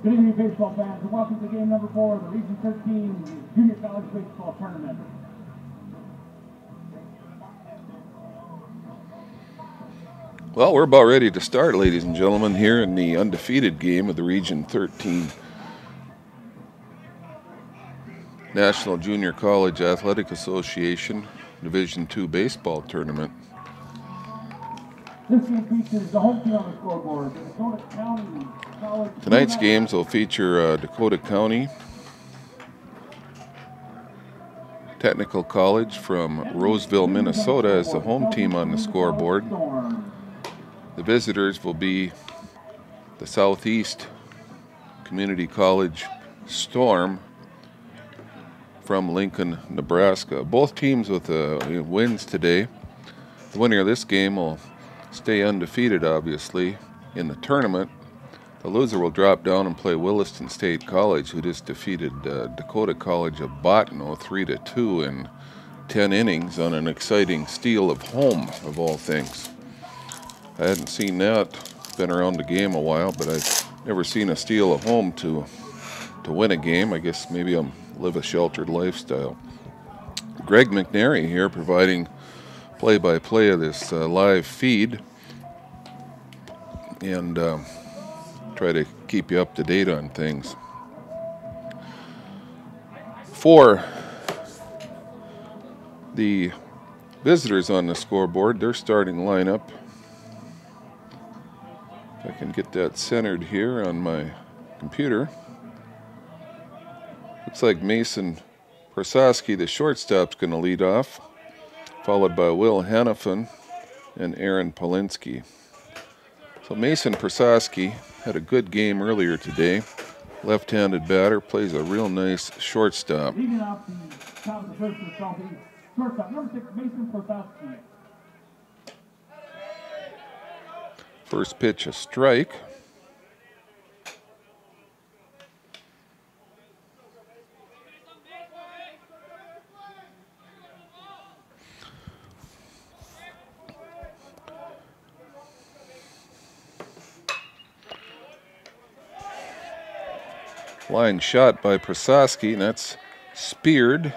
Good evening, baseball fans, and welcome to game number 4 of the Region 13 Junior College Baseball Tournament. Well, we're about ready to start, ladies and gentlemen, here in the undefeated game of the Region 13 National Junior College Athletic Association Division II Baseball Tournament. This game features the home team on the scoreboard, the Dakota County College. Tonight's games will feature Dakota County Technical College from Roseville, Minnesota as the home team on the scoreboard. The visitors will be the Southeast Community College Storm from Lincoln, Nebraska. Both teams with wins today. The winner of this game will stay undefeated, obviously, in the tournament. The loser will drop down and play Williston State College, who just defeated Dakota College of Bottineau 3-2 in 10 innings on an exciting steal of home, of all things. I hadn't seen that. Been around the game a while, but I've never seen a steal of home to win a game. I guess maybe I live a sheltered lifestyle. Greg McNary here providing play-by-play of this live feed, and try to keep you up to date on things. For the visitors on the scoreboard, their starting lineup, if I can get that centered here on my computer. Looks like Mason Prosaski, the shortstop's going to lead off, followed by Will Hannafin and Aaron Polinsky. So Mason Prosaski had a good game earlier today. Left-handed batter, plays a real nice shortstop. Leading off the top of the first for Southeast, shortstop number 6, Mason Prosaski. First pitch, a strike. Line shot by Prosaski, and that's speared.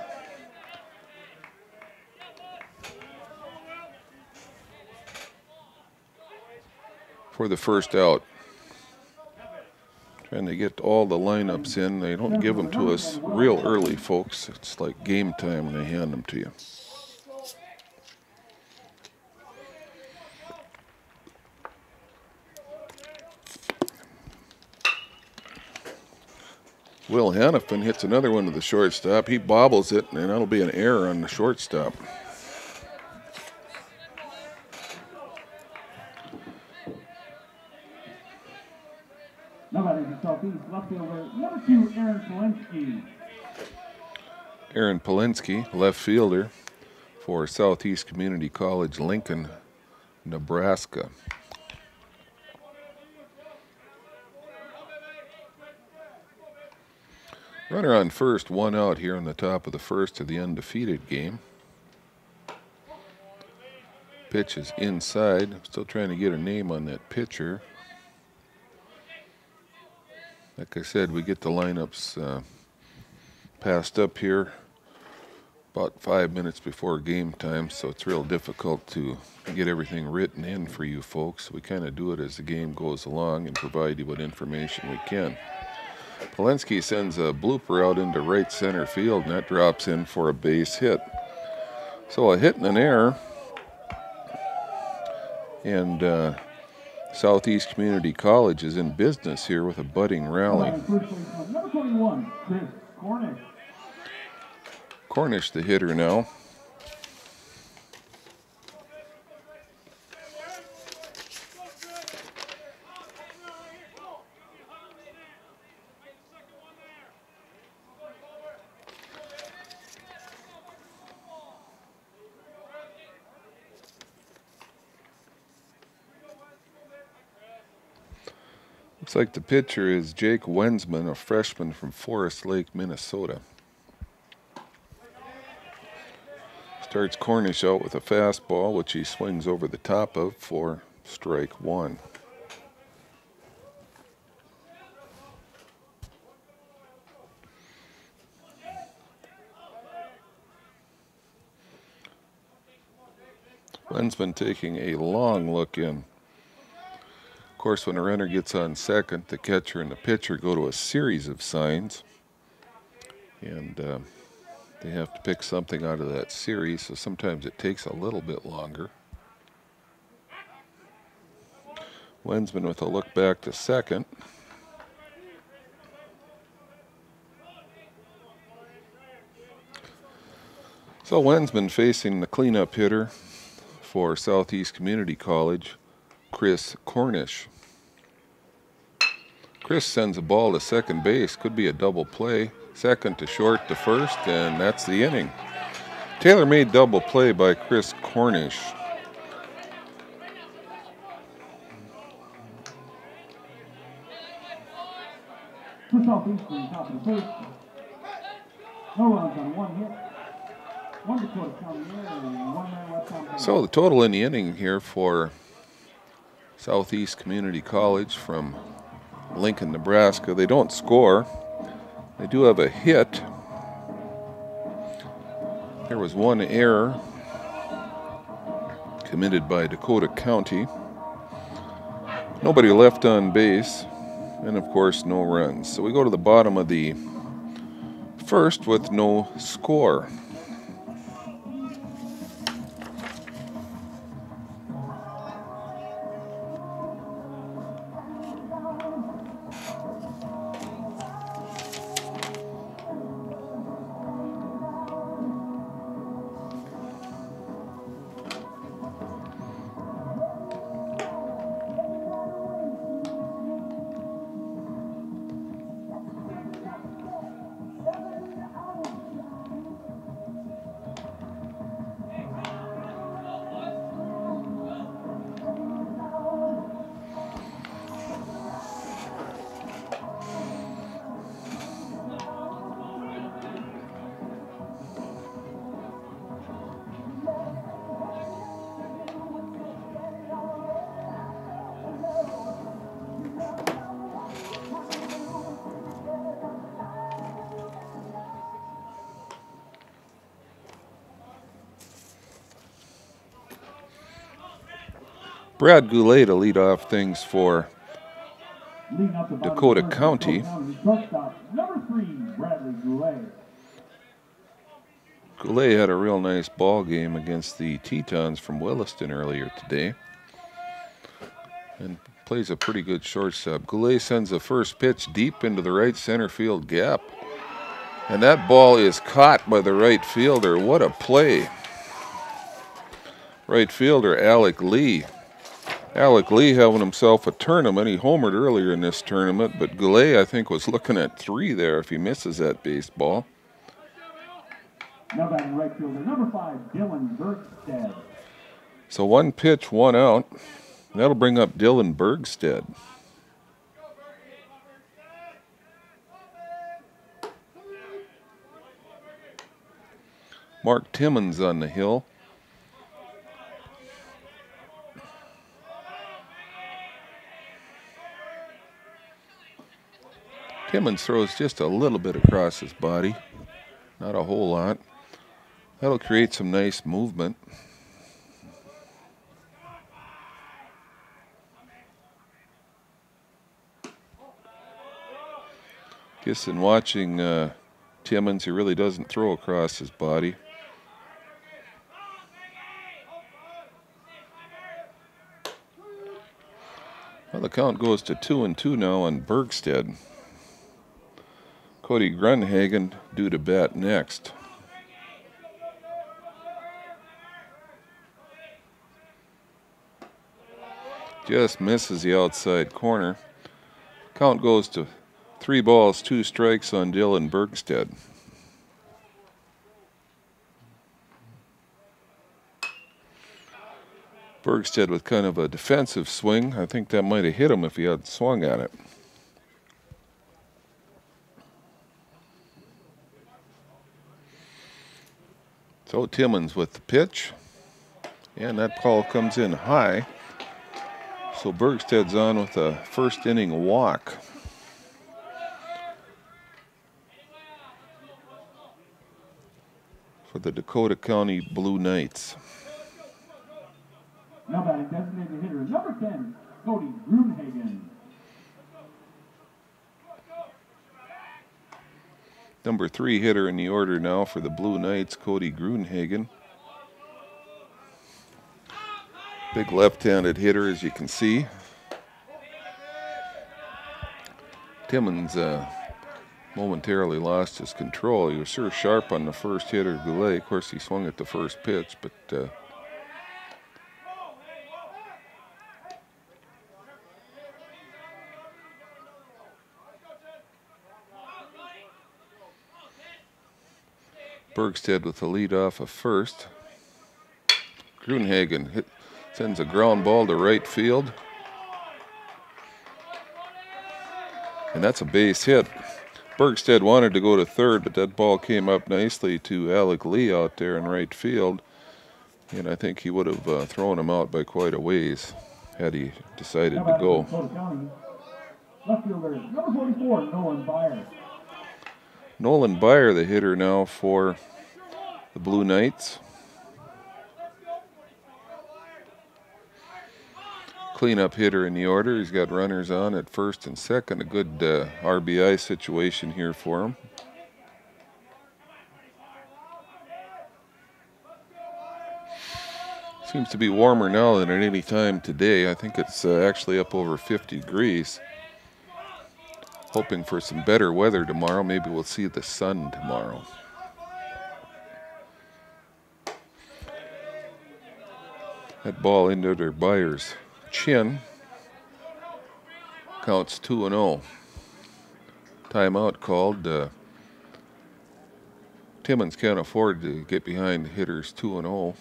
For the first out. Trying to get all the lineups in. They don't give them to us real early, folks. It's like game time when they hand them to you. Will Hannafin hits another one to the shortstop. He bobbles it, and that'll be an error on the shortstop. Nobody in the Southeast, left fielder, number 2, Aaron Polinsky. Aaron Polinsky, left fielder for Southeast Community College, Lincoln, Nebraska. Runner on first, one out here on the top of the first of the undefeated game. Pitch is inside. I'm still trying to get a name on that pitcher. Like I said, we get the lineups passed up here about 5 minutes before game time, so it's real difficult to get everything written in for you folks. We kind of do it as the game goes along and provide you what information we can. Polinsky sends a blooper out into right center field, and that drops in for a base hit. So a hit and an error, and Southeast Community College is in business here with a budding rally. Number 21, Chris Cornish. Cornish the hitter now. Looks like the pitcher is Jake Wensman, a freshman from Forest Lake, Minnesota. Starts Cornish out with a fastball, which he swings over the top of for strike one. Lensman taking a long look in. Of course, when a runner gets on second, the catcher and the pitcher go to a series of signs. And they have to pick something out of that series, so sometimes it takes a little bit longer. Lensman with a look back to second. So Lensman facing the cleanup hitter for Southeast Community College, Chris Cornish. Chris sends a ball to second base, could be a double play. Second to short to first, and that's the inning. Tailor-made double play by Chris Cornish. For Southeastern, top of the first. No runs on one hit. One Dakota County there, and one man left on base. So the total in the inning here for Southeast Community College from Lincoln, Nebraska. They don't score. They do have a hit. There was one error committed by Dakota County. Nobody left on base, and of course no runs. So we go to the bottom of the first with no score. Brad Goulet to lead off things for Dakota County. Number 3, Bradley Goulet. Goulet had a real nice ball game against the Tetons from Williston earlier today, and plays a pretty good shortstop. Goulet sends the first pitch deep into the right center field gap, and that ball is caught by the right fielder. What a play! Right fielder Alec Lee. Alec Lee having himself a tournament. He homered earlier in this tournament, but Goulet, I think, was looking at 3 there if he misses that baseball. Now batting right fielder, number 5, Dylan Bergstead. So 1 pitch, 1 out. That'll bring up Dylan Bergstead. Mark Timmons on the hill. Timmons throws just a little bit across his body, not a whole lot. That'll create some nice movement. Guess in watching Timmons, he really doesn't throw across his body. Well, the count goes to 2-2 now on Bergstead. Cody Grunhagen due to bat next. Just misses the outside corner. Count goes to 3 balls, 2 strikes on Dylan Bergstead. Bergstead with kind of a defensive swing. I think that might have hit him if he had swung at it. So Timmons with the pitch, and that ball comes in high. So Bergstead's on with a first inning walk. For the Dakota County Blue Knights. Now batting designated hitter, number 10, Cody Grunhagen. Number 3 hitter in the order now for the Blue Knights, Cody Grunhagen. Big left-handed hitter, as you can see. Timmons momentarily lost his control. He was sure sharp on the first hitter, Goulet. Of course, he swung at the first pitch, but Bergstead with the lead off of first. Grunhagen sends a ground ball to right field. And that's a base hit. Bergstead wanted to go to third, but that ball came up nicely to Alec Lee out there in right field. And I think he would have thrown him out by quite a ways had he decided to go. Dakota County. Left fielder, number 44, Nolan Byer. Nolan Byer, the hitter now for the Blue Knights. Cleanup hitter in the order. He's got runners on at first and second. A good RBI situation here for him. Seems to be warmer now than at any time today. I think it's actually up over 50 degrees. Hoping for some better weather tomorrow. Maybe we'll see the sun tomorrow. That ball into their Byer's chin. Counts 2-0. Timeout called. Timmons can't afford to get behind hitters 2-0,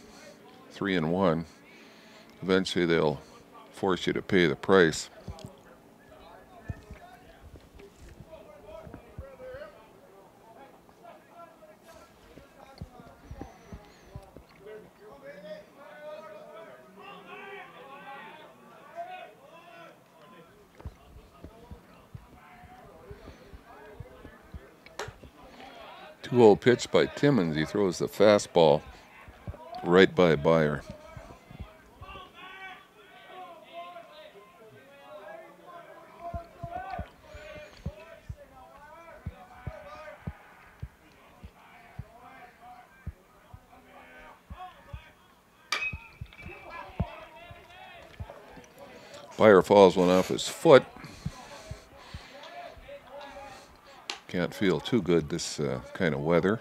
3-1. Eventually they'll force you to pay the price. Two-hole pitch by Timmons. He throws the fastball right by Byer. Byer falls one off his foot. Can't feel too good this kind of weather.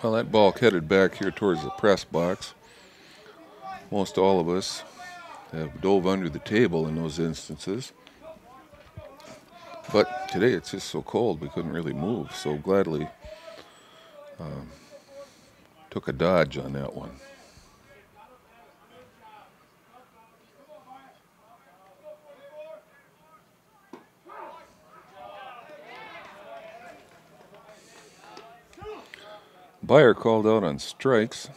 Well, that ball headed back here towards the press box. Most all of us have dove under the table in those instances. But today it's just so cold we couldn't really move, so gladly took a dodge on that one. Byer called out on strikes.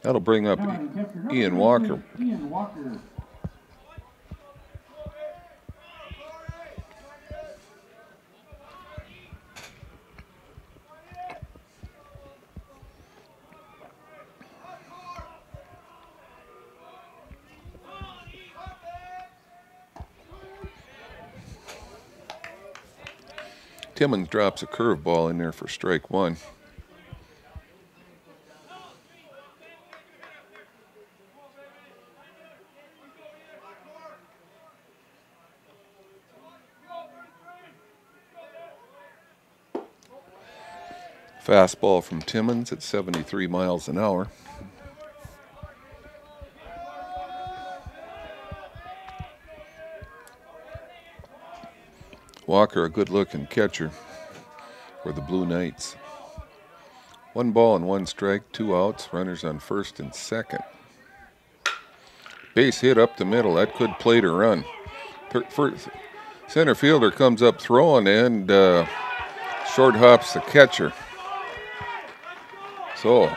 That'll bring up Ian Walker. Timmons drops a curveball in there for strike one. Fastball from Timmons at 73 miles an hour. Walker, a good-looking catcher for the Blue Knights. 1 ball and 1 strike, 2 outs, runners on first and second. Base hit up the middle. That could play to run. First, center fielder comes up throwing and short hops the catcher. So,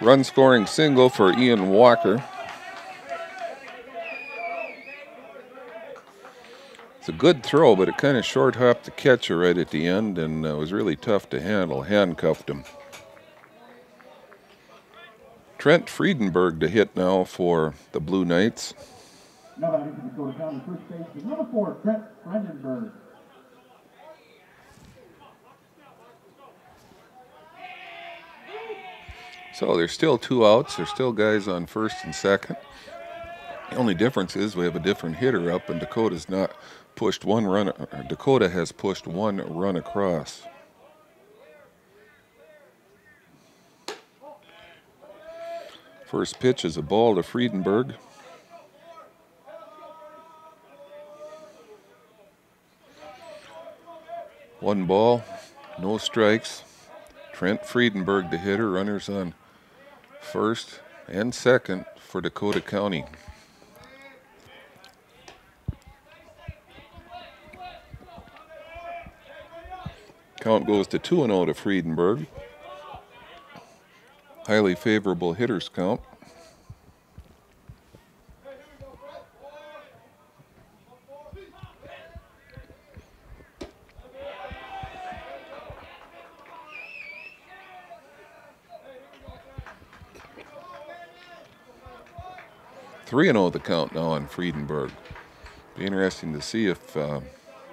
run scoring single for Ian Walker. It's a good throw, but it kind of short hopped the catcher right at the end, and it was really tough to handle. Handcuffed him. Trent Friedenberg to hit now for the Blue Knights. Now that is the Dakota County first baseman, number 4, Trent Friedenberg. So there's still 2 outs. There's still guys on first and second. The only difference is we have a different hitter up, and Dakota's not pushed 1 run. Dakota has pushed 1 run across. First pitch is a ball to Friedenberg. One ball, no strikes. Trent Friedenberg, the hitter, runners on first and second for Dakota County. Count goes to 2-0 to Friedenberg. Highly favorable hitters count. Three 3-0 the count now on Friedenberg. Be interesting to see if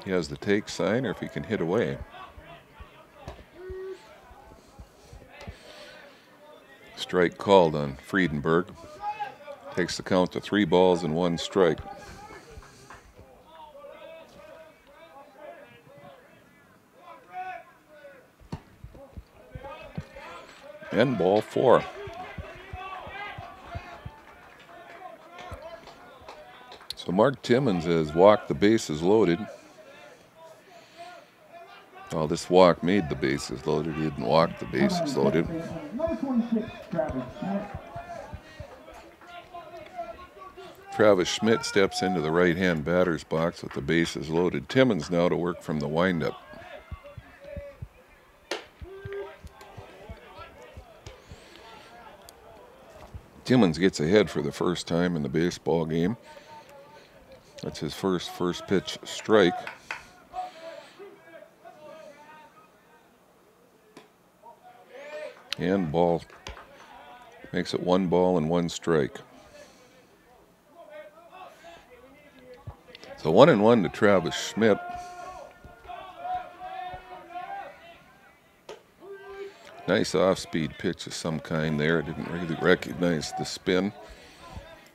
he has the take sign or if he can hit away. Strike called on Friedenberg. Takes the count to 3 balls and 1 strike. And ball 4. So Mark Timmons has walked the bases loaded. Well, this walk made the bases loaded. He didn't walk the bases loaded. Number 26, Travis Schmidt. Travis Schmidt steps into the right-hand batter's box with the bases loaded. Timmons now to work from the windup. Timmons gets ahead for the first time in the baseball game. That's his first pitch strike. And ball makes it 1 ball and 1 strike. So 1-1 to Travis Schmidt. Nice off-speed pitch of some kind there. Didn't really recognize the spin.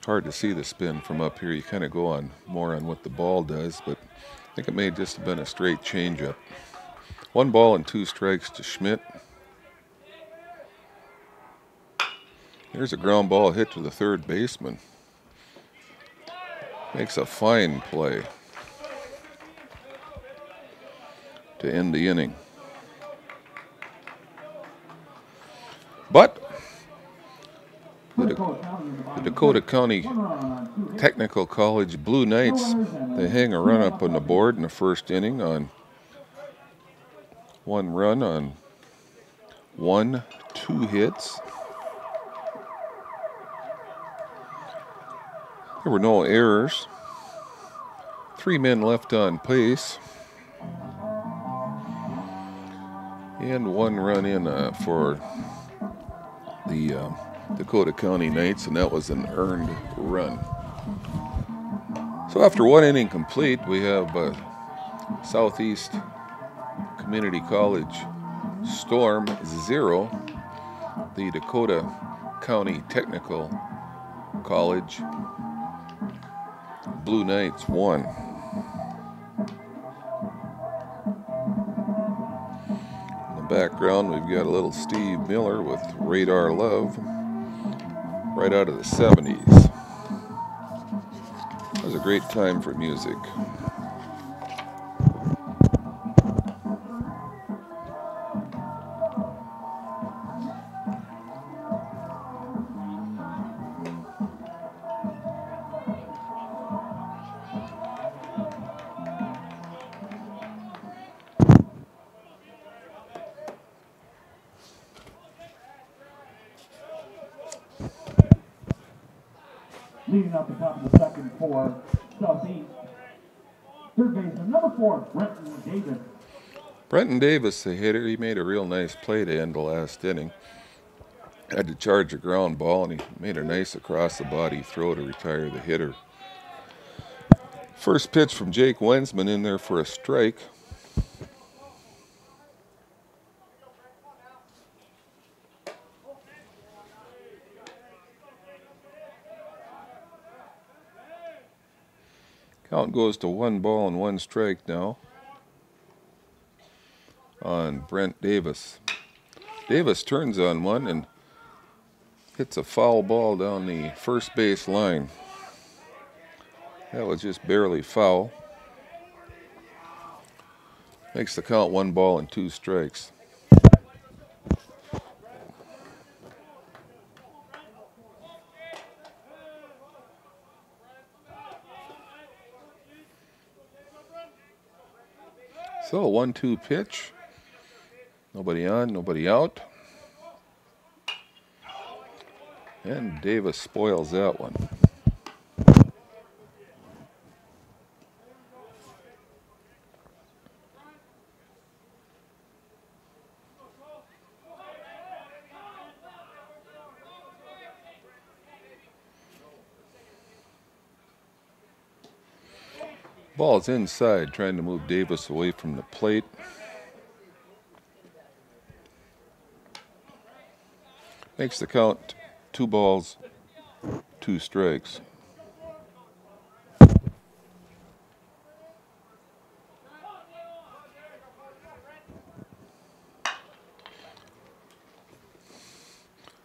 Hard to see the spin from up here. You kind of go on more on what the ball does, but I think it may just have been a straight changeup. 1 ball and 2 strikes to Schmidt. Here's a ground ball hit to the third baseman. Makes a fine play to end the inning. But the Dakota County Technical College Blue Knights, they hang a run up on the board in the first inning on 1 run on 2 hits. There were no errors. 3 men left on base. And 1 run in for the Dakota County Knights, and that was an earned run. So after 1 inning complete, we have Southeast Community College Storm 0, the Dakota County Technical College Blue Knights 1. In the background, we've got a little Steve Miller with Radar Love, right out of the 70s. It was a great time for music. Leading up the top of the second for Southeast. Third baseman, number 4, Brenton Davis. Brenton Davis, the hitter, he made a real nice play to end the last inning. Had to charge a ground ball, and he made a nice across-the-body throw to retire the hitter. First pitch from Jake Wensman in there for a strike. Count goes to 1 ball and 1 strike now on Brent Davis. Davis turns on one and hits a foul ball down the first base line. That was just barely foul. Makes the count 1 ball and 2 strikes. So 1-2 pitch. Nobody on, nobody out. And Davis spoils that one. Ball's inside, trying to move Davis away from the plate. Makes the count 2 balls, 2 strikes.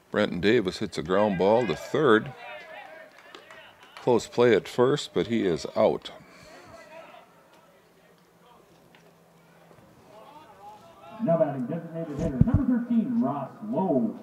Brenton Davis hits a ground ball to third. Close play at first, but he is out. Now batting designated hitter, number 13, Ross Lowe.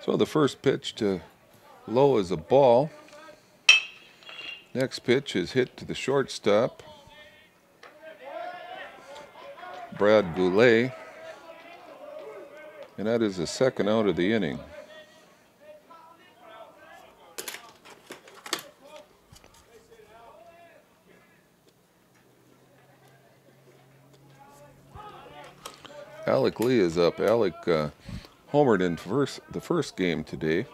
So the first pitch to Lowe is a ball. Next pitch is hit to the shortstop, Brad Goulet, and that is the second out of the inning. Alec Lee is up. Alec homered in the first game today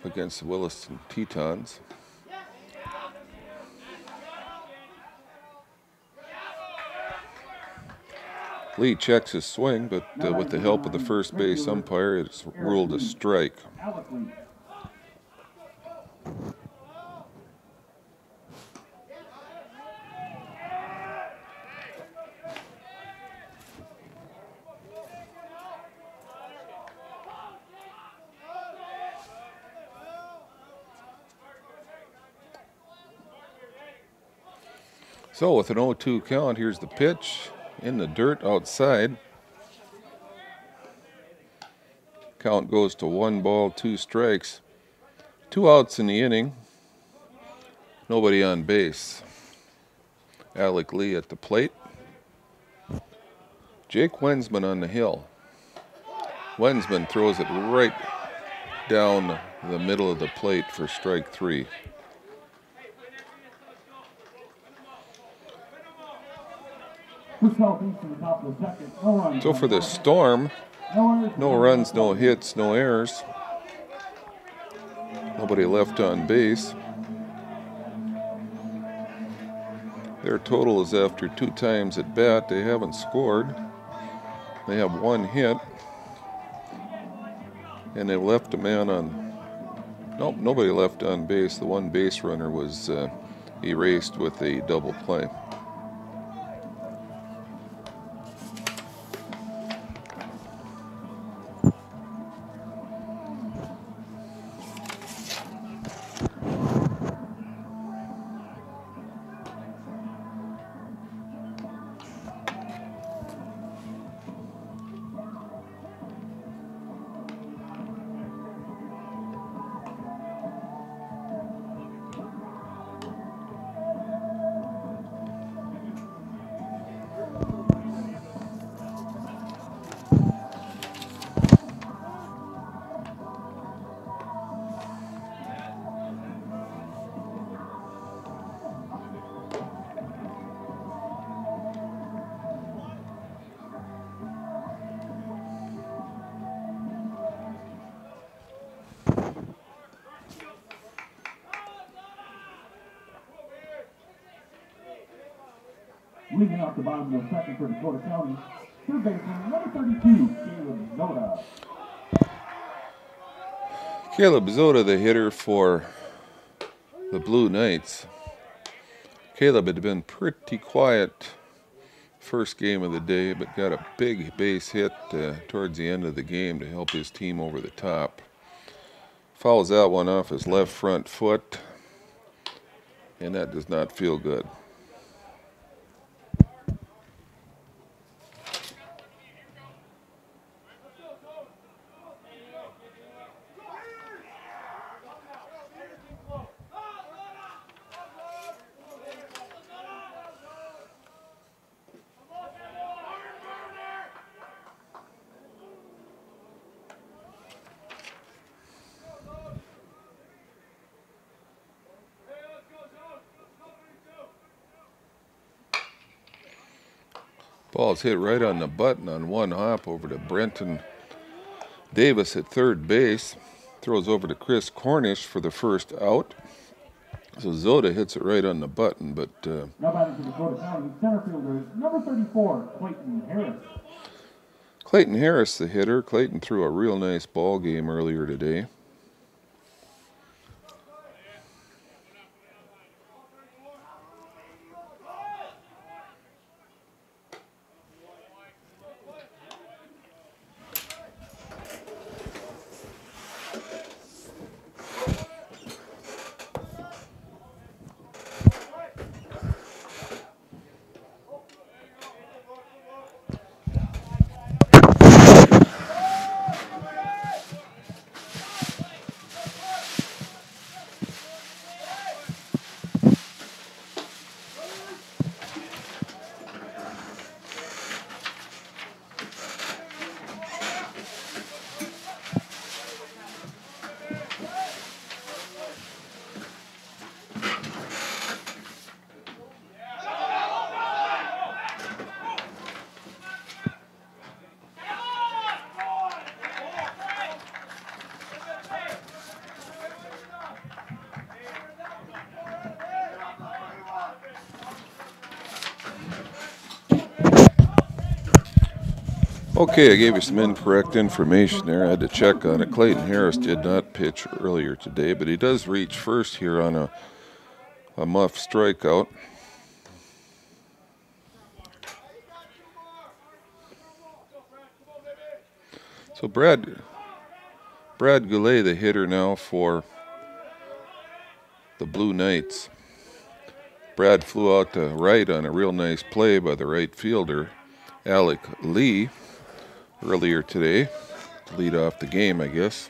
against the Williston Tetons. Lee checks his swing, but with the help of the first base umpire, it's ruled a strike. So with an 0-2 count, here's the pitch. In the dirt outside. Count goes to 1 ball, 2 strikes. 2 outs in the inning. Nobody on base. Alec Lee at the plate. Jake Wensman on the hill. Wensman throws it right down the middle of the plate for strike 3. So for the Storm, no runs, no hits, no errors. Nobody left on base. Their total is after 2 times at bat. They haven't scored. They have 1 hit. And they left a man on... Nope, nobody left on base. The 1 base runner was erased with a double play. Leading off the bottom of the second for Dakota County, third baseman, number 32, Caleb Zoda. Caleb Zoda, the hitter for the Blue Knights. Caleb had been pretty quiet first game of the day, but got a big base hit towards the end of the game to help his team over the top. Fouls that one off his left front foot, and that does not feel good. Ball's hit right on the button on one hop over to Brenton Davis at third base. Throws over to Chris Cornish for the first out. So Zoda hits it right on the button, but now batting for Dakota County, center fielder, number 34, Clayton Harris. Clayton Harris, the hitter. Clayton threw a real nice ball game earlier today. Okay, I gave you some incorrect information there. I had to check on it. Clayton Harris did not pitch earlier today, but he does reach first here on a muff strikeout. So Brad Goulet, the hitter now for the Blue Knights. Brad flew out to right on a real nice play by the right fielder, Alec Lee, earlier today to lead off the game, I guess.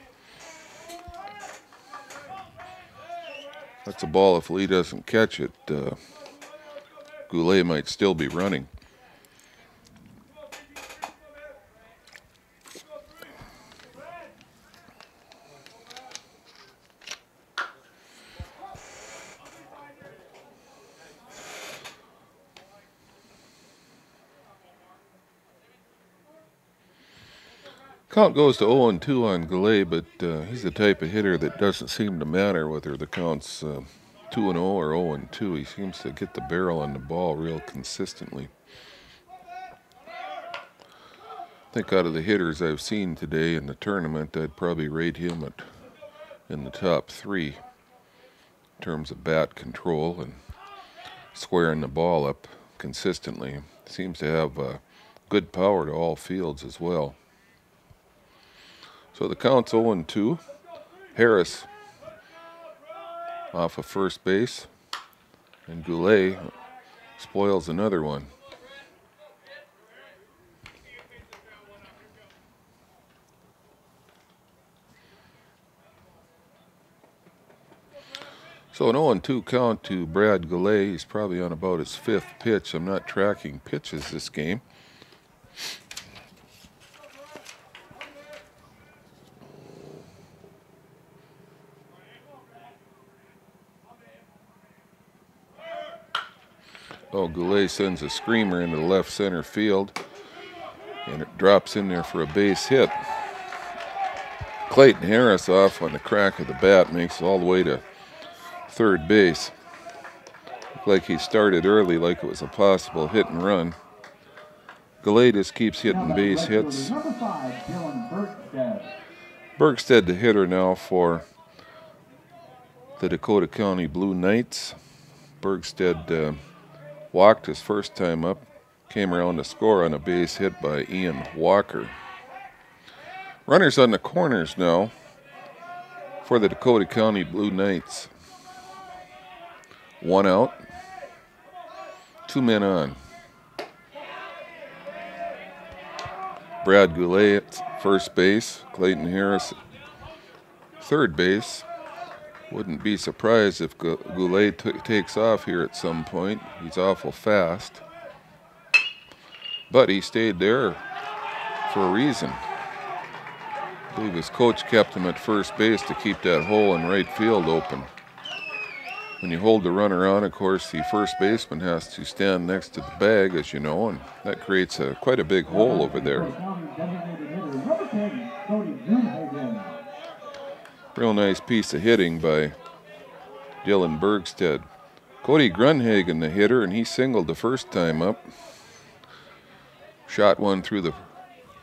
That's a ball. If Lee doesn't catch it, Goulet might still be running. Count goes to 0-2 on Goulet, but he's the type of hitter that doesn't seem to matter whether the count's 2-0 or 0-2. He seems to get the barrel on the ball real consistently. I think out of the hitters I've seen today in the tournament, I'd probably rate him in the top 3 in terms of bat control and squaring the ball up consistently. Seems to have good power to all fields as well. So the count's 0-2. Harris off of first base, and Goulet spoils another one. So an 0-2 count to Brad Goulet. He's probably on about his 5th pitch. I'm not tracking pitches this game. Oh, Goulet sends a screamer into the left center field, and it drops in there for a base hit. Clayton Harris off on the crack of the bat makes it all the way to third base. Looked like he started early, like it was a possible hit and run. Goulet just keeps hitting base hits. Number 5, Dylan Bergstead. Bergstead, the hitter now for the Dakota County Blue Knights. Bergstead walked his first time up, came around to score on a base hit by Ian Walker. Runners on the corners now for the Dakota County Blue Knights. 1 out, 2 men on. Brad Goulet at first base, Clayton Harris third base. Wouldn't be surprised if Goulet takes off here at some point. He's awful fast. But he stayed there for a reason. I believe his coach kept him at first base to keep that hole in right field open. When you hold the runner on, of course, the first baseman has to stand next to the bag, as you know, and that creates quite a big hole over there. Real nice piece of hitting by Dylan Bergstead. Cody Grunhagen, the hitter, and he singled the first time up. Shot one through the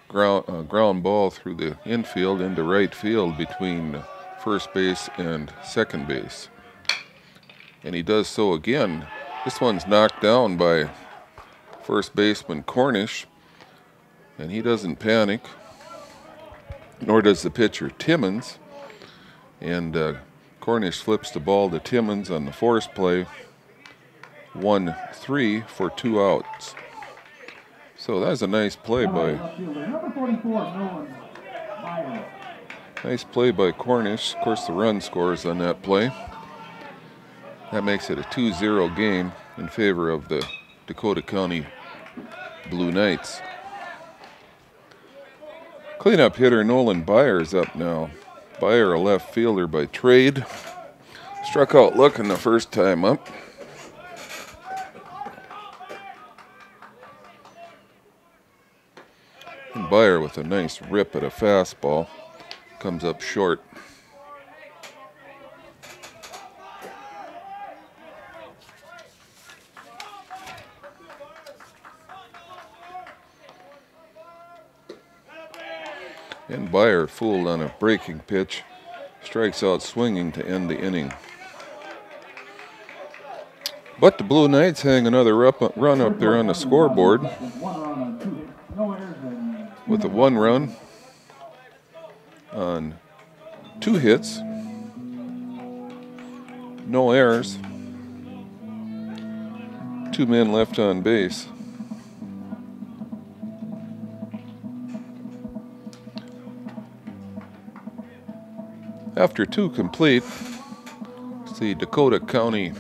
ground ball through the infield into right field between first base and second base. And he does so again. This one's knocked down by first baseman Cornish, and he doesn't panic, nor does the pitcher Timmons. And Cornish flips the ball to Timmons on the force play. 1-3 for 2 outs. So that was a nice play by Cornish. Of course, the run scores on that play. That makes it a 2-0 game in favor of the Dakota County Blue Knights. Cleanup hitter Nolan Byers up now. Byer, a left fielder by trade. Struck out looking the first time up. And Byer with a nice rip at a fastball. Comes up short. And Byer, fooled on a breaking pitch, strikes out swinging to end the inning. But the Blue Knights hang another run up there on the scoreboard with a 1 run on 2 hits, no errors, 2 men left on base. After 2 complete, it's the Dakota County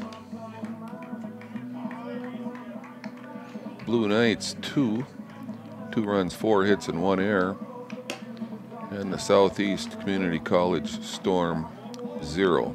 Blue Knights 2 runs, 4 hits, and 1 error, and the Southeast Community College Storm 0.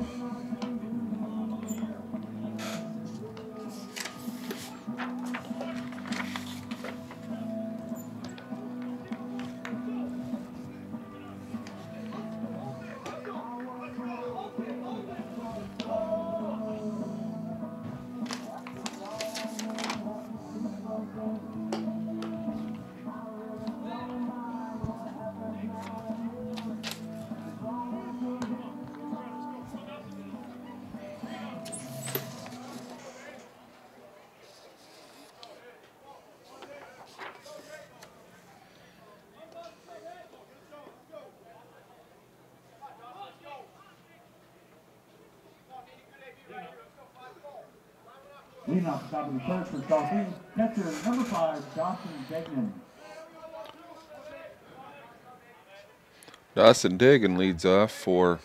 Leading off the top of the third for Southeast, catcher number 5, Dawson Degnan. Dawson Dagan leads off for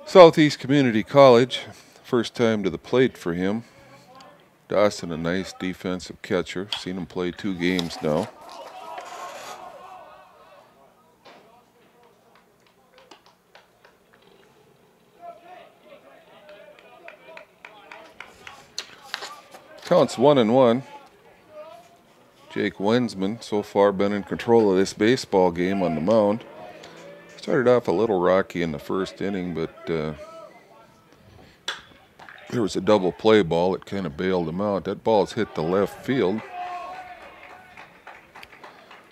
Southeast Community College. First time to the plate for him. Dawson, a nice defensive catcher. Seen him play 2 games now. Counts 1-1. Jake Wensman so far been in control of this baseball game on the mound. Started off a little rocky in the first inning, but There was a double play ball that kind of bailed him out. That ball's hit the left field.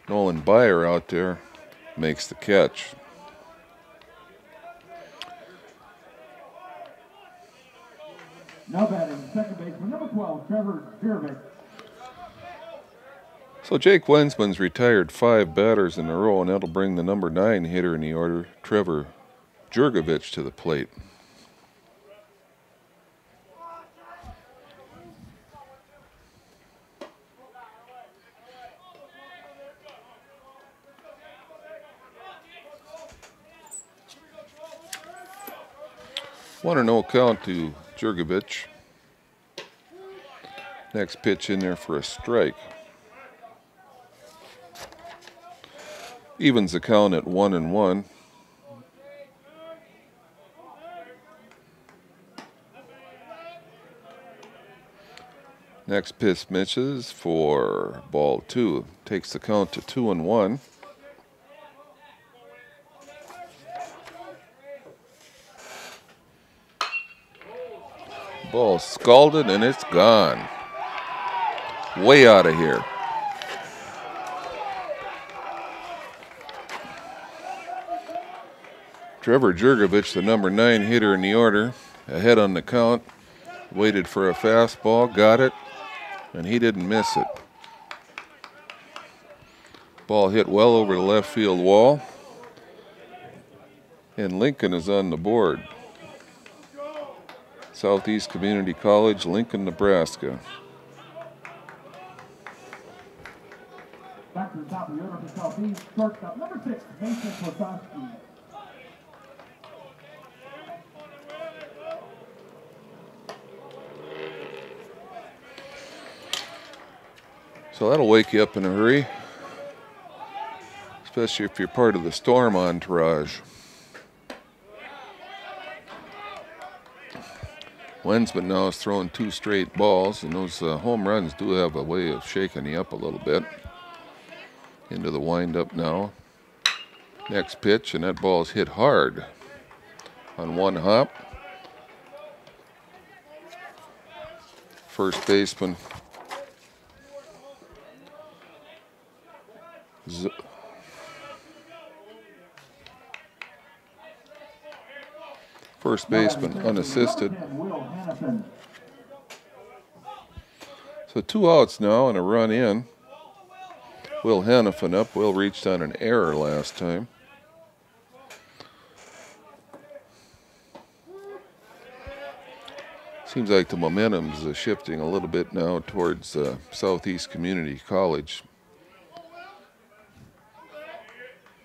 Nolan Byer out there makes the catch. Now batting second baseman number 12, Trevor Jervik. So Jake Wensman's retired 5 batters in a row, and that'll bring the number 9 hitter in the order, Trevor Jervik, to the plate. One and 0 count to Jervik. Next pitch in there for a strike. Evens the count at 1-1. Next pitch misses for ball 2. Takes the count to 2-1. Ball scalded and it's gone. Way out of here. Trevor Jervik, the number 9 hitter in the order, ahead on the count, waited for a fastball, got it, and he didn't miss it. Ball hit well over the left field wall, and Lincoln is on the board. Southeast Community College, Lincoln, Nebraska. Back to the top of the order for Southeast, shortstop number 6, Mason Klosowski. So that'll wake you up in a hurry, especially if you're part of the storm entourage. Wensman now is throwing 2 straight balls, and those home runs do have a way of shaking you up a little bit. Into the windup now. Next pitch, and that ball's hit hard on one hop. First baseman unassisted. So 2 outs now and a run in. Will Hannafin up. Will reached on an error last time. Seems like the momentum's shifting a little bit now towards Southeast Community College.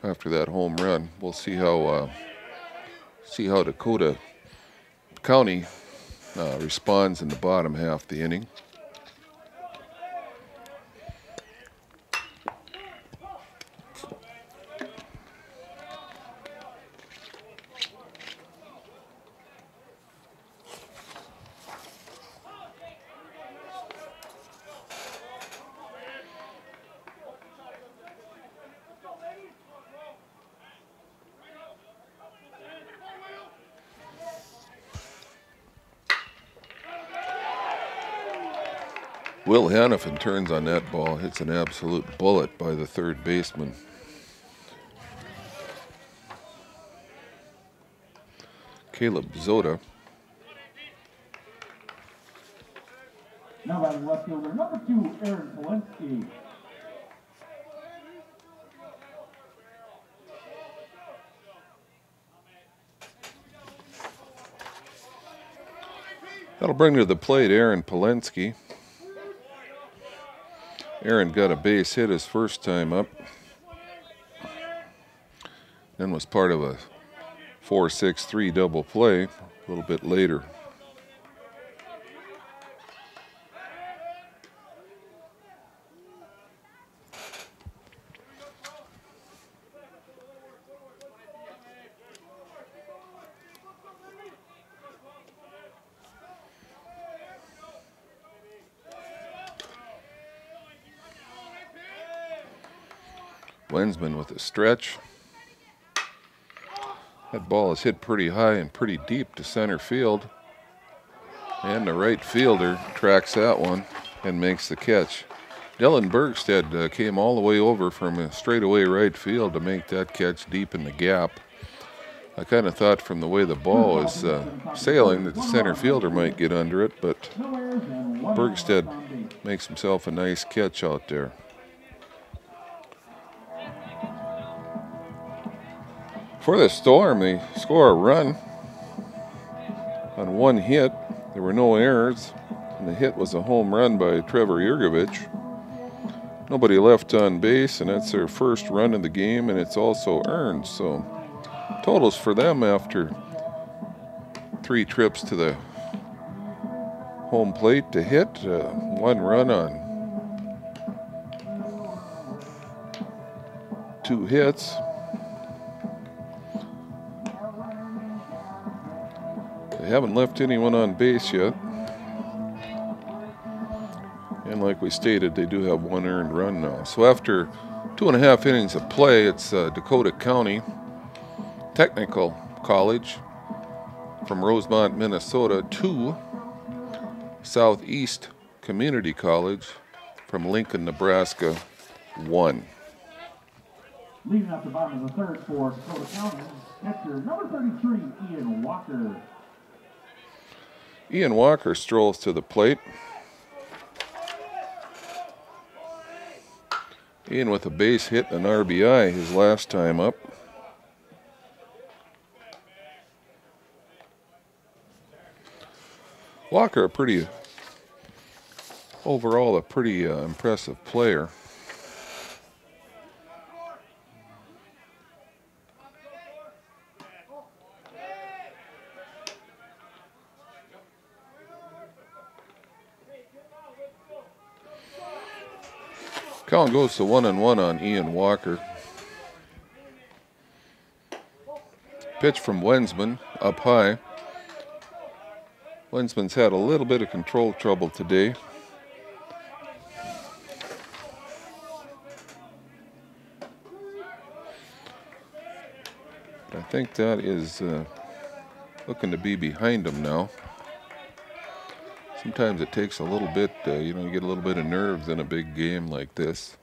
After that home run, we'll see how Dakota County responds in the bottom half of the inning. Will Hannafin turns on that ball, hits an absolute bullet by the third baseman. Caleb Zoda. Now batting left fielder number 2, Aaron Polensky. That'll bring to the plate Aaron Polensky. Aaron got a base hit his first time up, then was part of a 4-6-3 double play a little bit later. Wensman with a stretch. That ball is hit pretty high and pretty deep to center field. And the right fielder tracks that one and makes the catch. Dylan Bergstead came all the way over from a straightaway right field to make that catch deep in the gap. I kind of thought from the way the ball was sailing that the center fielder might get under it, but Bergstead makes himself a nice catch out there. For the Storm, they score a run on one hit. There were no errors, and the hit was a home run by Trevor Jurgovich. Nobody left on base, and that's their first run of the game, and it's also earned. So totals for them after 3 trips to the home plate to hit, 1 run on 2 hits. They haven't left anyone on base yet. And like we stated, they do have 1 earned run now. So after 2.5 innings of play, it's Dakota County Technical College from Rosemont, Minnesota, 2 Southeast Community College from Lincoln, Nebraska, 1. Leading up the bottom of the third for Dakota County, catcher number 33, Ian Walker. Ian Walker strolls to the plate. Ian with a base hit and an RBI his last time up. Walker, overall a pretty impressive player. Count goes to 1-1 on Ian Walker. Pitch from Wensman, up high. Wensman's had a little bit of control trouble today. I think that is looking to be behind him now. Sometimes it takes a little bit, you get a little bit of nerves in a big game like this.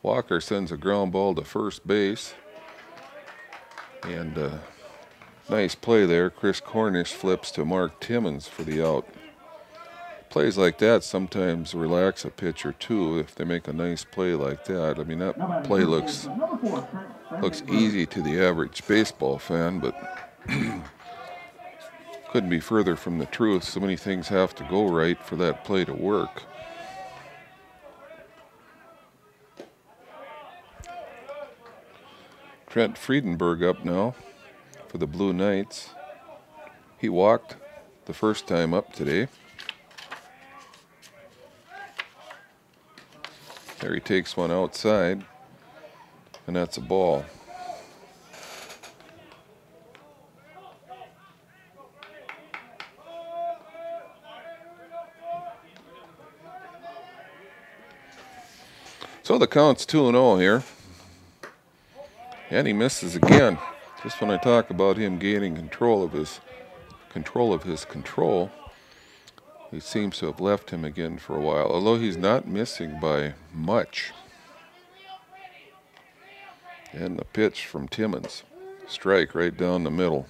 Walker sends a ground ball to first base. And nice play there. Chris Cornish flips to Mark Timmons for the out. Plays like that sometimes relax a pitcher too if they make a nice play like that. I mean, that play looks easy to the average baseball fan, but couldn't be further from the truth. So many things have to go right for that play to work. Trent Friedenberg up now for the Blue Knights. He walked the first time up today. There he takes one outside, and that's a ball. So the count's 2-0 here. And he misses again. Just when I talk about him gaining control of his control, he seems to have left him again for a while, although he's not missing by much. And the pitch from Timmons. Strike right down the middle.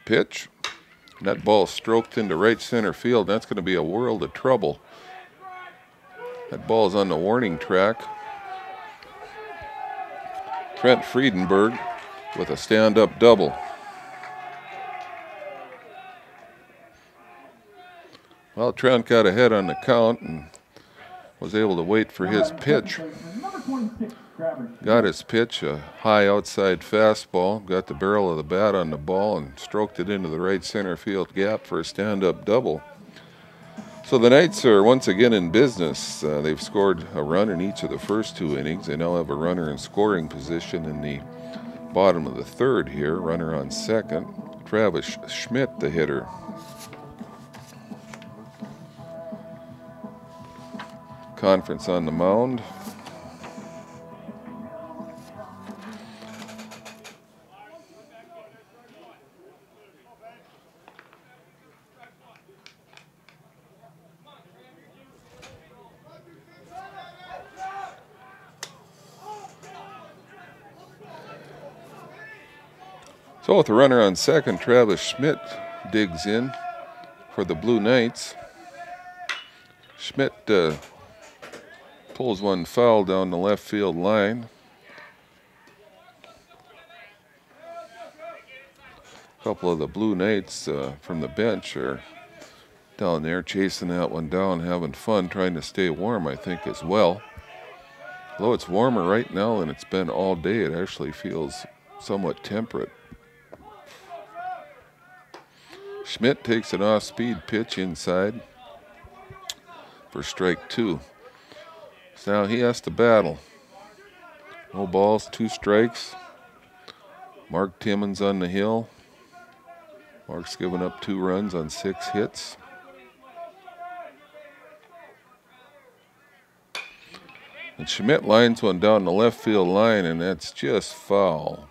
Pitch. That ball stroked into right center field. That's going to be a world of trouble. That ball's on the warning track. Trent Friedenberg with a stand-up double. Well, Trent got ahead on the count and was able to wait for his pitch. Got his pitch, a high outside fastball, got the barrel of the bat on the ball and stroked it into the right center field gap for a stand-up double. So the Knights are once again in business. They've scored a run in each of the first 2 innings. They now have a runner in scoring position in the bottom of the third here, runner on second. Travis Schmidt, the hitter. conference on the mound. So with the runner on second, Travis Schmidt digs in for the Blue Knights. Schmidt pulls one foul down the left field line. A couple of the Blue Knights from the bench are down there chasing that one down, having fun, trying to stay warm, I think, as well. Although it's warmer right now than it's been all day, it actually feels somewhat temperate. Schmidt takes an off-speed pitch inside for strike 2. So now he has to battle. No balls, 2 strikes. Mark Timmons on the hill. Mark's given up 2 runs on 6 hits. And Schmidt lines one down the left field line, and that's just foul.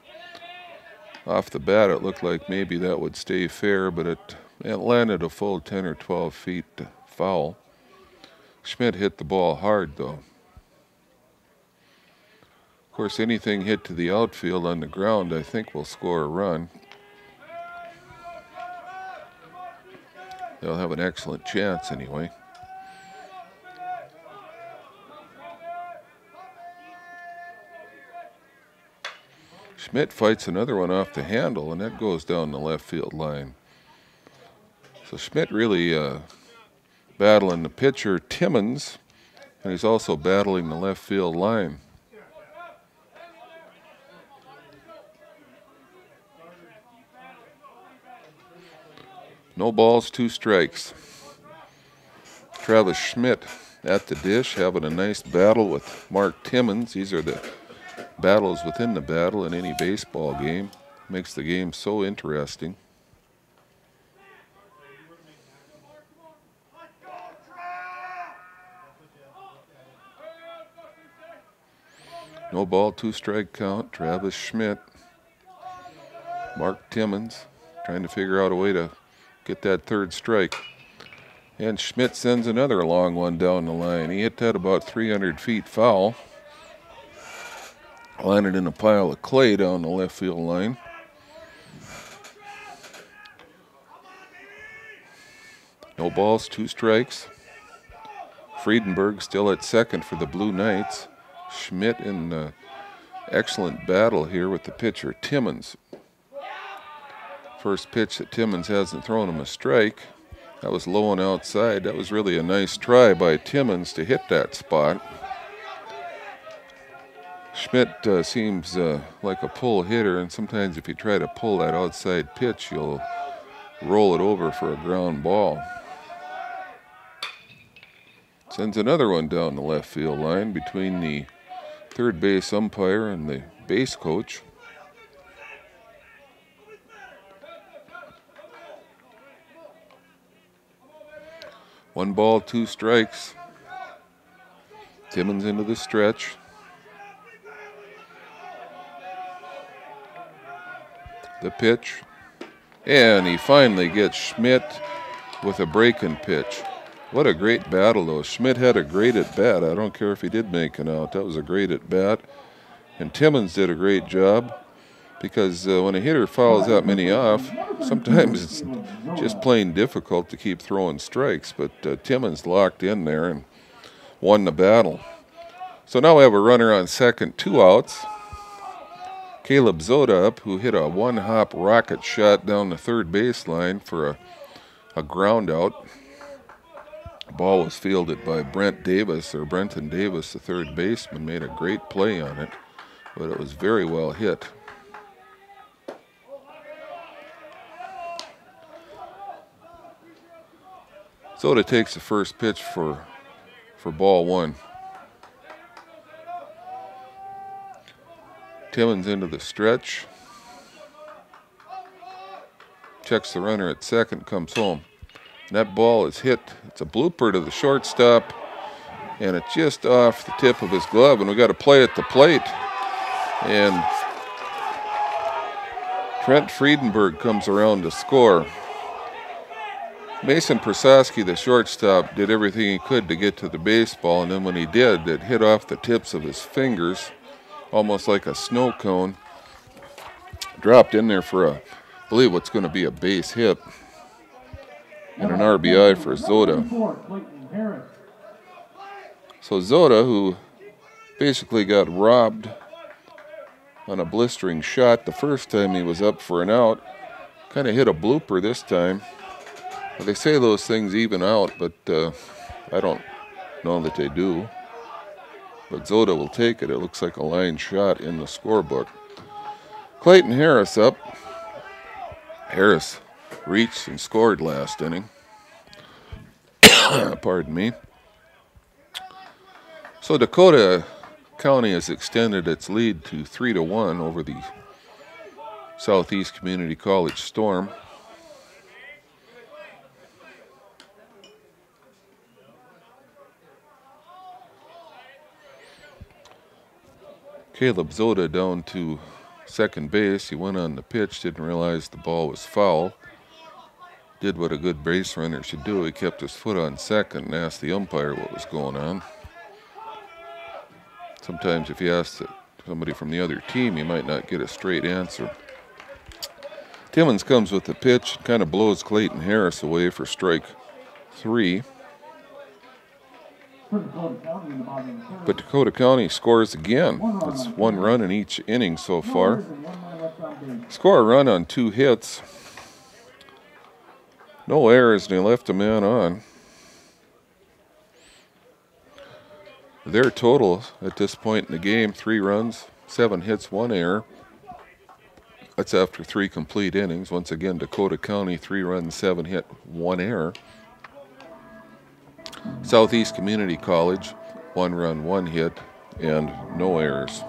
Off the bat, it looked like maybe that would stay fair, but it landed a full 10 or 12 feet foul. Schmidt hit the ball hard, though. Of course, anything hit to the outfield on the ground, I think, will score a run. They'll have an excellent chance anyway. Schmidt fights another one off the handle, and that goes down the left field line. So Schmidt really battling the pitcher, Timmons, and he's also battling the left field line. No balls, 2 strikes. Travis Schmidt at the dish, having a nice battle with Mark Timmons. These are the battles within the battle in any baseball game. Makes the game so interesting. No ball, 2 strike count. Travis Schmidt. Mark Timmons trying to figure out a way to get that 3rd strike. And Schmidt sends another long one down the line. He hit that about 300 feet foul. Landed in a pile of clay down the left field line. No balls, 2 strikes. Friedenberg still at second for the Blue Knights. Schmidt in excellent battle here with the pitcher, Timmons. First pitch that Timmons hasn't thrown him a strike. That was low and outside. That was really a nice try by Timmons to hit that spot. Schmidt seems like a pull hitter, and sometimes if you try to pull that outside pitch, you'll roll it over for a ground ball. Sends another one down the left field line between the third base umpire and the base coach. One ball, 2 strikes. Timmons into the stretch. The pitch. And he finally gets Schmidt with a breaking pitch. What a great battle, though. Schmidt had a great at-bat. I don't care if he did make an out. That was a great at-bat. And Timmons did a great job, because when a hitter fouls that many off, sometimes it's just plain difficult to keep throwing strikes. But Timmons locked in there and won the battle. So now we have a runner on second, 2 outs. Caleb Zoda up, who hit a 1-hop rocket shot down the third baseline for a ground out. The ball was fielded by Brenton Davis, the third baseman, made a great play on it, but it was very well hit. Zoda takes the first pitch for ball 1. Timmons into the stretch. Checks the runner at second, comes home. And that ball is hit. It's a blooper to the shortstop. and it's just off the tip of his glove, and we got to play at the plate. And Trent Friedenberg comes around to score. Mason Prosaski, the shortstop, did everything he could to get to the baseball, and then when he did, it hit off the tips of his fingers, almost like a snow cone. Dropped in there for I believe what's going to be a base hit, and an RBI for Zoda. So Zoda, who basically got robbed on a blistering shot the first time he was up for an out, kind of hit a blooper this time. Well, they say those things even out, but I don't know that they do. But Zoda will take it. It looks like a line shot in the scorebook. Clayton Harris up. Harris reached and scored last inning. Pardon me. So Dakota County has extended its lead to 3-1 over the Southeast Community College Storm. Caleb Zoda down to second base. He went on the pitch, didn't realize the ball was foul. Did what a good base runner should do. He kept his foot on second and asked the umpire what was going on. Sometimes if you ask somebody from the other team, you might not get a straight answer. Timmons comes with the pitch, kind of blows Clayton Harris away for strike 3. But Dakota County scores again. That's 1 run in each inning so far. Score a run on 2 hits. No errors, and they left a man on. Their total at this point in the game, 3 runs, 7 hits, 1 error. That's after 3 complete innings. Once again, Dakota County, 3 runs, 7 hit, 1 error. Southeast Community College, 1 run, 1 hit, and no errors.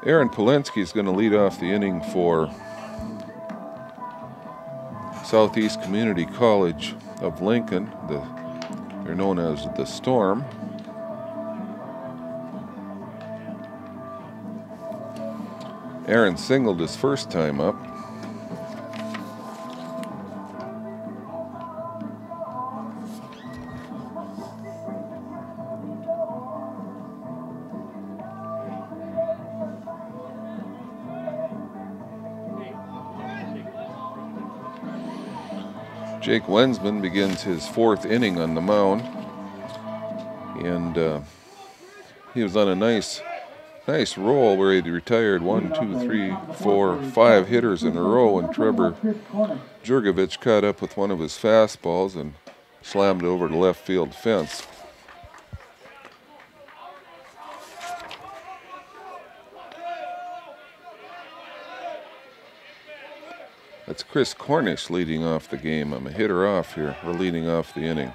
Aaron Polensky is going to lead off the inning for Southeast Community College of Lincoln. They're known as the Storm. Aaron singled his first time up. Jake Wensman begins his 4th inning on the mound, and he was on a nice roll where he'd retired 1, 2, 3, 4, 5 hitters in a row, and Trevor Jurgovich caught up with one of his fastballs and slammed over the left field fence. That's Chris Cornish leading off the game. I'm a hitter off here. We're leading off the inning.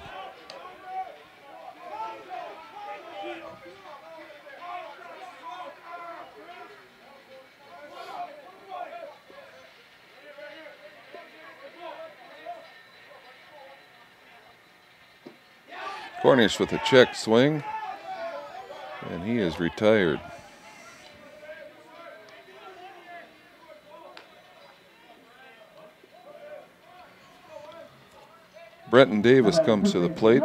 Cornish with a check swing, and he is retired. Brenton Davis comes to the plate.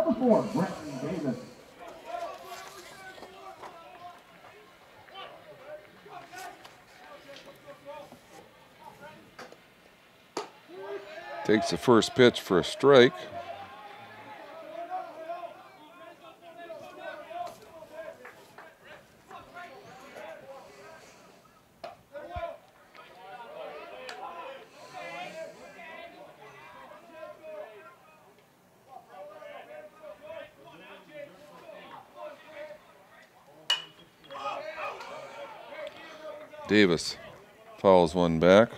Takes the first pitch for a strike. Davis fouls one back.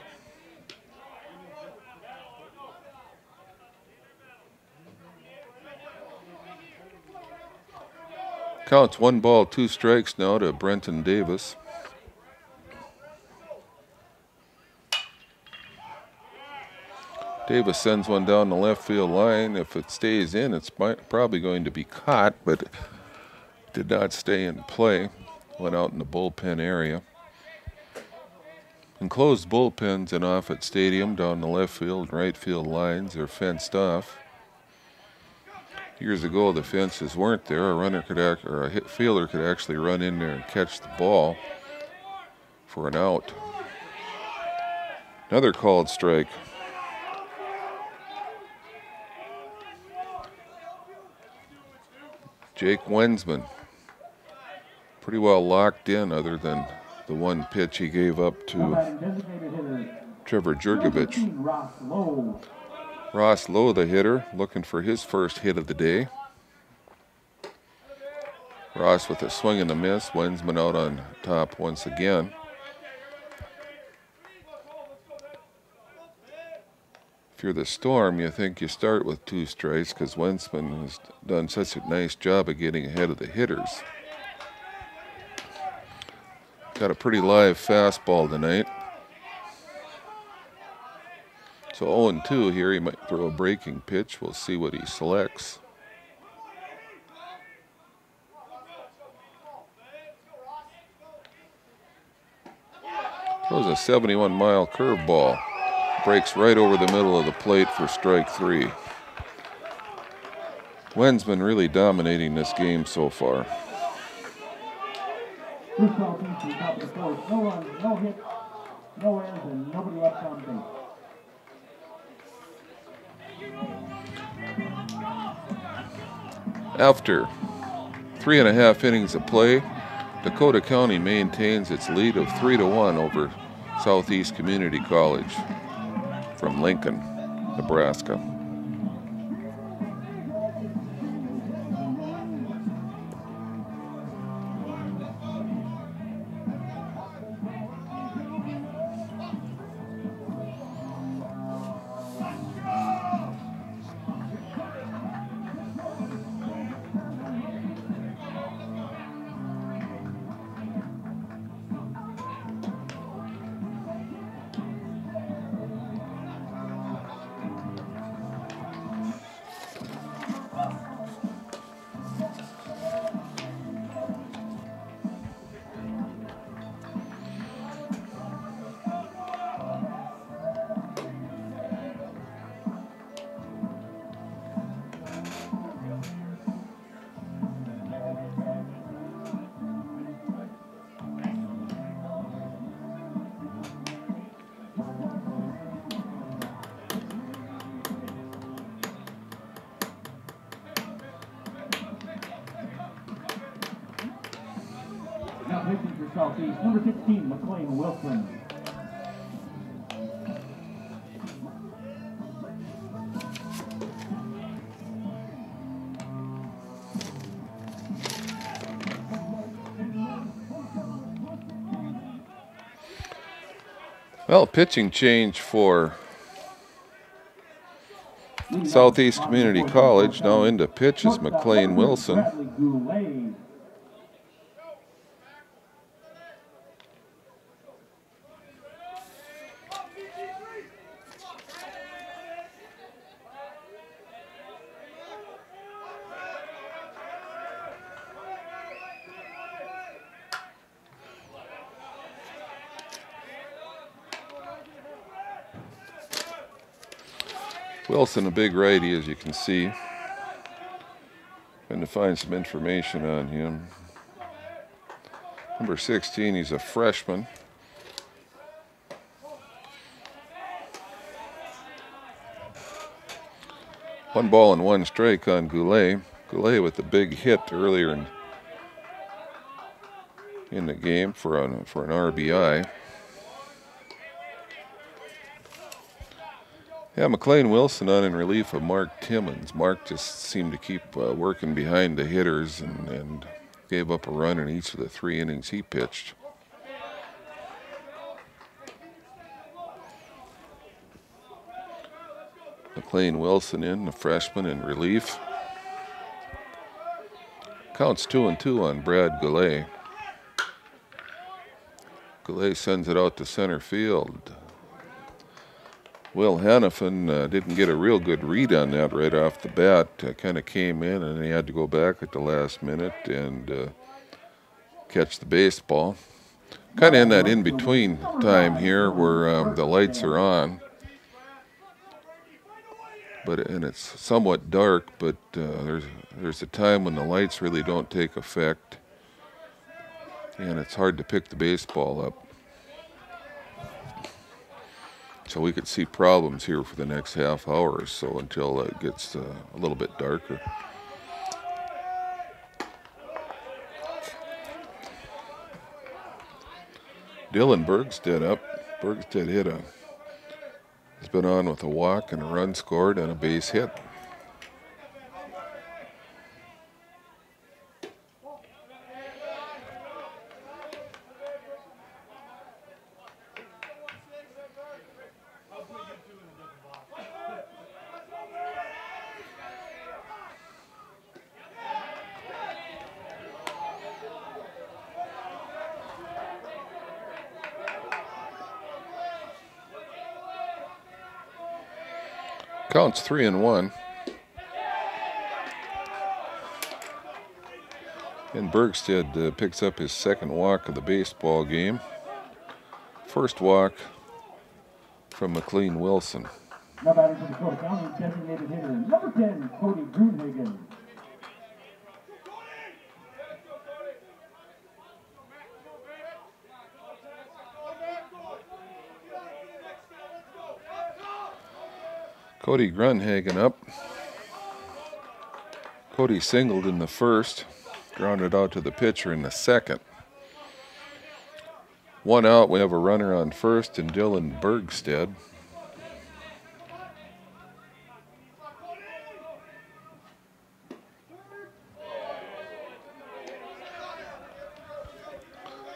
Counts 1 ball, 2 strikes now to Brenton Davis. Davis sends one down the left field line. If it stays in, it's probably going to be caught, but did not stay in play. Went out in the bullpen area. Enclosed bullpens in Offutt Stadium down the left field and right field lines are fenced off. Years ago, the fences weren't there. A fielder could actually run in there and catch the ball for an out. Another called strike. Jake Wensman, pretty well locked in other than the one pitch he gave up to Trevor Jurgovich. Ross Lowe, the hitter, looking for his first hit of the day. Ross with a swing and a miss. Wensman out on top once again. If you're the Storm, you think you start with 2 strikes because Wensman has done such a nice job of getting ahead of the hitters. Got a pretty live fastball tonight. So 0-2 here. He might throw a breaking pitch. We'll see what he selects. Throws a 71-mile curveball. Breaks right over the middle of the plate for strike 3. Wensman really dominating this game so far. No run, no hit, no errors, and nobody left on base. After 3.5 innings of play, Dakota County maintains its lead of 3-1 over Southeast Community College from Lincoln, Nebraska. Now pitching for Southeast, number 16, McLean Wilson. Well, pitching change for Southeast Community College. Now into pitch is McLean Wilson. Wilson, a big righty, as you can see. Trying to find some information on him. Number 16, he's a freshman. One ball and one strike on Goulet. Goulet with a big hit earlier in the game for an RBI. Yeah, McLean Wilson on in relief of Mark Timmons. Mark just seemed to keep working behind the hitters and gave up a run in each of the 3 innings he pitched. McLean Wilson in, the freshman in relief. Counts 2-2 on Brad Goulet. Goulet sends it out to center field. Will Hannafin didn't get a real good read on that right off the bat. Kind of came in and he had to go back at the last minute and catch the baseball. Kind of in that in-between time here where the lights are on. And it's somewhat dark, but there's a time when the lights really don't take effect. And it's hard to pick the baseball up. So we could see problems here for the next half hour or so until it gets a little bit darker. Dylan Bergstead up. Bergstead has been on with a walk and a run scored and a base hit. Counts 3-1. And Bergstead picks up his second walk of the baseball game. First walk from McLean Wilson. Now batting for Dakota County, designated hitter, number 10, Cody Grunhagen. Cody Grunhagen up. Cody singled in the first, grounded out to the pitcher in the second. One out, we have a runner on first and Dylan Bergstead.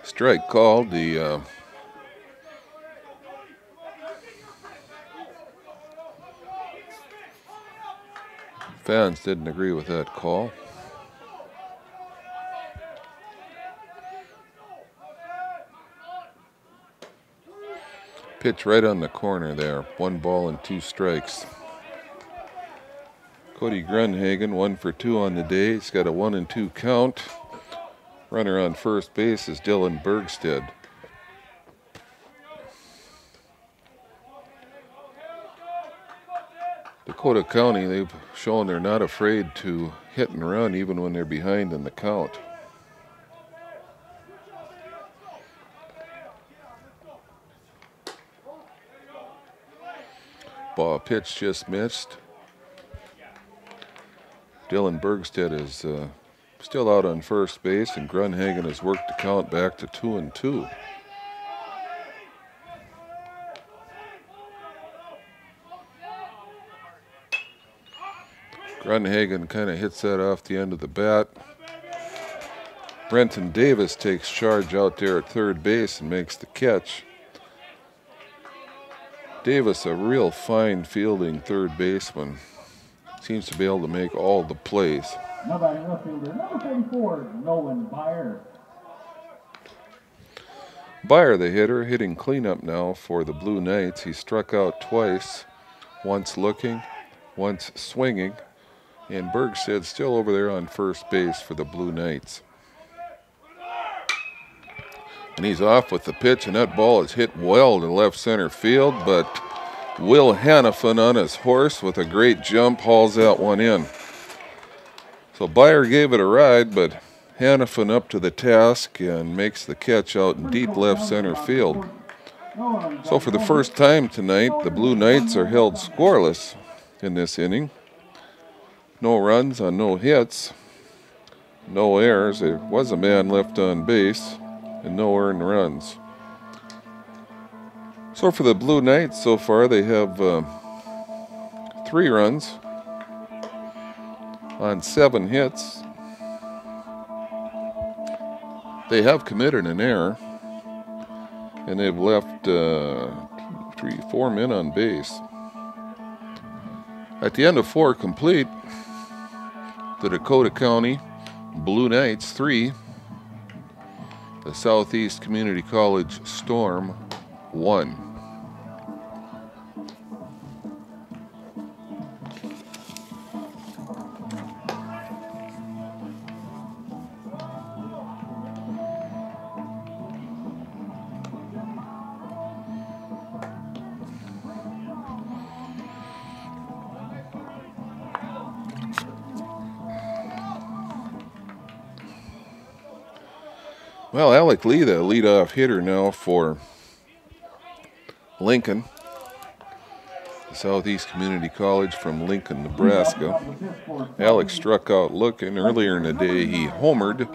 Strike called. The fans didn't agree with that call. Pitch right on the corner there. 1 ball and 2 strikes. Cody Grunhagen 1 for 2 on the day. He's got a 1-2 count. Runner on first base is Dylan Bergstead. Dakota County, they've shown they're not afraid to hit and run even when they're behind in the count. Ball pitch just missed. Dylan Bergstead is still out on first base, and Grunhagen has worked the count back to 2-2. Grunhagen kind of hits that off the end of the bat. Brenton Davis takes charge out there at third base and makes the catch. Davis, a real fine fielding third baseman, seems to be able to make all the plays. Now batting left fielder, number 34, Nolan Byer. Byer, the hitter, hitting cleanup now for the Blue Knights. He struck out twice, once looking, once swinging. And Bergstead still over there on first base for the Blue Knights. And he's off with the pitch, and that ball is hit well to left center field, but Will Hannafin on his horse with a great jump hauls that one in. So Byer gave it a ride, but Hannafin up to the task and makes the catch out in deep left center field. So for the first time tonight, the Blue Knights are held scoreless in this inning. No runs on no hits, no errors. There was a man left on base, and no earned runs. So for the Blue Knights so far, they have 3 runs on 7 hits. They have committed an error, and they've left 4 men on base. At the end of 4 complete, the Dakota County Blue Knights 3, the Southeast Community College Storm 1. Well, Alec Lee, the leadoff hitter now for Lincoln, the Southeast Community College from Lincoln, Nebraska. Alex struck out looking. Earlier in the day, he homered.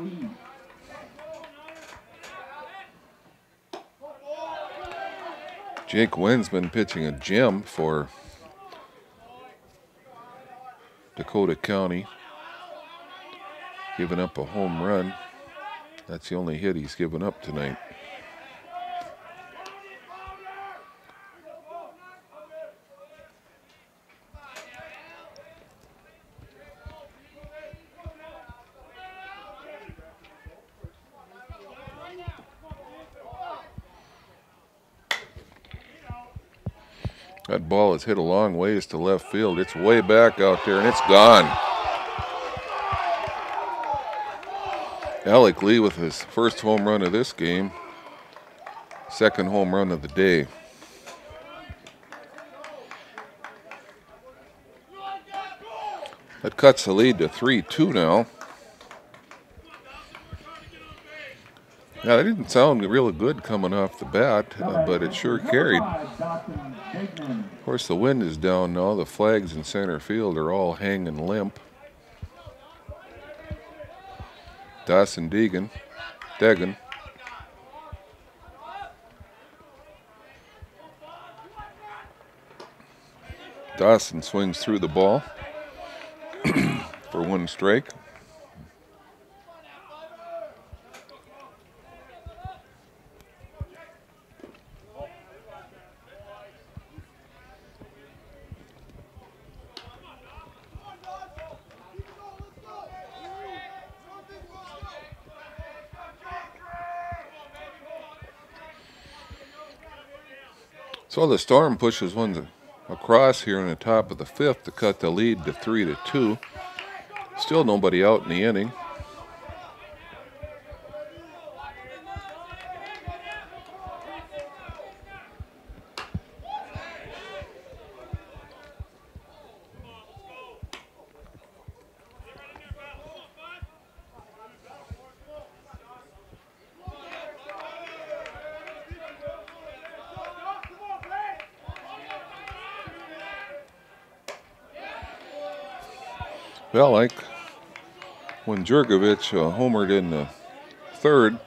Jake Wensman pitching a gem for Dakota County, giving up a home run. That's the only hit he's given up tonight. That ball is hit a long ways to left field. It's way back out there, and it's gone. Alec Lee with his first home run of this game, second home run of the day. That cuts the lead to 3-2 now. Yeah, that didn't sound really good coming off the bat, but it sure carried. Of course, the wind is down now. The flags in center field are all hanging limp. Dawson Deegan. Dawson swings through the ball for one strike. So the Storm pushes one across here in the top of the fifth to cut the lead to 3-2. Still nobody out in the inning. Well, like when Jurgovich homered in the third,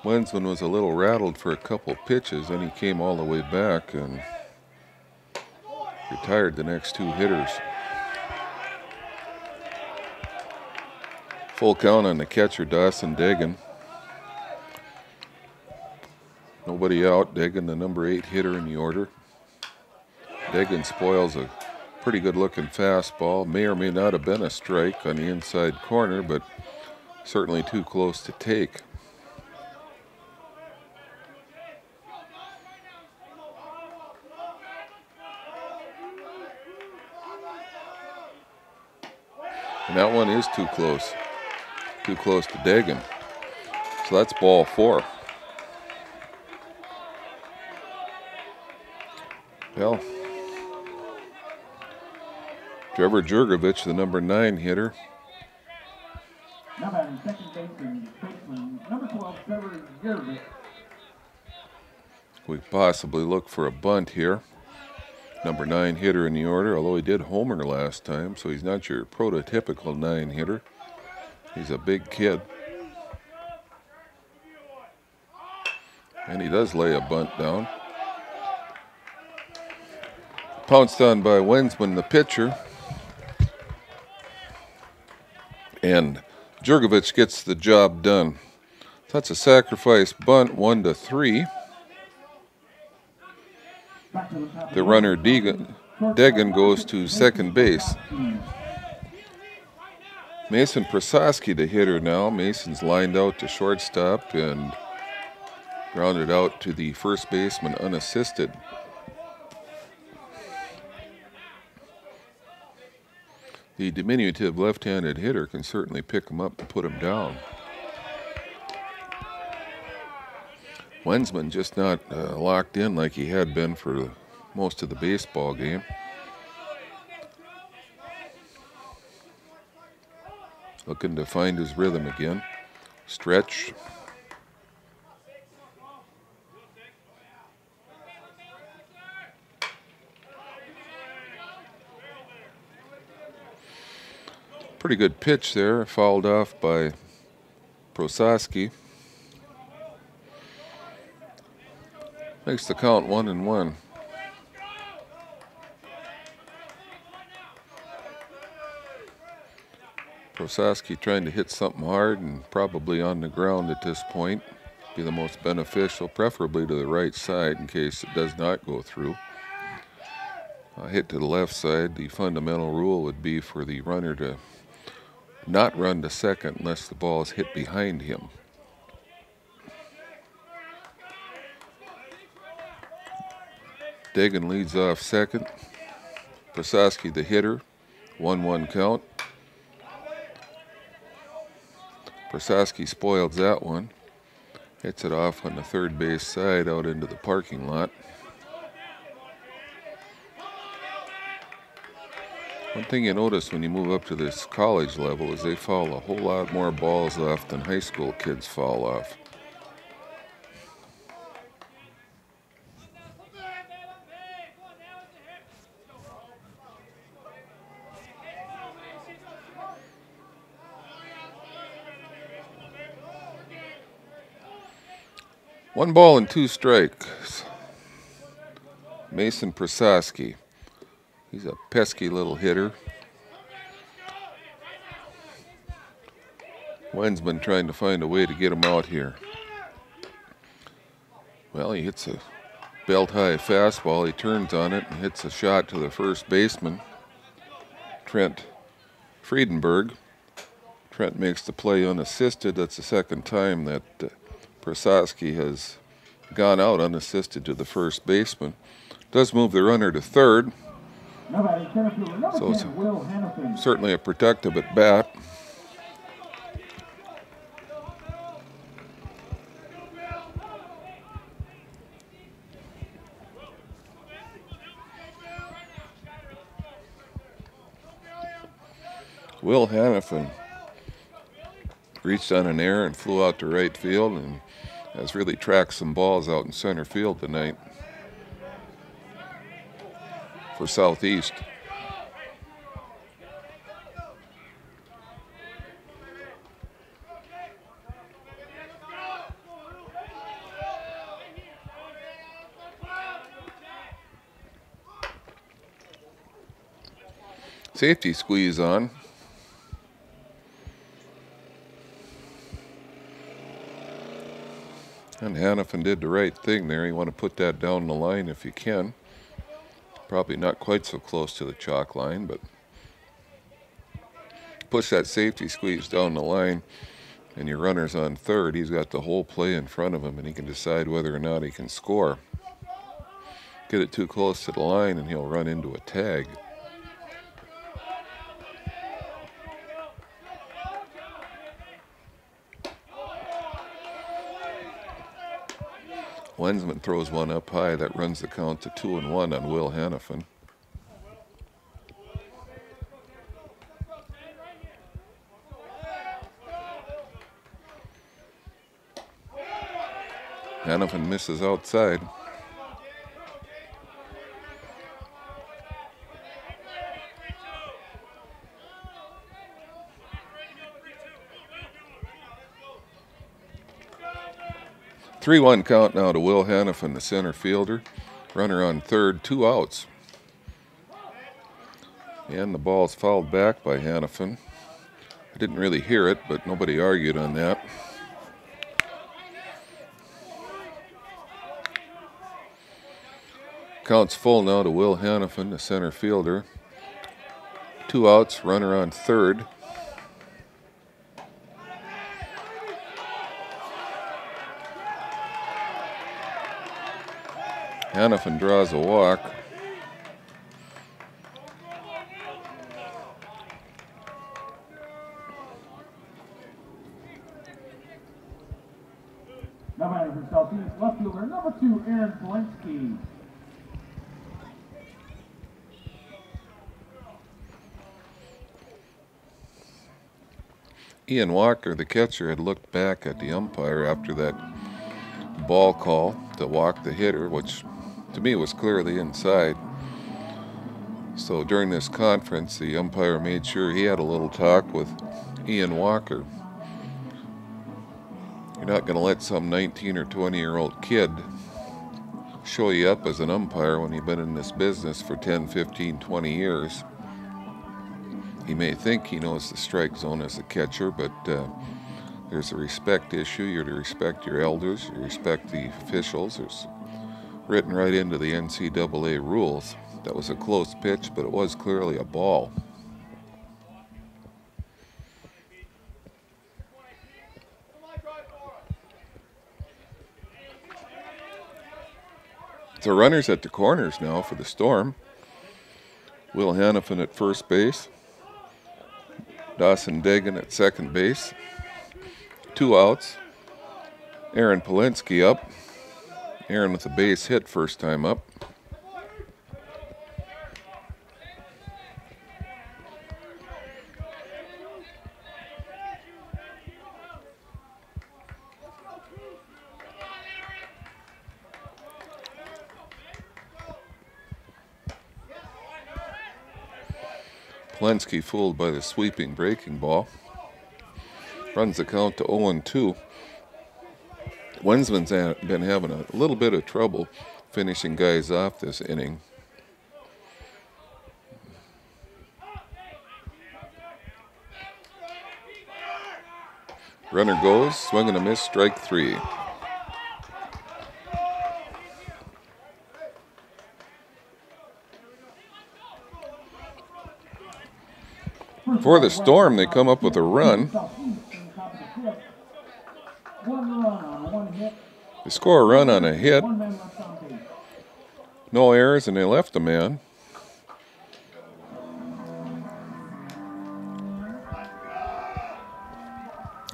Wensman was a little rattled for a couple pitches, then he came all the way back and retired the next two hitters. Full count on the catcher, Dawson Deegan. Nobody out. Deegan, the number 8 hitter in the order. Deegan spoils a pretty good looking fastball. May or may not have been a strike on the inside corner, but certainly too close to take. And that one is too close to Deegan. So that's ball 4. Well, Trevor Jurgovich, the number 9 hitter. Now batting second baseman, number 12, Trevor Jurgovich. We possibly look for a bunt here. Number 9 hitter in the order, although he did homer last time, so he's not your prototypical 9 hitter. He's a big kid. And he does lay a bunt down. Pounced on by Wensman, the pitcher. And Jurgovich gets the job done. So that's a sacrifice bunt, 1-3. The runner Deegan goes to second base. Mason Prasosky, the hitter now. Mason's lined out to shortstop and grounded out to the first baseman unassisted. The diminutive left-handed hitter can certainly pick him up and put him down. Wensman just not locked in like he had been for most of the baseball game. Looking to find his rhythm again. Stretch. Pretty good pitch there, fouled off by Prosaski. Makes the count 1-1. Prosaski trying to hit something hard and probably on the ground at this point. Be the most beneficial, preferably to the right side in case it does not go through. Hit to the left side, the fundamental rule would be for the runner to not run to second unless the ball is hit behind him. Dagan leads off second. Prosaski the hitter, 1-1 count. Prosaski spoils that one. Hits it off on the third base side out into the parking lot. One thing you notice when you move up to this college level is they foul a whole lot more balls off than high school kids foul off. One ball and two strikes. Mason Prosaski. He's a pesky little hitter. Wynn's been trying to find a way to get him out here. Well, he hits a belt-high fastball. He turns on it and hits a shot to the first baseman, Trent Friedenberg. Trent makes the play unassisted. That's the second time that Prosaski has gone out unassisted to the first baseman. Does move the runner to third. So it's certainly a protective at bat. Will Hannafin reached on an error and flew out to right field and has really tracked some balls out in center field tonight for Southeast. Safety squeeze on. And Hannafin did the right thing there. You want to put that down the line if you can. Probably not quite so close to the chalk line, but push that safety squeeze down the line and your runner's on third. He's got the whole play in front of him and he can decide whether or not he can score. Get it too close to the line and he'll run into a tag. Lensman throws one up high. That runs the count to 2-1 on Will Hannafin. Hannafin misses outside. Three-1 count now to Will Hannafin, the center fielder. Runner on third, 2 outs. And the ball's fouled back by Hannafin. I didn't really hear it, but nobody argued on that. Count's full now to Will Hannafin, the center fielder. 2 outs, runner on third. Hannafin draws a walk. Now batting for Southeast, left fielder number 2, Aaron Polensky. Ian Walker, the catcher, had looked back at the umpire after that ball call to walk the hitter, which to me was clearly inside. So during this conference, the umpire made sure he had a little talk with Ian Walker. You're not going to let some 19 or 20-year-old kid show you up as an umpire when you've been in this business for 10, 15, 20 years. He may think he knows the strike zone as a catcher, but there's a respect issue. You're to respect your elders, you respect the officials. It's written right into the NCAA rules. That was a close pitch, but it was clearly a ball. So runners at the corners now for the Storm. Will Hannafin at first base. Dawson Degan at second base. 2 outs. Aaron Polinsky up. Aaron with a base hit first time up. Polinsky fooled by the sweeping breaking ball. Runs the count to 0-2. Wensman's been having a little bit of trouble finishing guys off this inning. Runner goes, swing and a miss, strike 3. For the Storm, they come up with a run. They score a run on a hit. No errors, and they left a man.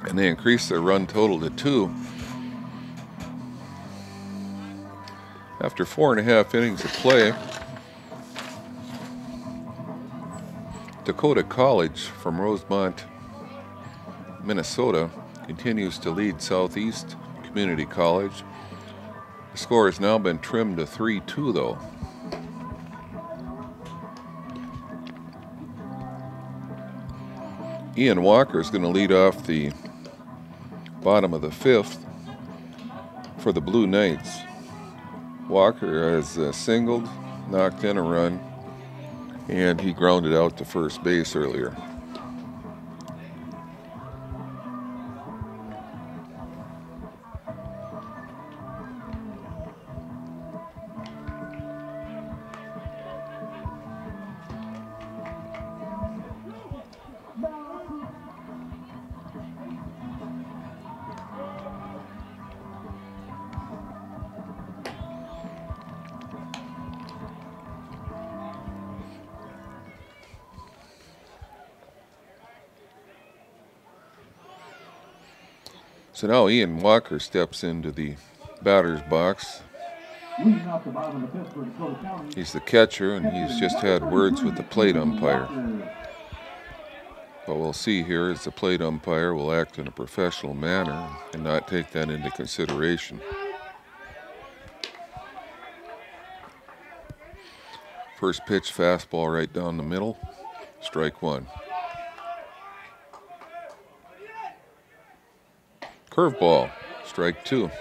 And they increase their run total to 2. After 4.5 innings of play, Dakota College from Rosemont, Minnesota, continues to lead Southeast Community College. The score has now been trimmed to 3-2, though. Ian Walker is going to lead off the bottom of the 5th for the Blue Knights. Walker has singled, knocked in a run, and he grounded out to first base earlier. So now Ian Walker steps into the batter's box. He's the catcher, and he's just had words with the plate umpire. What we'll see here is the plate umpire will act in a professional manner and not take that into consideration. First pitch, fastball right down the middle, strike 1. Curveball, strike 2.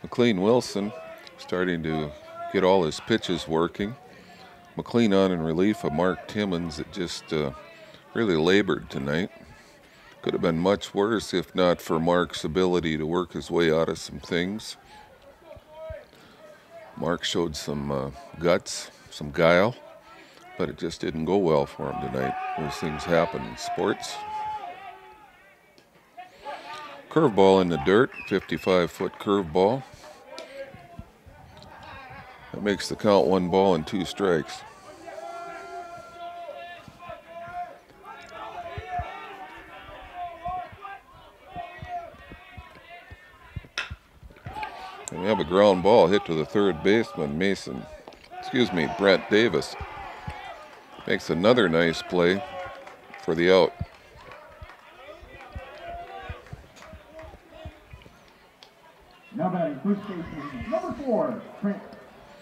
McLean Wilson starting to get all his pitches working. McLean on in relief of Mark Timmons that just really labored tonight. Could have been much worse if not for Mark's ability to work his way out of some things. Mark showed some guts, some guile, but it just didn't go well for him tonight. Those things happen in sports. Curveball in the dirt, 55-foot curveball. That makes the count 1 ball and 2 strikes. And we have a ground ball hit to the third baseman, Brent Davis. Makes another nice play for the out. Now batting first baseman, number 4, Trent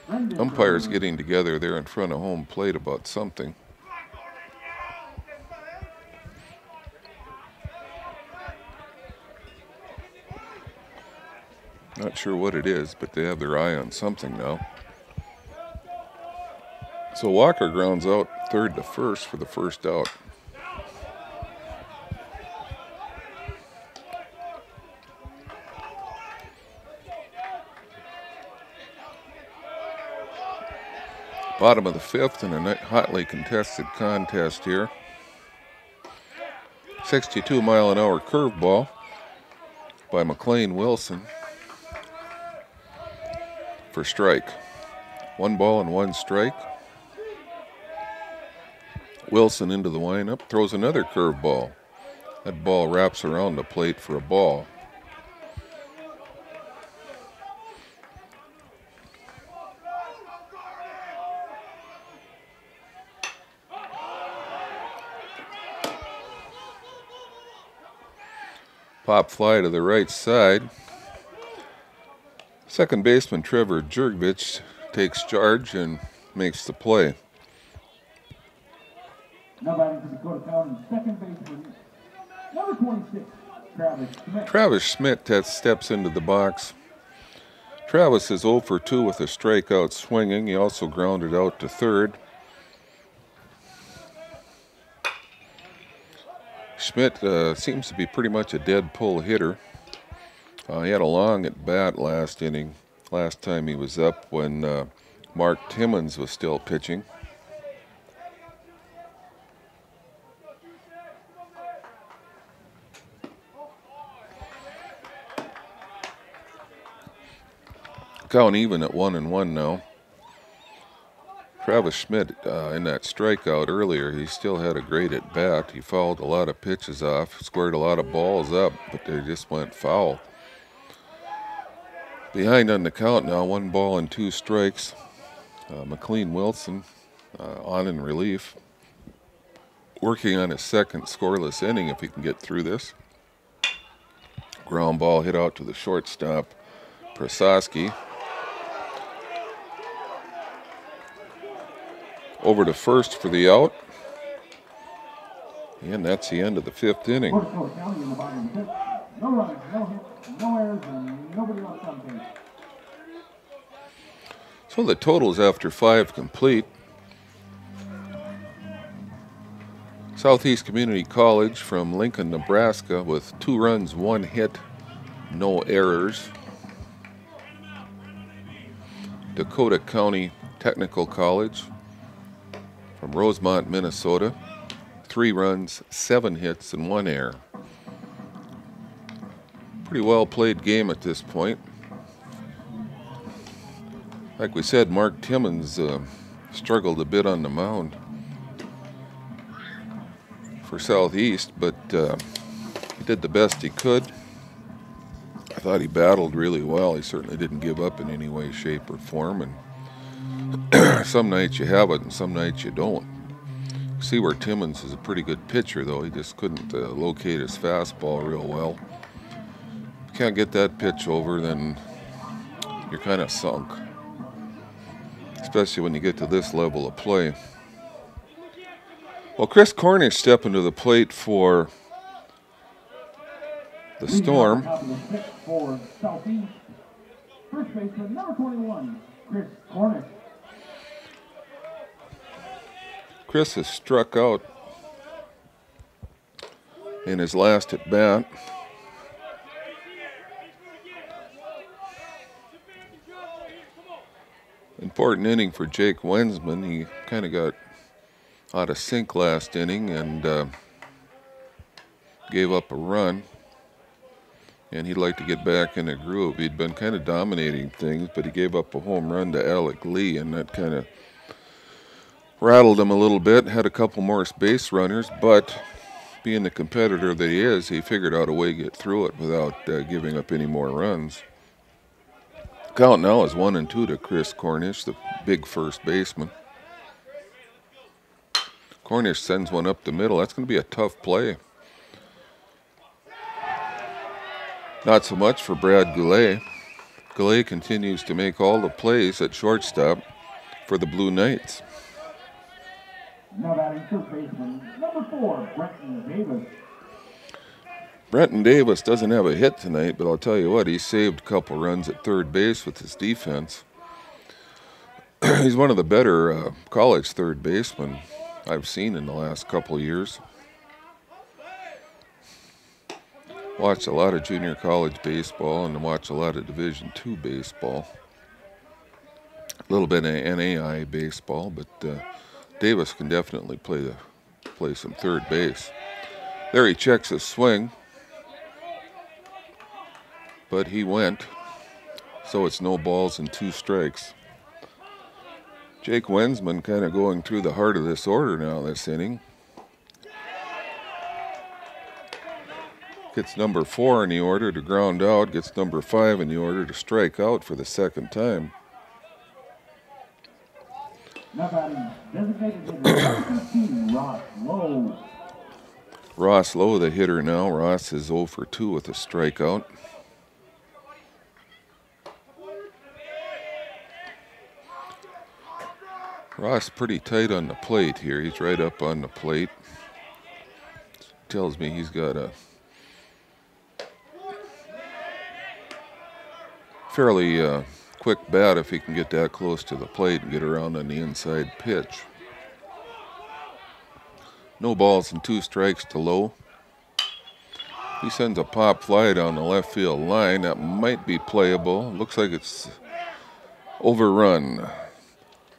Umpires getting together there in front of home plate about something. Not sure what it is, but they have their eye on something now. So Walker grounds out third to first for the first out. Bottom of the fifth in a hotly contested contest here. 62-mile-an-hour curveball by McLean Wilson for strike. 1 ball and 1 strike. Wilson into the windup, throws another curveball. That ball wraps around the plate for a ball. Pop fly to the right side. Second baseman Trevor Jurgovich takes charge and makes the play. Now batting for Dakota County, second baseman, number 26, Travis Schmidt. Travis Schmidt steps into the box. Travis is 0 for 2 with a strikeout swinging. He also grounded out to third. Schmidt seems to be pretty much a dead pull hitter. He had a long at bat last inning, last time he was up when Mark Timmons was still pitching. Count even at 1-1 now. Travis Schmidt, in that strikeout earlier, he still had a great at bat. He fouled a lot of pitches off, squared a lot of balls up, but they just went foul. Behind on the count now, 1 ball and 2 strikes. McLean Wilson on in relief, working on his second scoreless inning if he can get through this. Ground ball hit out to the shortstop, Prasowski. Over to first for the out. And that's the end of the 5th inning. No runs, no hits, no errors, and nobody left on base. So the totals after 5 complete. Southeast Community College from Lincoln, Nebraska with 2 runs, 1 hit, no errors. Dakota County Technical College from Rosemont, Minnesota, 3 runs, 7 hits, and 1 error. Pretty well played game at this point. Like we said, Mark Timmons struggled a bit on the mound for Southeast, but he did the best he could. I thought he battled really well. He certainly didn't give up in any way, shape, or form, and some nights you have it and some nights you don't. See where Timmons is a pretty good pitcher, though. He just couldn't locate his fastball real well. If you can't get that pitch over, then you're kind of sunk, especially when you get to this level of play. Well, Chris Cornish stepping to the plate for the Storm. For Southeast, first baseman, number 21, Chris Cornish. Chris has struck out in his last at bat. Important inning for Jake Wensman. He kind of got out of sync last inning and gave up a run. And he'd like to get back in a groove. He'd been kind of dominating things, but he gave up a home run to Alec Lee, and that kind of rattled him a little bit. Had a couple more base runners, but being the competitor that he is, he figured out a way to get through it without giving up any more runs. Count now is 1-2 to Chris Cornish, the big first baseman. Cornish sends one up the middle. That's going to be a tough play. Not so much for Brad Goulet. Galay continues to make all the plays at shortstop for the Blue Knights. Now batting first baseman, number 4, Brenton Davis. Brenton Davis doesn't have a hit tonight, but I'll tell you what, he saved a couple runs at third base with his defense. He's one of the better college third basemen I've seen in the last couple of years. Watched a lot of junior college baseball and watched a lot of Division II baseball. A little bit of NAI baseball, but Davis can definitely play some third base. There he checks his swing, but he went, so it's no balls and 2 strikes. Jake Wensman kind of going through the heart of this order now this inning. Gets number 4 in the order to ground out, gets number 5 in the order to strike out for the second time. Now batting designated hitter, 15, Ross Lowe. Ross Lowe, the hitter now. Ross is 0 for 2 with a strikeout. Ross pretty tight on the plate here. He's right up on the plate. Tells me he's got a fairly quick bat if he can get that close to the plate and get around on the inside pitch. No balls and 2 strikes to Lowe. He sends a pop fly down the left field line. That might be playable. Looks like it's overrun.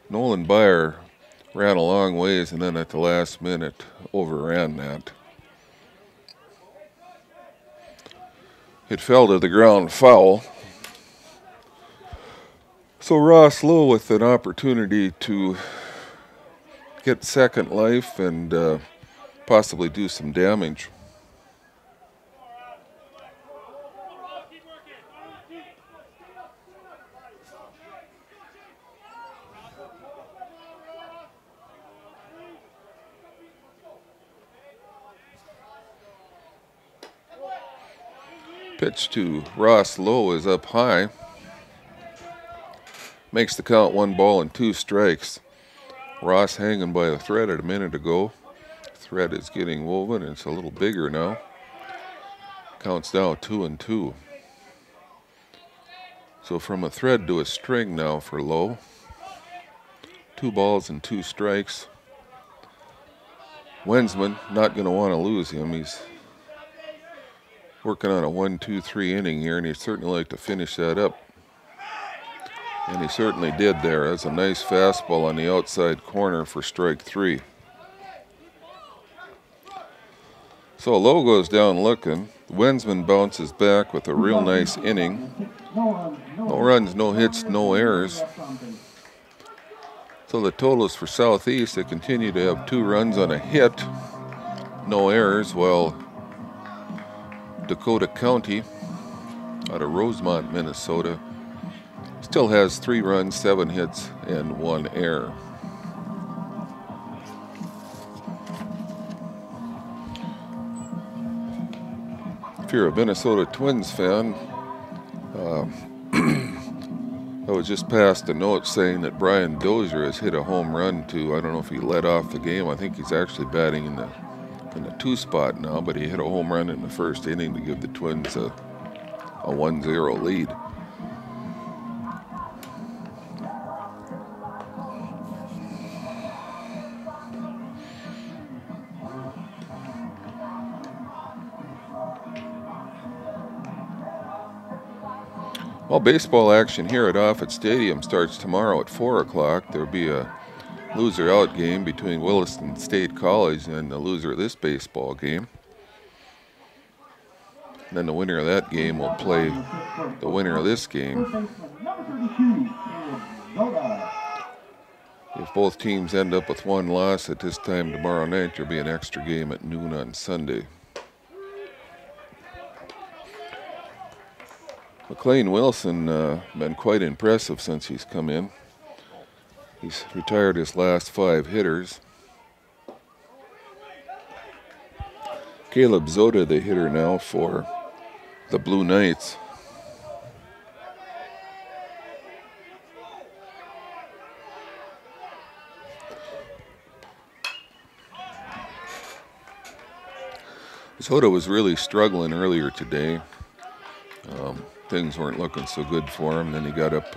Nolan Byer ran a long ways and then at the last minute overran that. It fell to the ground foul. So Ross Lowe with an opportunity to get second life and possibly do some damage. Pitch to Ross Lowe is up high. Makes the count 1 ball and 2 strikes. Ross hanging by a thread a minute ago. Thread is getting woven. It's a little bigger now. Counts now 2-2. So from a thread to a string now for Lowe. 2 balls and 2 strikes. Wensman not going to want to lose him. He's working on a 1-2-3 inning here, and he'd certainly like to finish that up. And he certainly did there. That's a nice fastball on the outside corner for strike 3. So Lowe goes down looking. Wensman bounces back with a real nice inning. No runs, no hits, no errors. So the totals for Southeast, they continue to have 2 runs on a hit, no errors, while Dakota County out of Rosemont, Minnesota, still has 3 runs, 7 hits, and 1 error. If you're a Minnesota Twins fan, I was just passed a note saying that Brian Dozier has hit a home run to, I don't know if he led off the game. I think he's actually batting in the 2 spot now, but he hit a home run in the first inning to give the Twins a 1-0 lead. Well, baseball action here at Offutt Stadium starts tomorrow at 4 o'clock. There'll be a loser-out game between Williston State College and the loser of this baseball game. And then the winner of that game will play the winner of this game. If both teams end up with 1 loss at this time tomorrow night, there'll be an extra game at noon on Sunday. McLean Wilson been quite impressive since he's come in. He's retired his last 5 hitters. Caleb Zota, the hitter now for the Blue Knights. Soda was really struggling earlier today. Things weren't looking so good for him. Then he got up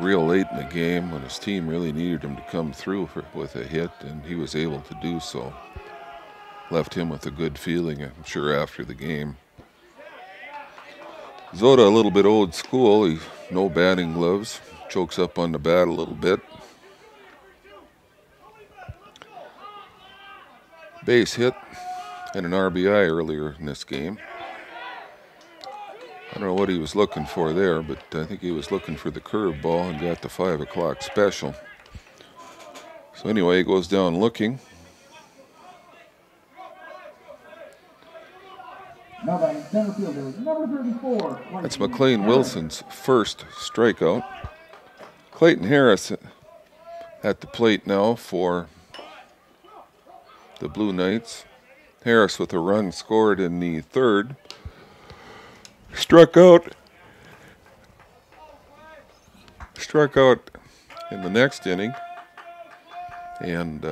real late in the game when his team really needed him to come through with a hit, and he was able to do so. Left him with a good feeling, I'm sure, after the game. Zoda, a little bit old school. No batting gloves. Chokes up on the bat a little bit. Base hit and an RBI earlier in this game. I don't know what he was looking for there, but I think he was looking for the curveball and got the 5 o'clock special. So anyway, he goes down looking. That's McLean Wilson's first strikeout. Clayton Harris at the plate now for the Blue Knights. Harris with a run scored in the third. Struck out in the next inning, and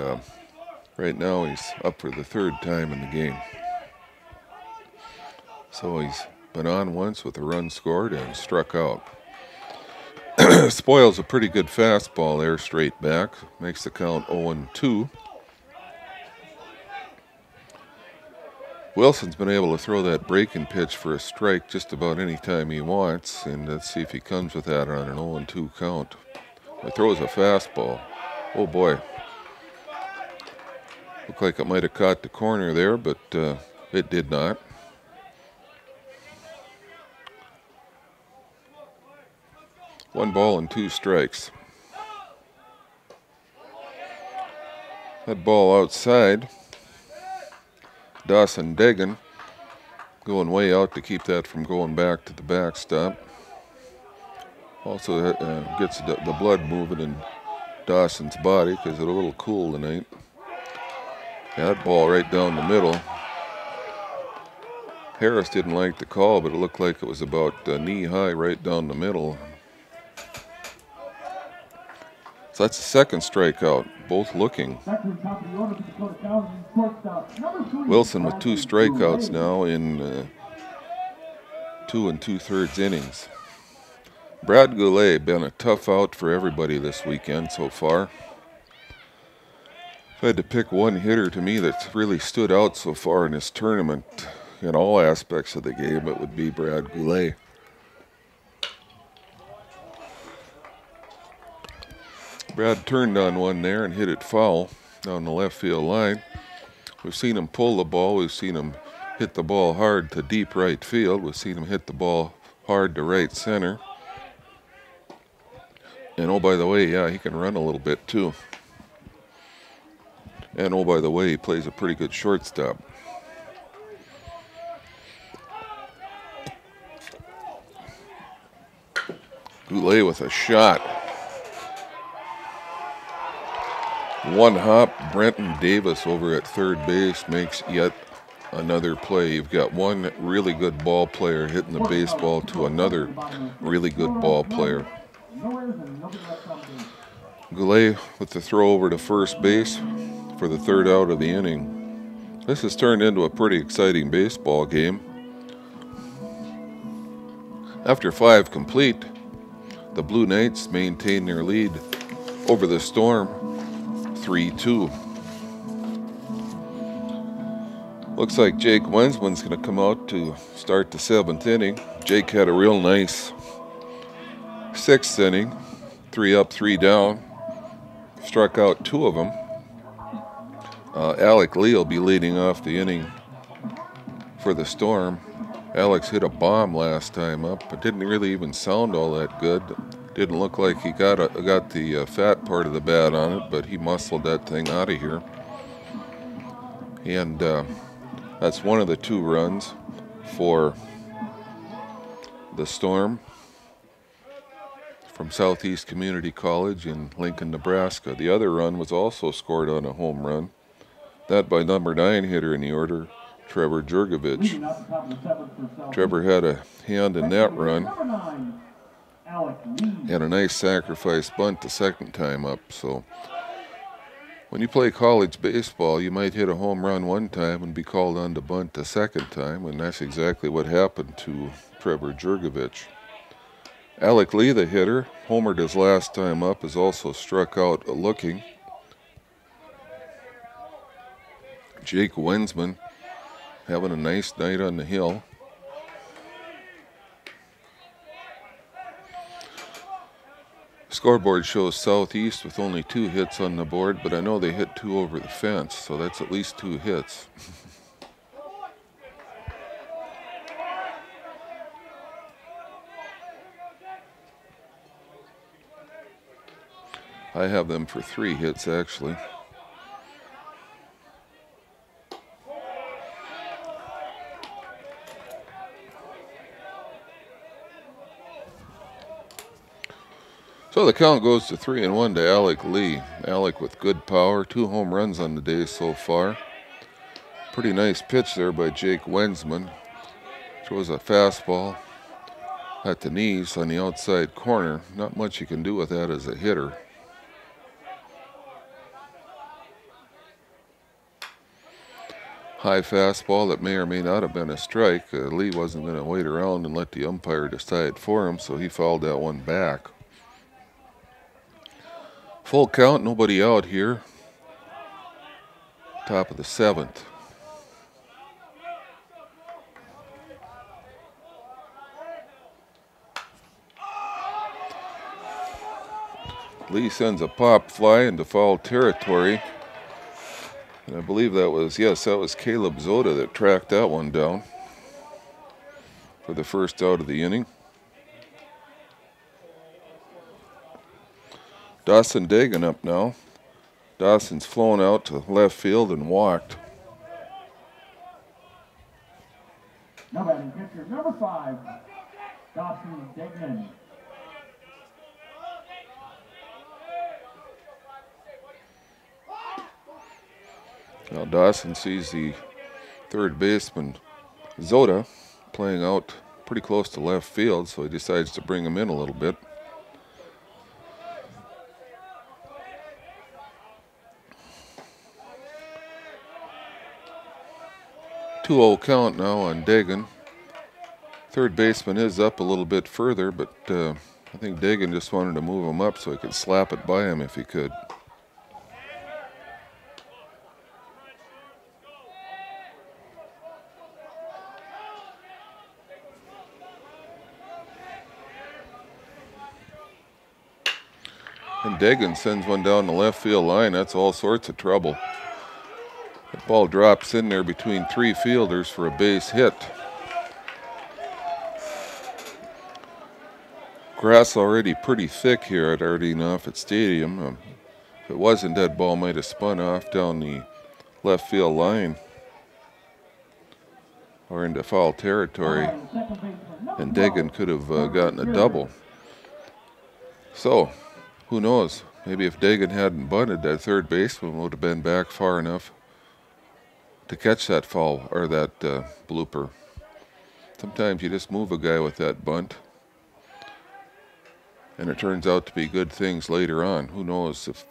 right now he's up for the third time in the game. So he's been on once with a run scored and struck out. Spoils a pretty good fastball there, straight back. Makes the count 0-2. Wilson's been able to throw that breaking pitch for a strike just about any time he wants, and let's see if he comes with that on an 0-2 count. He throws a fastball. Oh boy. Looked like it might have caught the corner there, but it did not. One ball and 2 strikes. That ball outside. Dawson Degan going way out to keep that from going back to the backstop. Also gets the blood moving in Dawson's body because it's a little cool tonight. Yeah, that ball right down the middle. Harris didn't like the call, but it looked like it was about knee high right down the middle. So that's the second strikeout, both looking. Wilson with 2 strikeouts now in 2 2/3 innings. Brad Goulet been a tough out for everybody this weekend so far. If I had to pick one hitter to me that's really stood out so far in this tournament in all aspects of the game, it would be Brad Goulet. Brad turned on one there and hit it foul down the left field line. We've seen him pull the ball. We've seen him hit the ball hard to deep right field. We've seen him hit the ball hard to right center. And oh, by the way, yeah, he can run a little bit too. And oh, by the way, he plays a pretty good shortstop. Goulet with a shot. One hop, Brenton Davis over at third base makes yet another play. You've got one really good ball player hitting the baseball to another really good ball player. Goulet with the throw over to first base for the third out of the inning. This has turned into a pretty exciting baseball game. After 5 complete, the Blue Knights maintain their lead over the Storm 3-2. Looks like Jake Wensman's going to come out to start the 7th inning. Jake had a real nice 6th inning, 3 up, 3 down. Struck out 2 of them. Alec Lee will be leading off the inning for the Storm. Alex hit a bomb last time up. It didn't really even sound all that good. Didn't look like he got the fat part of the bat on it, but he muscled that thing out of here. And that's one of the 2 runs for the Storm from Southeast Community College in Lincoln, Nebraska. The other run was also scored on a home run. That by number 9 hitter in the order, Trevor Jurgovich. Trevor had a hand in that run. And a nice sacrifice bunt the second time up. So When you play college baseball, you might hit a home run one time and be called on to bunt the second time, and that's exactly what happened to Trevor Jurgovich. Alec Lee, the hitter, homered his last time up, is also struck out looking. Jake Wensman having a nice night on the hill. Scoreboard shows Southeast with only 2 hits on the board, but I know they hit 2 over the fence, so that's at least 2 hits. I have them for 3 hits, actually. So the count goes to 3-1 to Alec Lee. Alec with good power, 2 home runs on the day so far. Pretty nice pitch there by Jake Wensman. Throws a fastball at the knees on the outside corner. Not much you can do with that as a hitter. High fastball that may or may not have been a strike. Lee wasn't going to wait around and let the umpire decide for him, so he fouled that one back. Full count, nobody out here. Top of the 7th. Lee sends a pop fly into foul territory. And I believe that was Caleb Zoda that tracked that one down for the first out of the inning. Dawson Dagan up now. Dawson's flown out to left field and walked. Now batting pitcher number 5, Dawson Dagan. Now Dawson sees the third baseman Zoda playing out pretty close to left field, so he decides to bring him in a little bit. Two-0 count now on Dagan. Third baseman is up a little bit further, but I think Dagan just wanted to move him up so he could slap it by him if he could. And Dagan sends one down the left field line. That's all sorts of trouble. That ball drops in there between 3 fielders for a base hit. Grass already pretty thick here at Artie Offutt Stadium. If it wasn't, that ball might have spun off down the left field line or into foul territory, and Dagan could have gotten a double. So, who knows? Maybe if Dagan hadn't bunted, that third baseman would have been back far enough to catch that foul or that blooper. Sometimes you just move a guy with that bunt, and it turns out to be good things later on. Who knows if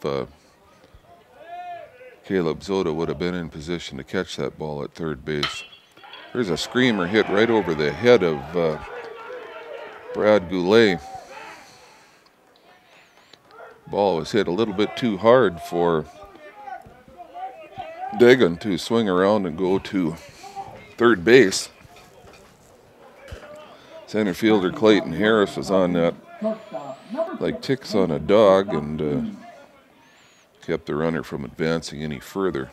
Caleb Zoda would have been in position to catch that ball at third base. There's a screamer hit right over the head of Brad Goulet. Ball was hit a little bit too hard for Dagan to swing around and go to third base. Center fielder Clayton Harris was on that like ticks on a dog and kept the runner from advancing any further.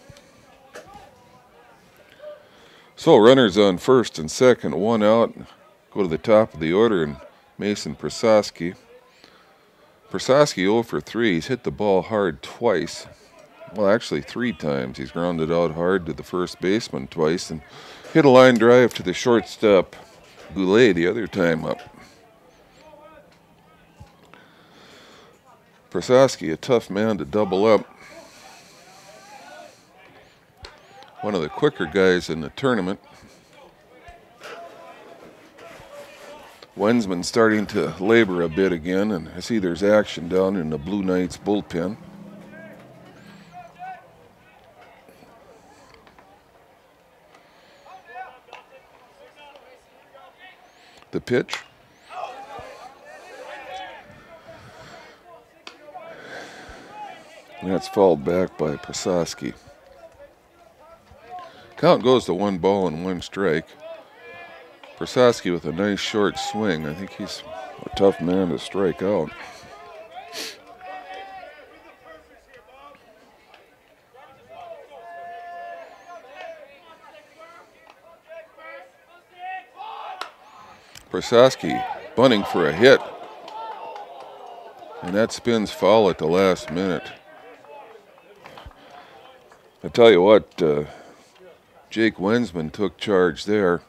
So runners on first and second, 1 out. Go to the top of the order, and Mason Prosaski. Prosaski 0 for 3. He's hit the ball hard twice. Well, actually 3 times. He's grounded out hard to the first baseman twice and hit a line drive to the shortstop Goulet the other time up. Prosaski, a tough man to double up. One of the quicker guys in the tournament. Wensman starting to labor a bit again, and I see there's action down in the Blue Knights bullpen. the pitch. And that's fouled back by Prosaski. Count goes to 1 ball and 1 strike. Prosaski with a nice short swing. I think he's a tough man to strike out. Prosaski bunting for a hit. And that spins foul at the last minute. I tell you what, Jake Wensman took charge there.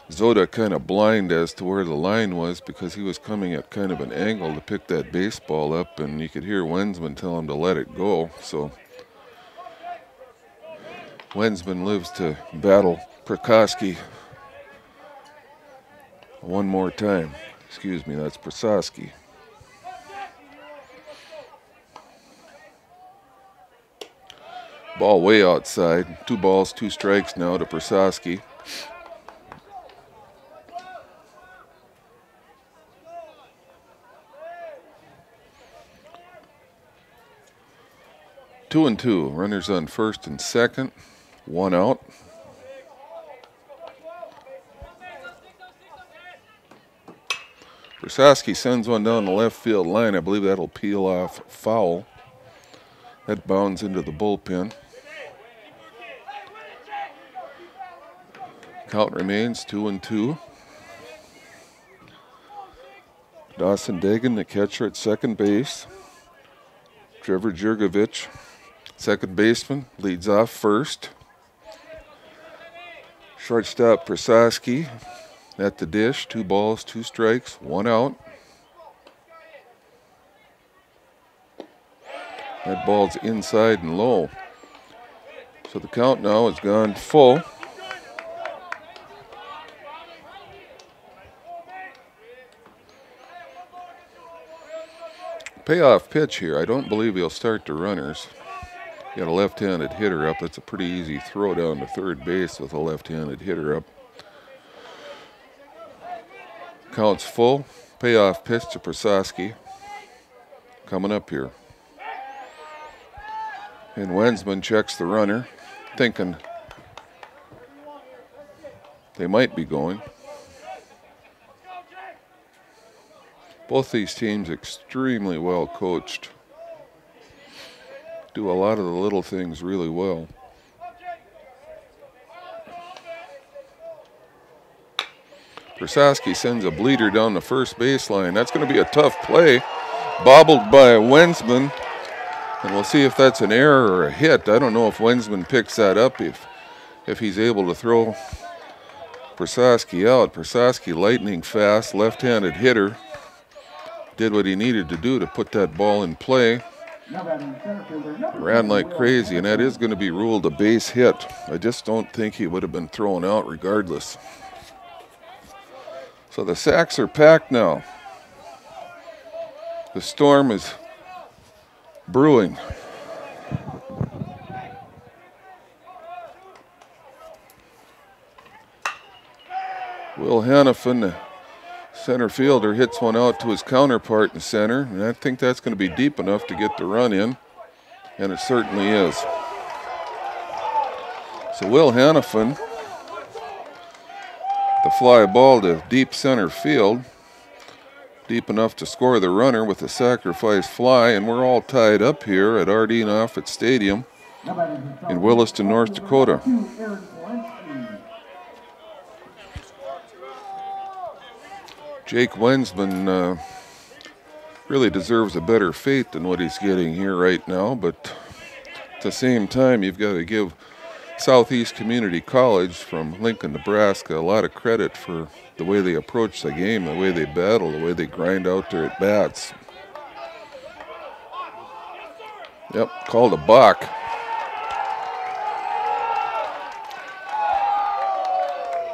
Zoda kind of blind as to where the line was because he was coming at kind of an angle to pick that baseball up, and you could hear Wensman tell him to let it go. So Wensman lives to battle Prokoski one more time. Excuse me, that's Prosaski. Ball way outside. 2 balls, 2 strikes now to Prosaski. Two and two. Runners on first and second. 1 out. Prosaski sends one down the left field line. I believe that'll peel off foul. That bounds into the bullpen. Count remains 2 and 2. Dawson Dagan, the catcher, at second base. Trevor Jurgovich, second baseman, leads off first. Shortstop Prosaski at the dish. 2 balls, 2 strikes, 1 out. That ball's inside and low. So the count now has gone full. Payoff pitch here. I don't believe he'll start the runners. Got a left-handed hitter up. That's a pretty easy throw down to third base with a left-handed hitter up. Count's full. Payoff pitch to Prosaski. Coming up here. And Wensman checks the runner, thinking they might be going. Both these teams extremely well coached. Do a lot of the little things really well. Prosaski sends a bleeder down the first baseline. That's going to be a tough play. Bobbled by Wensman. And we'll see if that's an error or a hit. I don't know if Wensman picks that up if he's able to throw Prosaski out. Prosaski lightning fast, left-handed hitter. Did what he needed to do to put that ball in play. Ran like crazy, and that is going to be ruled a base hit. I just don't think he would have been thrown out regardless. So the sacks are packed now. The storm is brewing. Will Hannafin, the center fielder, hits one out to his counterpart in center, and I think that's going to be deep enough to get the run in, and it certainly is. So Will Hannafin, the fly ball to deep center field, deep enough to score the runner with a sacrifice fly, and we're all tied up here at Ardeen Offutt Stadium in Williston, North Dakota. Jake Wensman really deserves a better fate than what he's getting here right now, but at the same time, you've got to give Southeast Community College from Lincoln, Nebraska, a lot of credit for the way they approach the game, the way they battle, the way they grind out their at-bats. Yep, called a balk.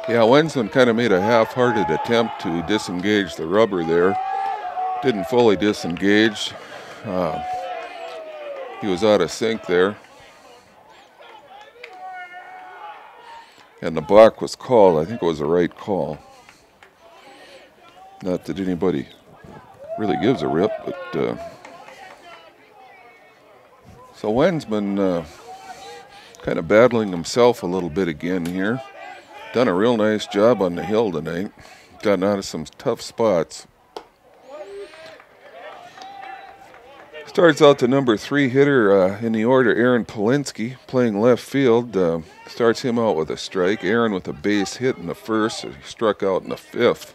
Yeah, Wensman kind of made a half-hearted attempt to disengage the rubber there. Didn't fully disengage. He was out of sync there. And the block was called. I think it was the right call. Not that anybody really gives a rip, but so Wensman kind of battling himself a little bit again here. Done a real nice job on the hill tonight. Gotten out of some tough spots. Starts out the number 3 hitter in the order, Aaron Polinsky, playing left field. Starts him out with a strike. Aaron with a base hit in the first. He struck out in the 5th.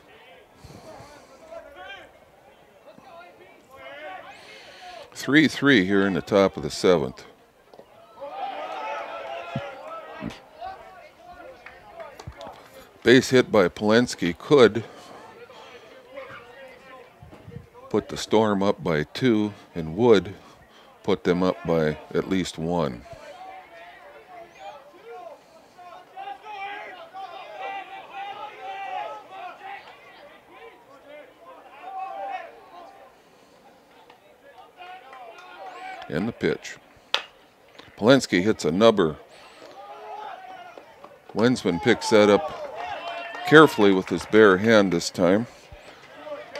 Three here in the top of the 7th. Base hit by Polinsky could put the Storm up by 2 and would put them up by at least 1. And the pitch. Polinsky hits a nubber. Wensman picks that up carefully with his bare hand this time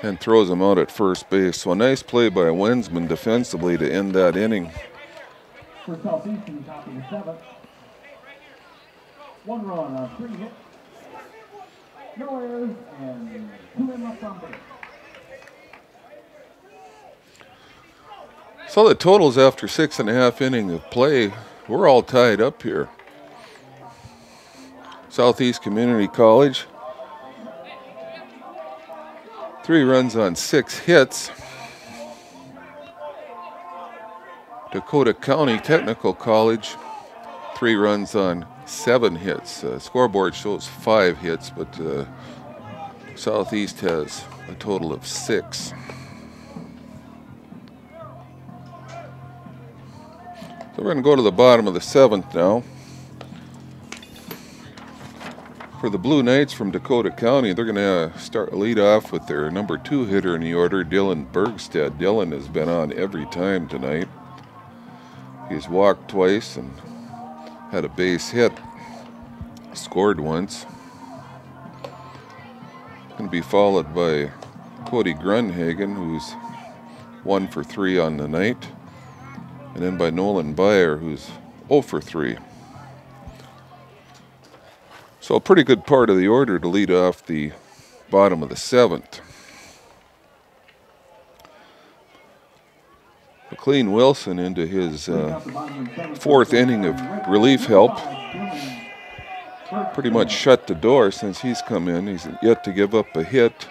and throws him out at first base. So a nice play by Wensman defensively to end that inning. For Southeastern, top of the 7th. 1 run on 3 hits. No errors and 2 men left on base. So the totals after 6.5 innings of play, we're all tied up here. Southeast Community College, 3 runs on 6 hits. Dakota County Technical College, 3 runs on 7 hits. Scoreboard shows 5 hits, but Southeast has a total of 6. So we're going to go to the bottom of the 7th now. For the Blue Knights from Dakota County, they're going to lead off with their number 2 hitter in the order, Dylan Bergstead. Dylan has been on every time tonight. He's walked twice and had a base hit, scored once. Going to be followed by Cody Grunhagen, who's 1 for 3 on the night, and then by Nolan Byer, who's 0 for 3. So a pretty good part of the order to lead off the bottom of the 7th. McLean Wilson into his 4th inning of relief help. Pretty much shut the door since he's come in. He's yet to give up a hit.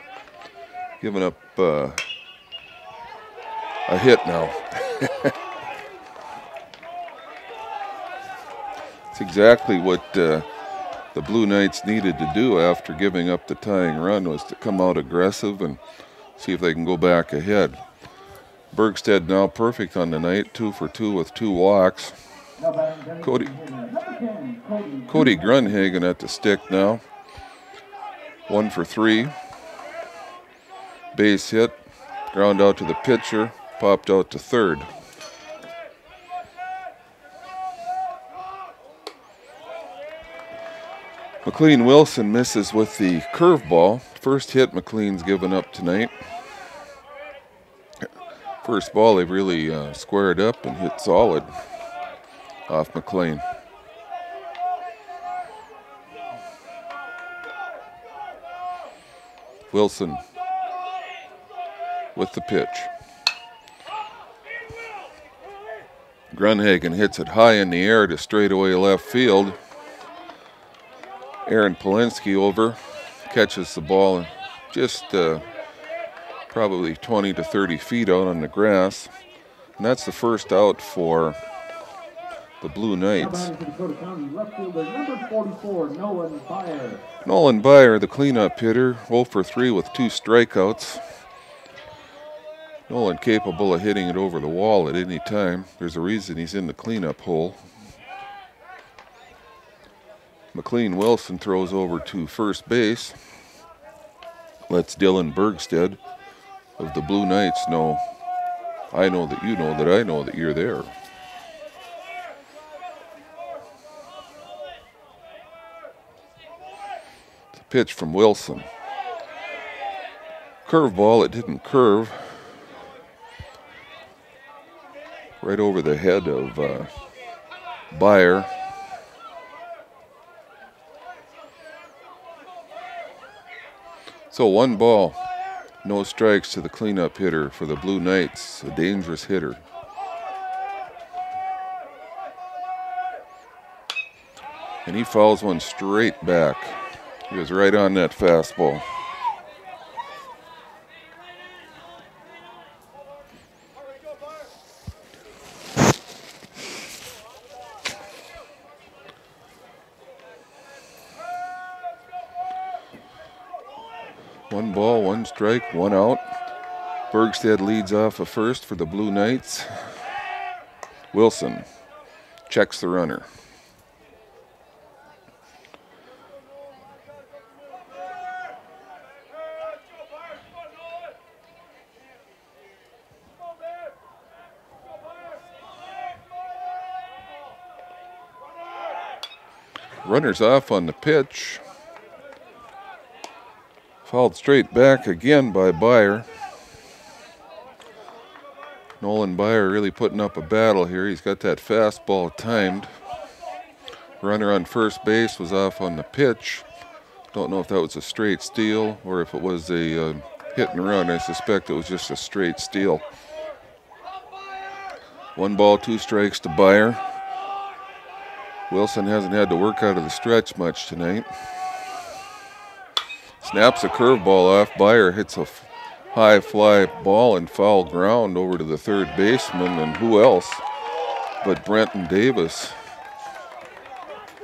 Giving up a hit now. It's exactly what the Blue Knights needed to do after giving up the tying run, was to come out aggressive and see if they can go back ahead. Bergstead now perfect on the night, 2 for 2 with 2 walks. Cody Grunhagen at the stick now, 1 for 3. Base hit, ground out to the pitcher, popped out to third. McLean Wilson misses with the curveball. First hit McLean's given up tonight. First ball they've really squared up and hit solid off McLean. Wilson with the pitch. Grunhagen hits it high in the air to straightaway left field. Aaron Polinsky over, catches the ball just probably 20 to 30 feet out on the grass. And that's the first out for the Blue Knights. Nolan Byer, the cleanup hitter, 0 for 3 with 2 strikeouts. Nolan capable of hitting it over the wall at any time. There's a reason he's in the cleanup hole. McLean Wilson throws over to first base. Lets Dylan Bergstead of the Blue Knights know, I know that you know that I know that you're there. Pitch from Wilson. Curveball, it didn't curve. Right over the head of Beyer. So 1 ball, no strikes to the cleanup hitter for the Blue Knights, a dangerous hitter. And he fouls one straight back. He was right on that fastball. One ball, 1 strike, 1 out. Bergstead leads off of first for the Blue Knights. Wilson checks the runner. Runner's off on the pitch. Fouled straight back again by Beyer. Nolan Beyer really putting up a battle here. He's got that fastball timed. Runner on first base was off on the pitch. Don't know if that was a straight steal or if it was a hit and run. I suspect it was just a straight steal. 1 ball, 2 strikes to Beyer. Wilson hasn't had to work out of the stretch much tonight. Snaps a curveball off. Beyer hits a high fly ball and foul ground over to the third baseman, and who else but Brenton Davis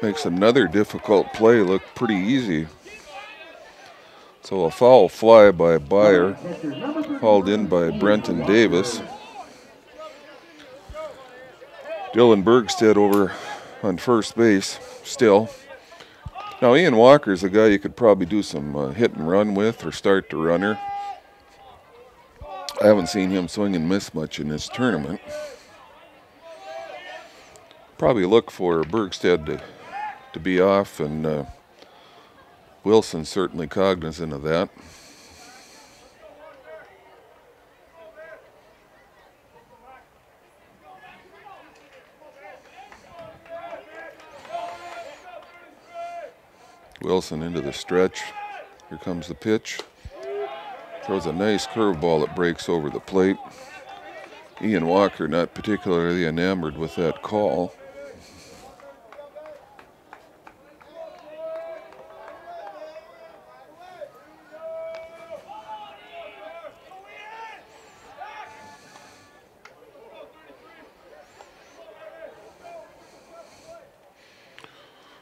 makes another difficult play look pretty easy. So a foul fly by Beyer, hauled in by Brenton Davis. Dylan Bergstead over on first base still. Now Ian Walker's a guy you could probably do some hit and run with or start the runner. I haven't seen him swing and miss much in this tournament. Probably look for Bergstead to be off, and Wilson's certainly cognizant of that. Wilson into the stretch. Here comes the pitch. Throws a nice curveball that breaks over the plate. Ian Walker not particularly enamored with that call.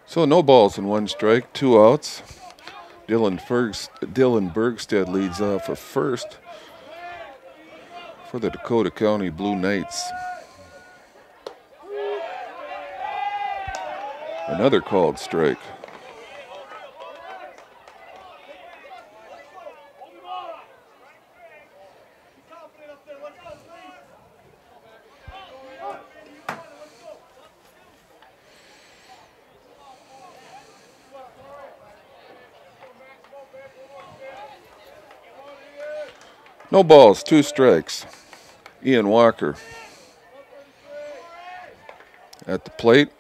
So no balls and 1 strike, 2 outs. Dylan Bergstead leads off at first for the Dakota County Blue Knights. Another called strike. No balls, 2 strikes. Ian Walker at the plate.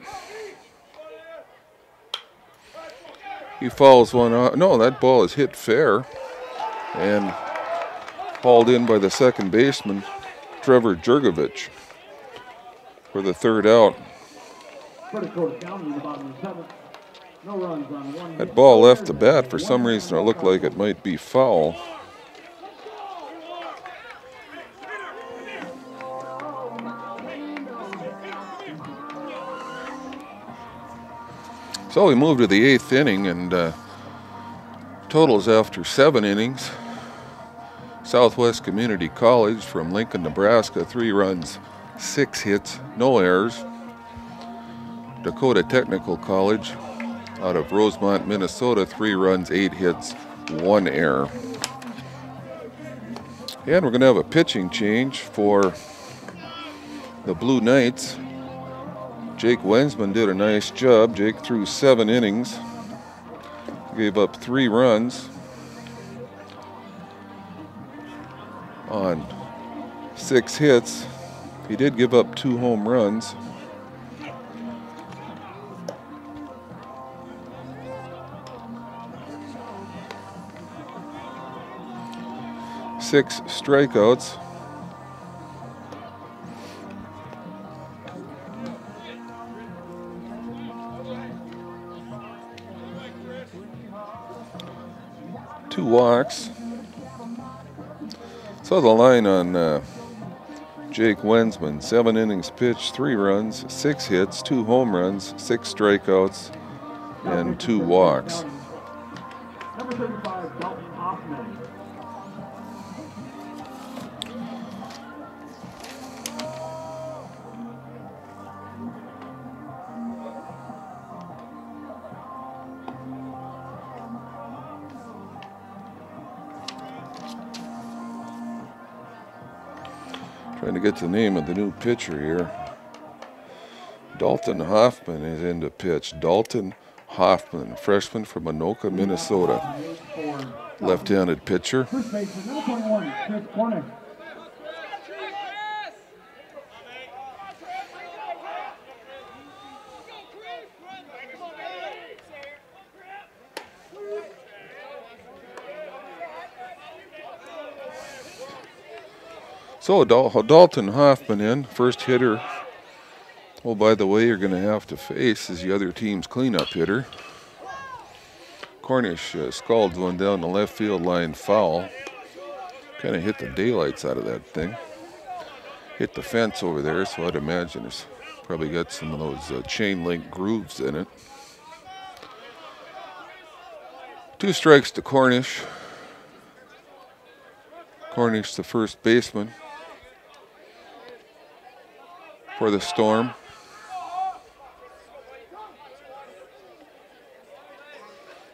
He fouls one out. No, that ball is hit fair and hauled in by the second baseman, Trevor Jurgovich, for the 3rd out. That ball left the bat. For some reason, it looked like it might be foul. So we move to the 8th inning, and totals after 7 innings. Southwest Community College from Lincoln, Nebraska, 3 runs, 6 hits, no errors. Dakota Technical College out of Rosemont, Minnesota, 3 runs, 8 hits, 1 error. And we're going to have a pitching change for the Blue Knights. Jake Wensman did a nice job. Jake threw 7 innings, Gave up 3 runs on 6 hits. He did give up 2 home runs. Six strikeouts. Two walks. So the line on Jake Wensman, 7 innings pitched, 3 runs, 6 hits, 2 home runs, 6 strikeouts, and 2 walks. Number 35, Dalton Hoffman. Trying to get the name of the new pitcher here. Dalton Hoffman is in to pitch. Dalton Hoffman, freshman from Anoka, Minnesota. Left-handed pitcher. First baseman, number 21, Chris Cornish. So Dalton Hoffman in, first hitter. Oh, by the way, you're going to have to face is the other team's cleanup hitter. Cornish scalds one down the left field line foul. Kind of hit the daylights out of that thing. Hit the fence over there, so I'd imagine it's probably got some of those chain link grooves in it. 2 strikes to Cornish. Cornish, the first baseman for the Storm.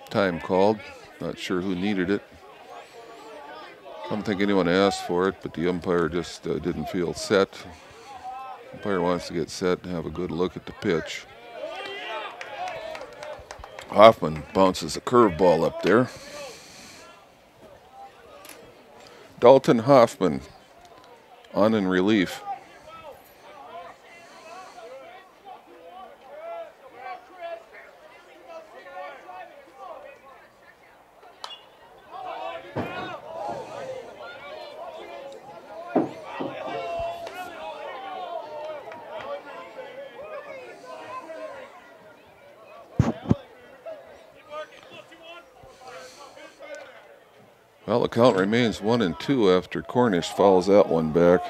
Time called. Not sure who needed it. I don't think anyone asked for it, but the umpire just didn't feel set. Umpire wants to get set and have a good look at the pitch. Hoffman bounces a curveball up there. Dalton Hoffman on in relief. Well, the count remains 1-2 after Cornish fouls that one back.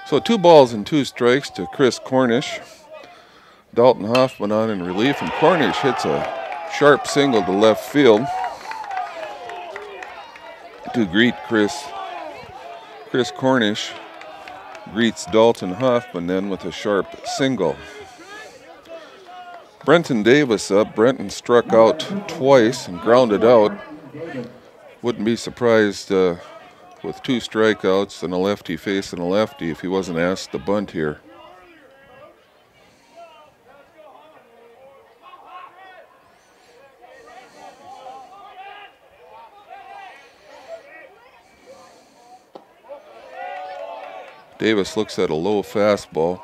So 2 balls and 2 strikes to Chris Cornish. Dalton Hoffman on in relief, and Cornish hits a sharp single to left field to greet Chris Cornish greets Dalton Hoffman then with a sharp single. Brenton Davis up. Brenton struck out twice and grounded out. Wouldn't be surprised with 2 strikeouts and a lefty facing a lefty if he wasn't asked to bunt here. Davis looks at a low fastball.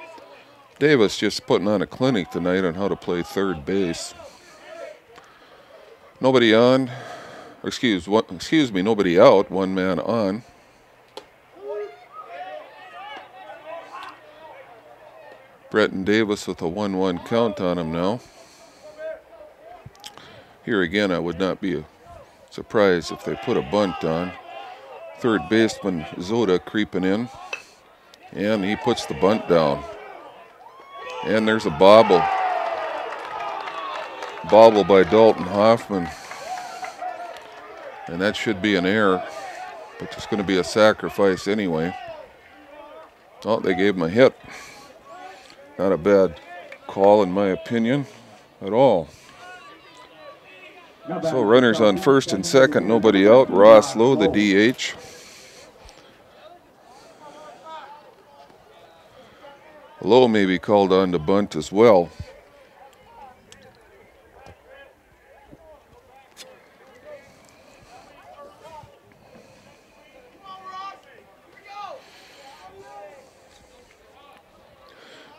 Davis just putting on a clinic tonight on how to play third base. Nobody on. Excuse me, nobody out. 1 man on. Brenton Davis with a 1-1 count on him now. Here again, I would not be surprised if they put a bunt on. Third baseman Zoda creeping in. And he puts the bunt down. And there's a bobble. Bobble by Dalton Hoffman. And that should be an error. But there's going to be a sacrifice anyway. Oh, they gave him a hit. Not a bad call, in my opinion, at all. So runners on first and second, nobody out. Ross Lowe, the DH. Lowe may be called on to bunt as well.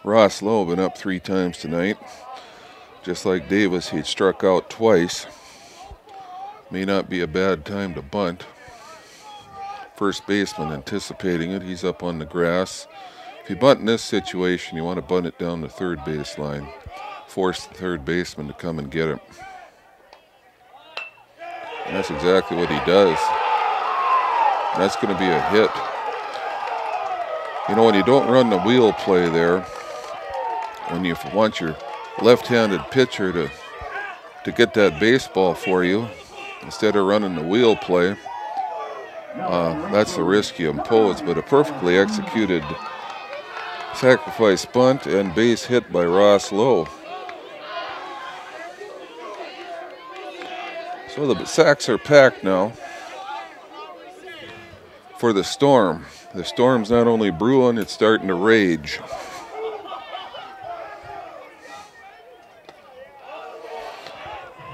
Ross Lowe been up 3 times tonight. Just like Davis, he'd struck out twice. May not be a bad time to bunt. First baseman anticipating it. He's up on the grass. If you bunt in this situation, you want to bunt it down the third baseline. Force the third baseman to come and get him. And that's exactly what he does. And that's going to be a hit. You know, when you don't run the wheel play there, when you want your left-handed pitcher to get that baseball for you, instead of running the wheel play, that's the risk you impose. But a perfectly executed sacrifice bunt and base hit by Ross Lowe. So the sacks are packed now for the Storm. The Storm's not only brewing, it's starting to rage.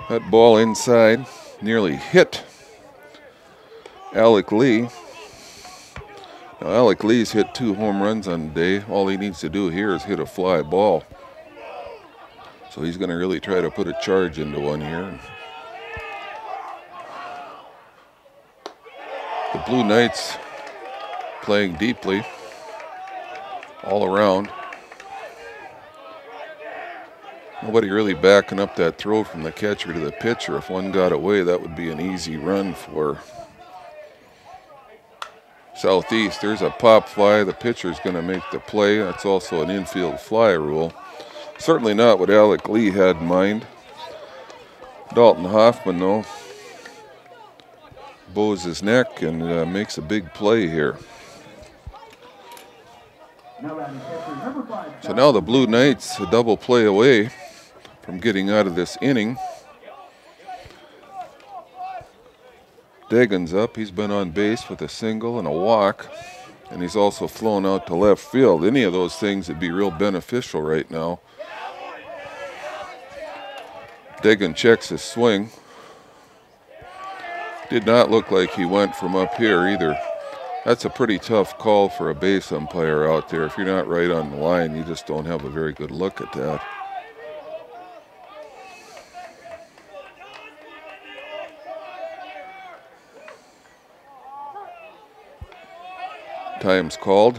That ball inside nearly hit Alec Lee. Now Alec Lee's hit 2 home runs on the day. All he needs to do here is hit a fly ball. So he's going to really try to put a charge into one here. The Blue Knights playing deeply all around. Nobody really backing up that throw from the catcher to the pitcher. If one got away, that would be an easy run for Southeast. There's a pop fly. The pitcher's going to make the play. That's also an infield fly rule. Certainly not what Alec Lee had in mind. Dalton Hoffman, though, bows his neck and makes a big play here. So now the Blue Knights a double play away from getting out of this inning. Dagan's up. He's been on base with a single and a walk, and he's also flown out to left field. Any of those things would be real beneficial right now. Dagan checks his swing. Did not look like he went from up here either. That's a pretty tough call for a base umpire out there. If you're not right on the line, you just don't have a very good look at that. Time's called.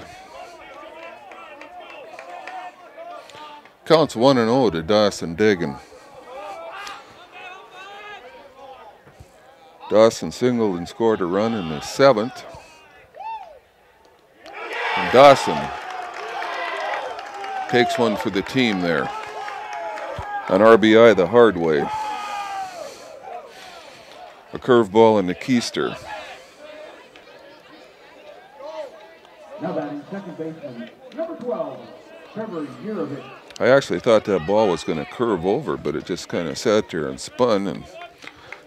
Counts 1-0 to Dawson Dagan. Dawson singled and scored a run in the 7th. And Dawson takes one for the team there. An RBI the hard way. A curveball in the keister. Now batting second baseman, number 12, Trevor Yurovich. I actually thought that ball was going to curve over, but it just kind of sat there and spun. And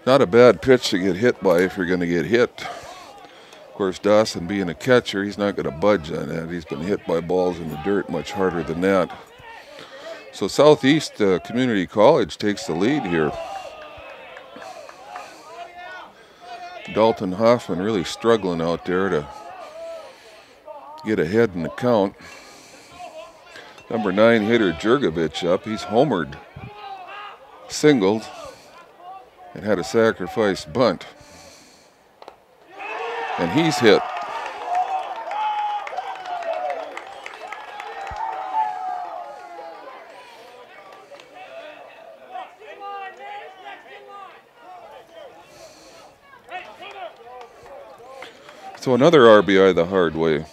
not a bad pitch to get hit by if you're going to get hit. Of course, Dawson being a catcher, he's not going to budge on that. He's been hit by balls in the dirt much harder than that. So Southeast Community College takes the lead here. Dalton Hoffman really struggling out there to get ahead in the count. Number 9 hitter Jurgovich up. He's homered, singled, and had a sacrifice bunt. And he's hit. So another RBI the hard way.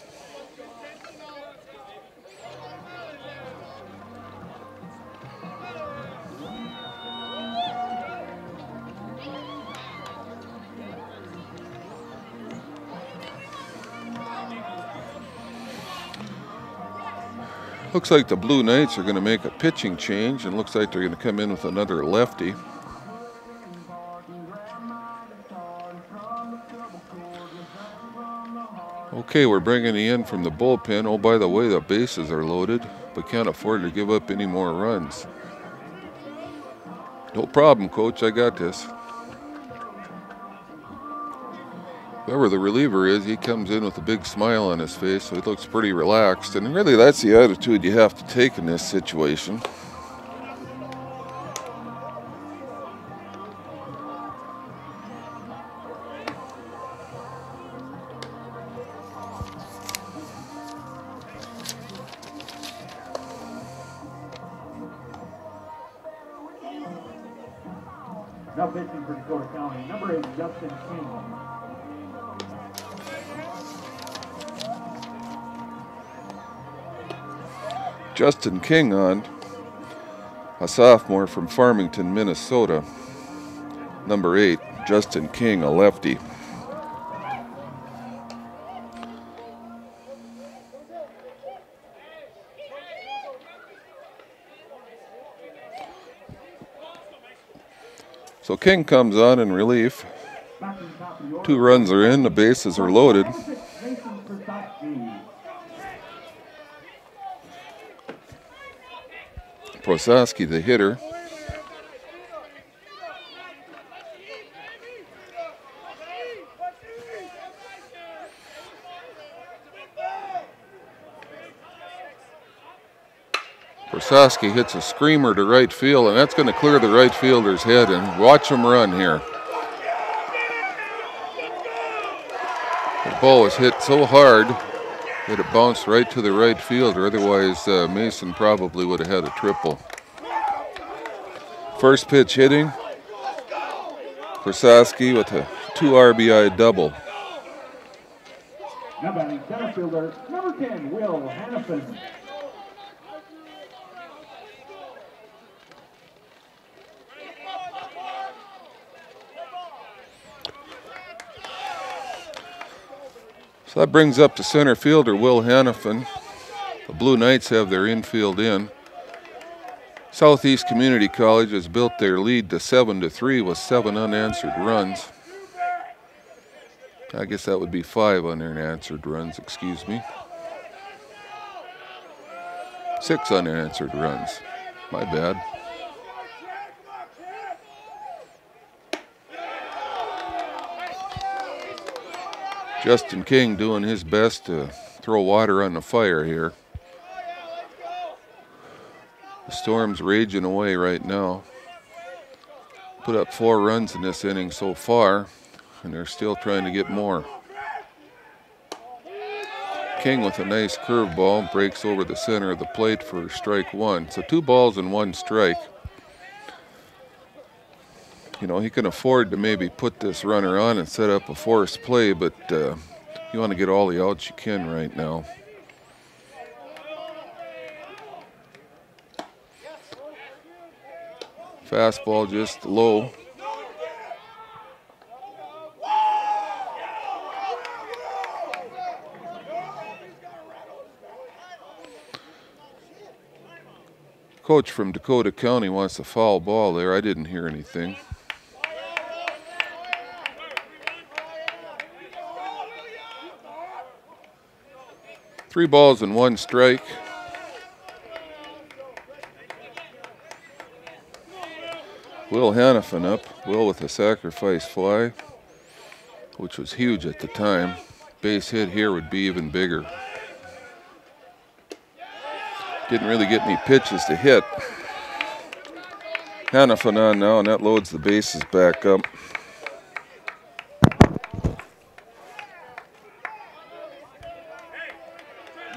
Looks like the Blue Knights are going to make a pitching change, and looks like they're going to come in with another lefty. Okay, we're bringing you in from the bullpen. Oh, by the way, the bases are loaded, but can't afford to give up any more runs. No problem, Coach. I got this. Whoever the reliever is, he comes in with a big smile on his face, so he looks pretty relaxed. And really, that's the attitude you have to take in this situation. Now pitching for Dakota County, number 8, Justin King. Justin King on, a sophomore from Farmington, Minnesota. Number 8, Justin King, a lefty. So King comes on in relief. 2 runs are in, the bases are loaded. Prosaski, the hitter. Prosaski hits a screamer to right field, and that's going to clear the right fielder's head, and watch him run here. The ball was hit so hard that it bounced right to the right fielder. Otherwise, Mason probably would have had a triple. First pitch hitting. Prosaski with a 2 RBI double. Now batting center fielder, number 10, Will Hannafin. So that brings up the center fielder, Will Hannafin. The Blue Knights have their infield in. Southeast Community College has built their lead to 7-3 with 7 unanswered runs. I guess that would be 5 unanswered runs, excuse me. 6 unanswered runs. My bad. Justin King doing his best to throw water on the fire here. The Storm's raging away right now. Put up 4 runs in this inning so far, and they're still trying to get more. King with a nice curveball breaks over the center of the plate for strike 1. So 2 balls and 1 strike. You know, he can afford to maybe put this runner on and set up a forced play, but you want to get all the outs you can right now. Fastball just low. Coach from Dakota County wants a foul ball there. I didn't hear anything. Three balls and 1 strike. Will Hannafin up. Will with a sacrifice fly, which was huge at the time. Base hit here would be even bigger. Didn't really get any pitches to hit. Hannafin on now, and that loads the bases back up.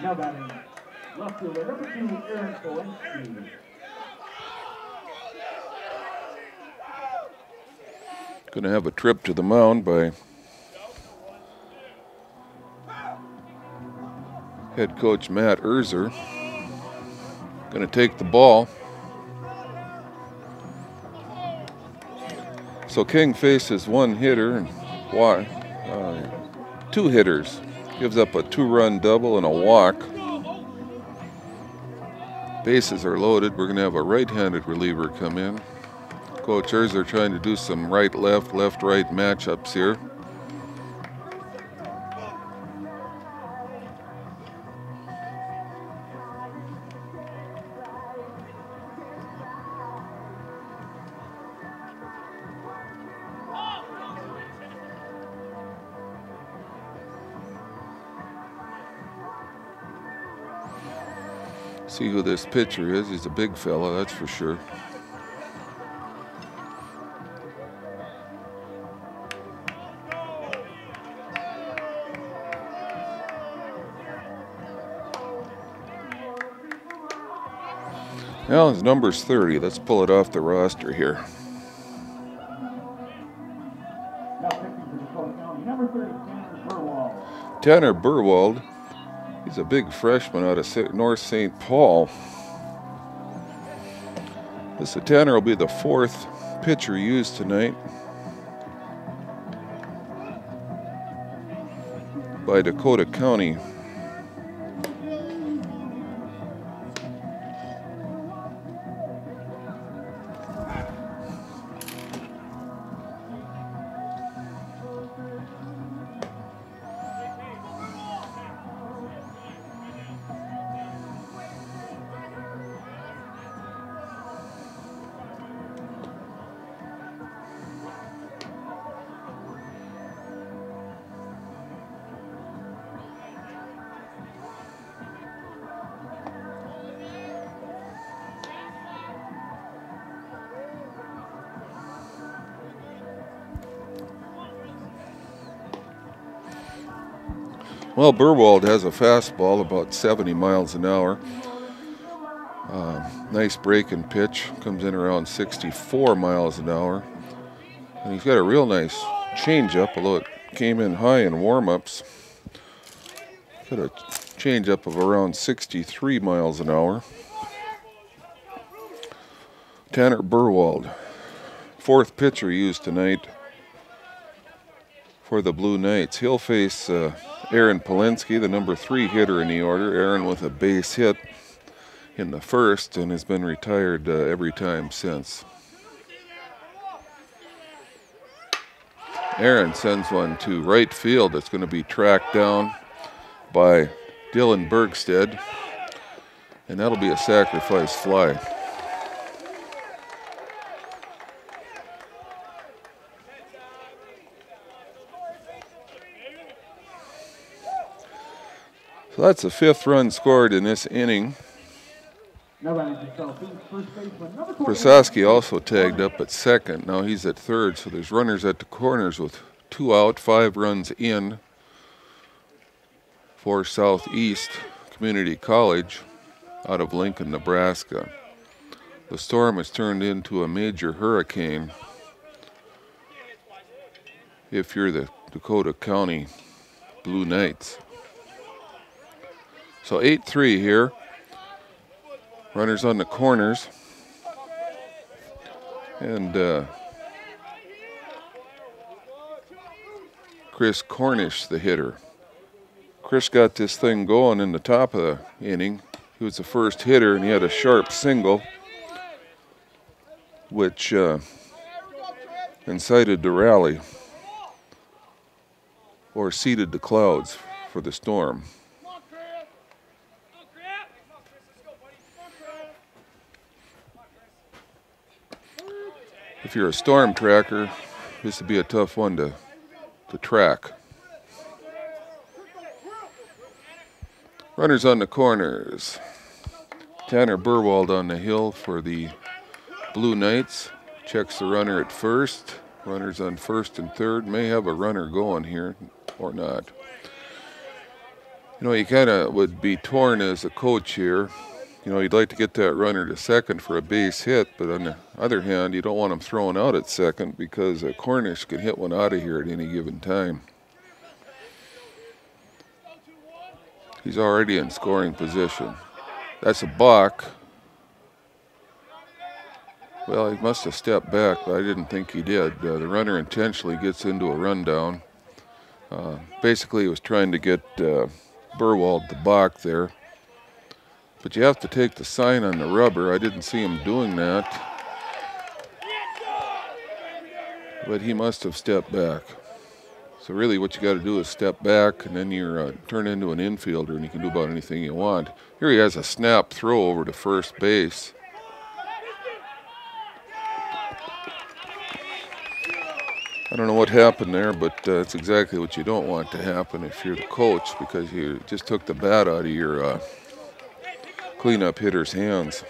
Now batting left fielder, number 2, Aaron Kowinski. Going to have a trip to the mound by head coach Matt Erzer. Going to take the ball. So King faces 1 hitter and 2 hitters. Gives up a 2-run double and a walk. Bases are loaded. We're going to have a right-handed reliever come in. Coachers are trying to do some right-left, left-right matchups here. See who this pitcher is. He's a big fella, that's for sure. Now his number's 30. Let's pull it off the roster here. Now pitching for Dakota County, number 30, Tanner Burwald. Tanner Burwald. He's a big freshman out of North St. Paul. This Tanner will be the 4th pitcher used tonight by Dakota County. Well, Burwald has a fastball about 70 miles an hour. Nice breaking pitch, comes in around 64 miles an hour. And he's got a real nice changeup, although it came in high in warm-ups. Got a changeup of around 63 miles an hour. Tanner Burwald, 4th pitcher used tonight for the Blue Knights. He'll face Aaron Polinsky, the number 3 hitter in the order. Aaron with a base hit in the 1st and has been retired every time since. Aaron sends one to right field that's going to be tracked down by Dylan Bergstead, and that'll be a sacrifice fly. So that's the 5th run scored in this inning. Prosaski also tagged up at 2nd. Now he's at 3rd, so there's runners at the corners with 2 out, 5 runs in for Southeast Community College out of Lincoln, Nebraska. The storm has turned into a major hurricane if you're the Dakota County Blue Knights. So 8-3 here. Runners on the corners. And Chris Cornish, the hitter. Chris got this thing going in the top of the inning. He was the first hitter, and he had a sharp single, which incited the rally, or seeded the clouds for the storm. If you're a storm tracker, this would be a tough one to track. Runners on the corners. Tanner Burwald on the hill for the Blue Knights. Checks the runner at 1st. Runners on 1st and 3rd. May have a runner going here or not. You know, you kind of would be torn as a coach here. You know, you'd like to get that runner to 2nd for a base hit, but on the other hand, you don't want him thrown out at 2nd because Cornish can hit one out of here at any given time. He's already in scoring position. That's a balk. Well, he must have stepped back, but I didn't think he did. The runner intentionally gets into a rundown. Basically, he was trying to get Burwald to balk there. But you have to take the sign on the rubber. I didn't see him doing that. But he must have stepped back. So really what you got to do is step back, and then you're turn into an infielder, and you can do about anything you want. Here he has a snap throw over to first base. I don't know what happened there, but it's exactly what you don't want to happen if you're the coach, because you just took the bat out of your cleanup hitter's hands.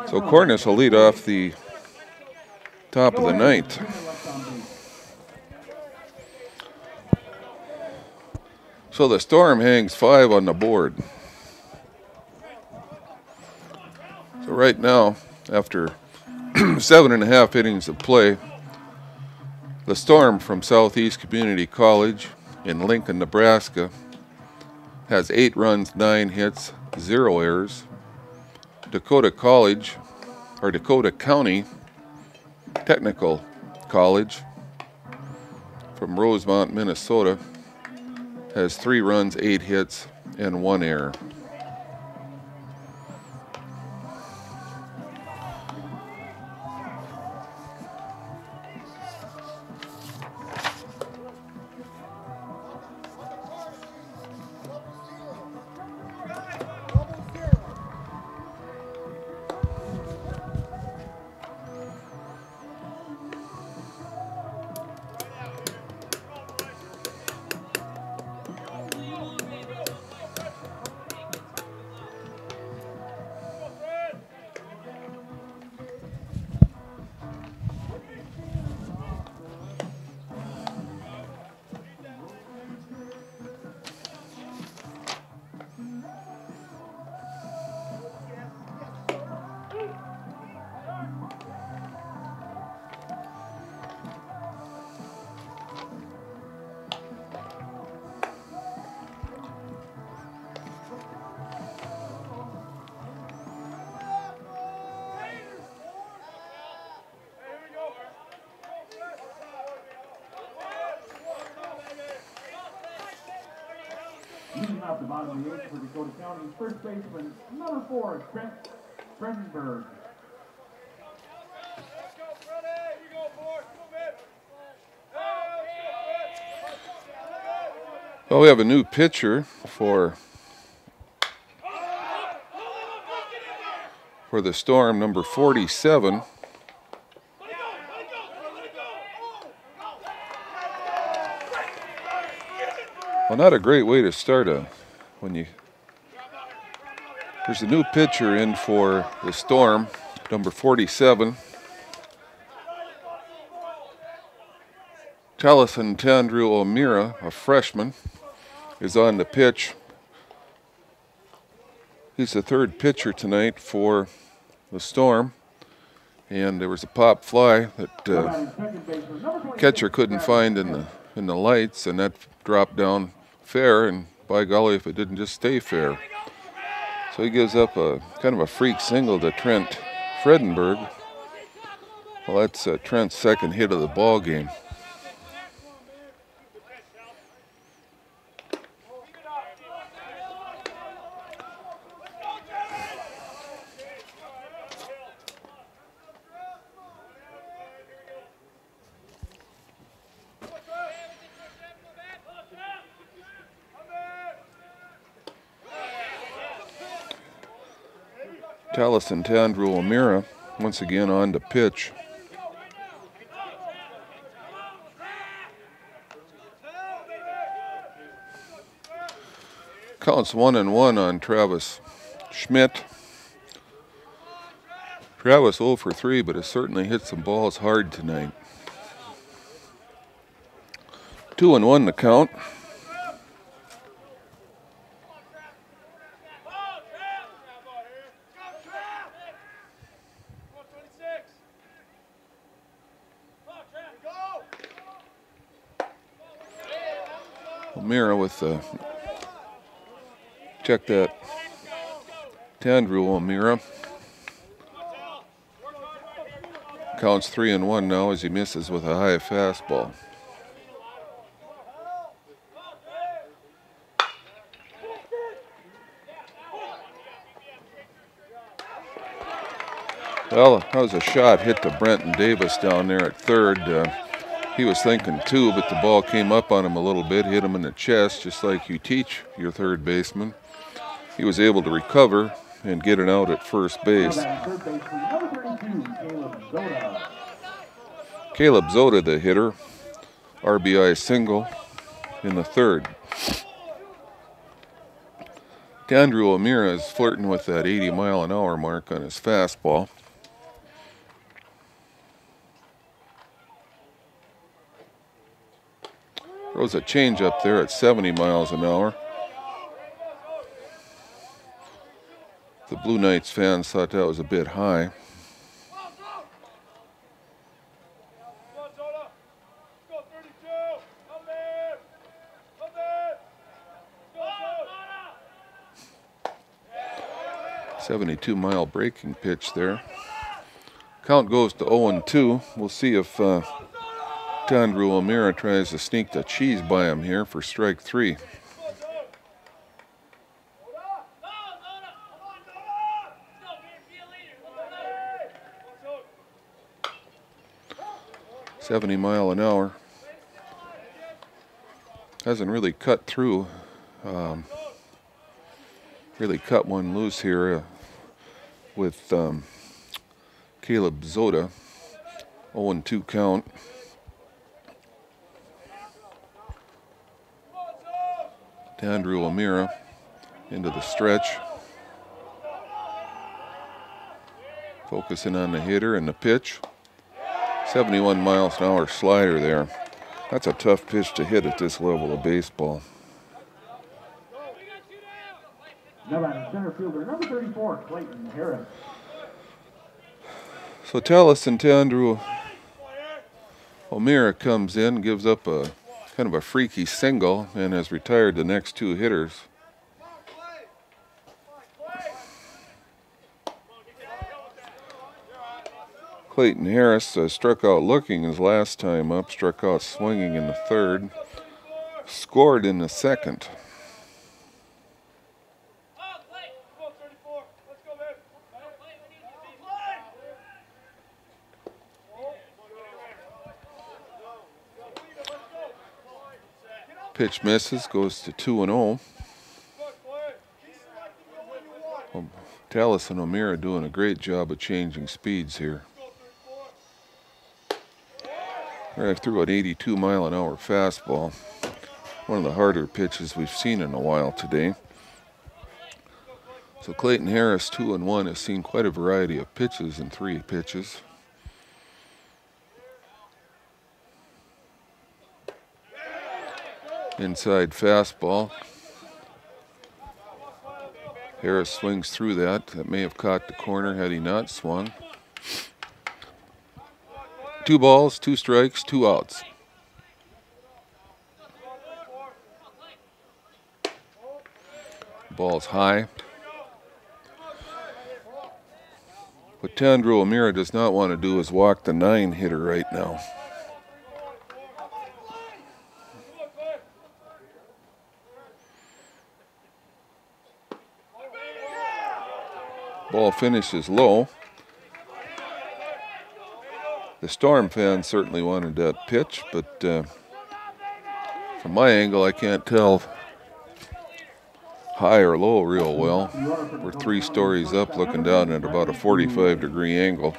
So Cornish will lead off the top of the ninth. So the Storm hangs 5 on the board. So right now, after 7.5 innings of play, the Storm from Southeast Community College in Lincoln, Nebraska, has 8 runs, 9 hits, 0 errors. Dakota County Technical College from Rosemont, Minnesota, has 3 runs, 8 hits, and 1 error. Leading off the bottom of the 8th for Dakota County, first baseman, number 4, Trent Fredenberg. Well, we have a new pitcher for the Storm, number 47. Well, not a great way to start there's a new pitcher in for the Storm, number 47. Taliesin Tandrew O'Meara, a freshman, is on the pitch. He's the 3rd pitcher tonight for the Storm. And there was a pop fly that catcher couldn't find in the lights, and that dropped down fair, and by golly, if it didn't just stay fair. So he gives up a kind of a freak single to Trent Fredenberg. Well, that's Trent's 2nd hit of the ball game. Taliesin Tandrew O'Meara once again on the pitch. Counts 1-1 on Travis Schmidt. Travis 0 for 3, but has certainly hit some balls hard tonight. 2-1 the count. O'Meara with check that. Tandrew O'Meara. Counts 3-1 now as he misses with a high fastball. Well, that was a shot hit to Brenton Davis down there at third. He was thinking two, but the ball came up on him a little bit, hit him in the chest, just like you teach your third baseman. He was able to recover and get it out at first base. Caleb Zota, the hitter, RBI single in the third. Andrew O'Meara is flirting with that 80-mile-an-hour mark on his fastball. Throws a change up there at 70 miles an hour. The Blue Knights fans thought that was a bit high. .72-mile breaking pitch there. Count goes to 0-2. We'll see if Andrew O'Meara tries to sneak the cheese by him here for strike three. .70-mile-an-hour. Hasn't really cut through. Really cut one loose here with Caleb Zota. 0-2 count. Andrew O'Meara into the stretch. Focusing on the hitter and the pitch. 71 miles an hour slider there. That's a tough pitch to hit at this level of baseball. Center fielder, number 34, Clayton Harris. So Taliesin Andrew O'Meara comes in, gives up a kind of a freaky single, and has retired the next two hitters. Clayton Harris struck out looking his last time up, struck out swinging in the third, scored in the second. Pitch misses, goes to 2-0. Taliesin O'Meara doing a great job of changing speeds here. Right through an 82-mile-an-hour fastball. One of the harder pitches we've seen in a while today. So Clayton Harris, 2-1, has seen quite a variety of pitches in 3 pitches. Inside fastball. Harris swings through that. That may have caught the corner had he not swung. 2 balls, 2 strikes, 2 outs. Ball's high. What Andrew O'Meara does not want to do is walk the 9 hitter right now. Ball finishes low. The Storm fans certainly wanted that pitch, but from my angle, I can't tell high or low real well. We're 3 stories up, looking down at about a 45-degree angle.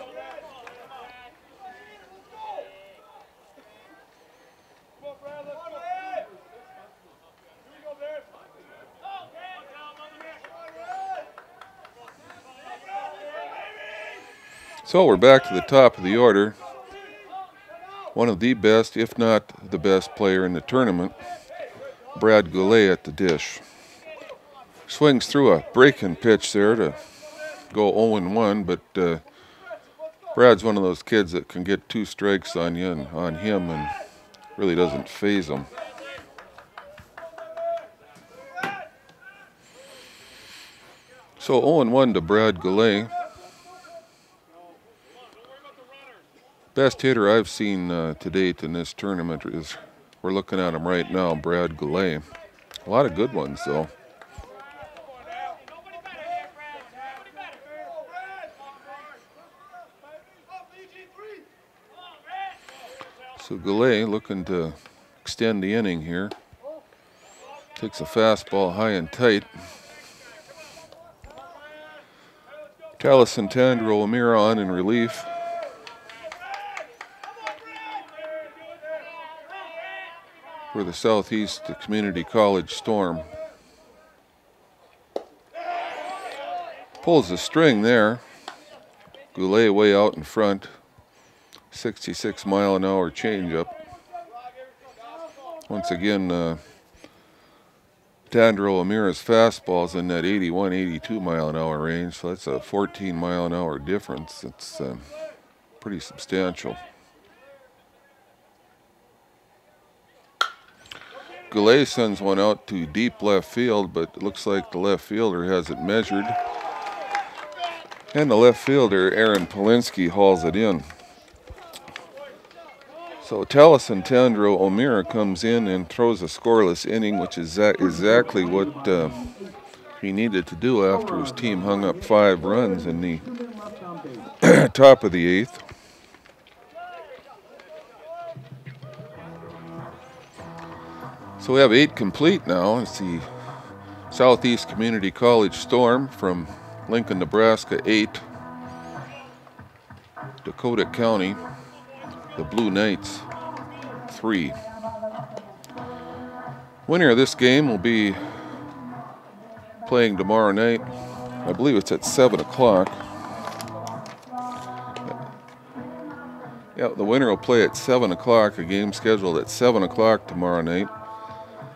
So we're back to the top of the order. One of the best, if not the best player in the tournament, Brad Goulet at the dish. Swings through a breaking pitch there to go 0-1, but Brad's one of those kids that can get 2 strikes on you and on him and really doesn't faze him. So 0-1 to Brad Goulet. Best hitter I've seen to date in this tournament is, we're looking at him right now, Brad Goulet. A lot of good ones, though. So Goulet looking to extend the inning here. Takes a fastball high and tight. Talasantandro O'Meara on in relief. For the Southeast Community College Storm. Pulls the string there. Goulet way out in front. 66-mile-an-hour changeup. Once again, Tandro O'Meara's fastball's in that 81, 82-mile-an-hour range, so that's a 14-mile-an-hour difference. It's pretty substantial. Goulet sends one out to deep left field, but it looks like the left fielder has it measured. And the left fielder, Aaron Polinsky, hauls it in. So Talasantandro O'Meara comes in and throws a scoreless inning, which is exactly what he needed to do after his team hung up 5 runs in the top of the 8th. So we have 8 complete now. It's the Southeast Community College Storm from Lincoln, Nebraska, 8. Dakota County, the Blue Knights, 3. Winner of this game will be playing tomorrow night. I believe it's at 7 o'clock. Yeah, the winner will play at 7 o'clock, a game scheduled at 7 o'clock tomorrow night.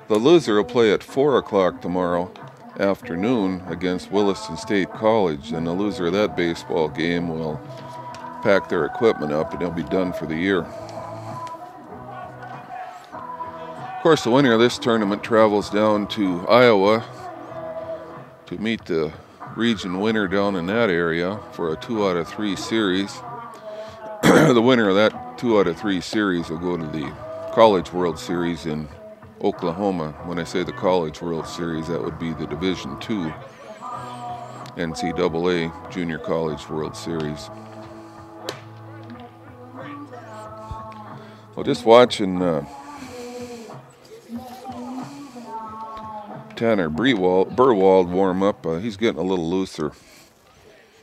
The loser will play at 4 o'clock tomorrow afternoon against Williston State College, and the loser of that baseball game will pack their equipment up and they'll be done for the year. Of course, the winner of this tournament travels down to Iowa to meet the region winner down in that area for a 2 out of 3 series. The winner of that 2 out of 3 series will go to the College World Series in Oklahoma. When I say the College World Series, that would be the Division II NCAA Junior College World Series. Well, just watching Tanner Burwald warm up, he's getting a little looser.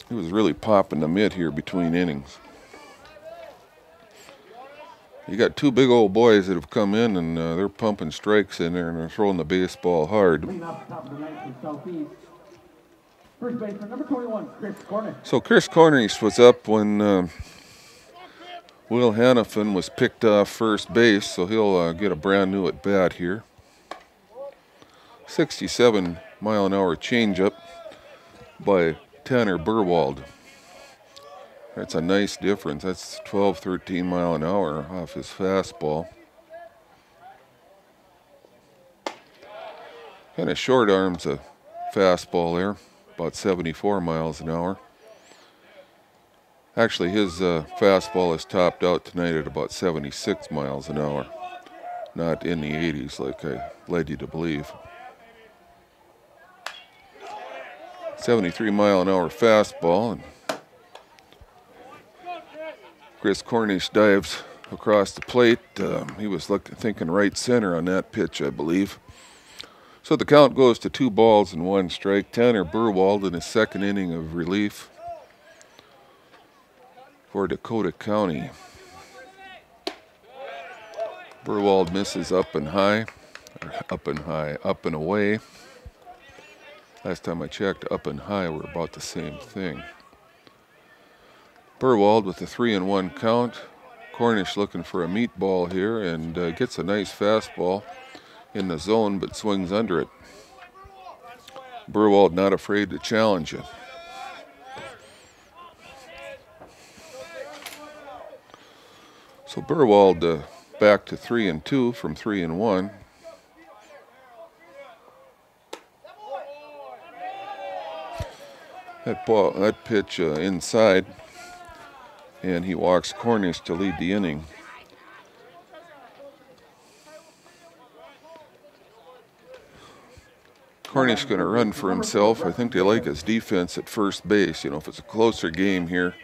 He was really popping the mid here between innings. You got 2 big old boys that have come in and they're pumping strikes in there and they're throwing the baseball hard. So Chris Cornish was up when Will Hannafin was picked off first base, so he'll get a brand new at bat here. 67-mile-an-hour changeup by Tanner Burwald. That's a nice difference. That's 12, 13 mile an hour off his fastball. Kind of short arms a fastball there, about 74 miles an hour. Actually, his fastball is topped out tonight at about 76 miles an hour, not in the 80s like I led you to believe. 73-mile-an-hour fastball, and Chris Cornish dives across the plate. He was thinking right center on that pitch, I believe. So the count goes to 2 balls and 1 strike. Tanner Burwald in his second inning of relief for Dakota County. Burwald misses up and away. Last time I checked, up and high were about the same thing. Burwald with a 3-1 count. Cornish looking for a meatball here and gets a nice fastball in the zone but swings under it. Burwald not afraid to challenge it. So Burwald back to 3-2 from 3-1. That pitch inside and he walks Cornish to lead the inning. Cornish going to run for himself. I think they like his defense at first base. You know, if it's a closer game here,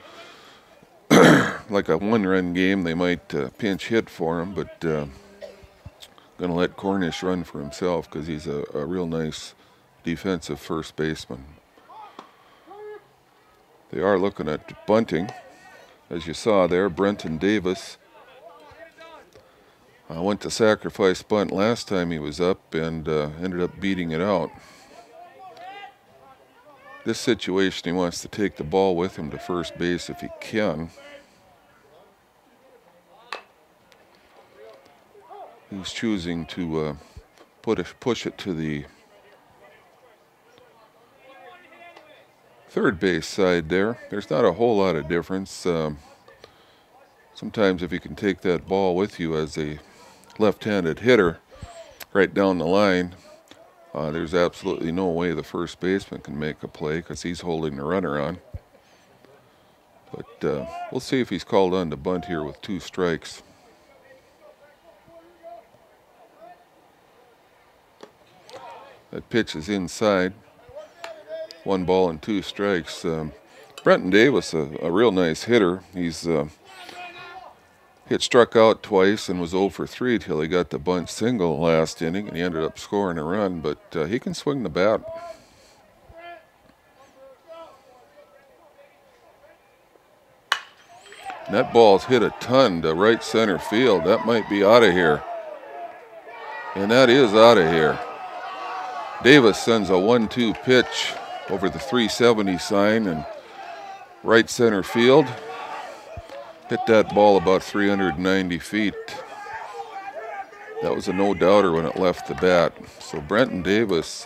like a one-run game, they might pinch hit for him, but going to let Cornish run for himself because he's a real nice defensive first baseman. They are looking at bunting. As you saw there, Brenton Davis went to sacrifice bunt last time he was up and ended up beating it out. This situation, he wants to take the ball with him to first base if he can. He's choosing to push it to the third base side there. There's not a whole lot of difference. Sometimes if you can take that ball with you as a left-handed hitter right down the line, there's absolutely no way the first baseman can make a play because he's holding the runner on. But we'll see if he's called on to bunt here with 2 strikes. That pitch is inside. 1 ball and 2 strikes. Brenton Davis, a real nice hitter. He's struck out twice and was 0 for 3 till he got the bunt single last inning, and he ended up scoring a run, but he can swing the bat. And that ball's hit a ton to right center field. That might be out of here. And that is out of here. Davis sends a 1-2 pitch over the 370 sign and right center field. Hit that ball about 390 feet. That was a no-doubter when it left the bat. So Brenton Davis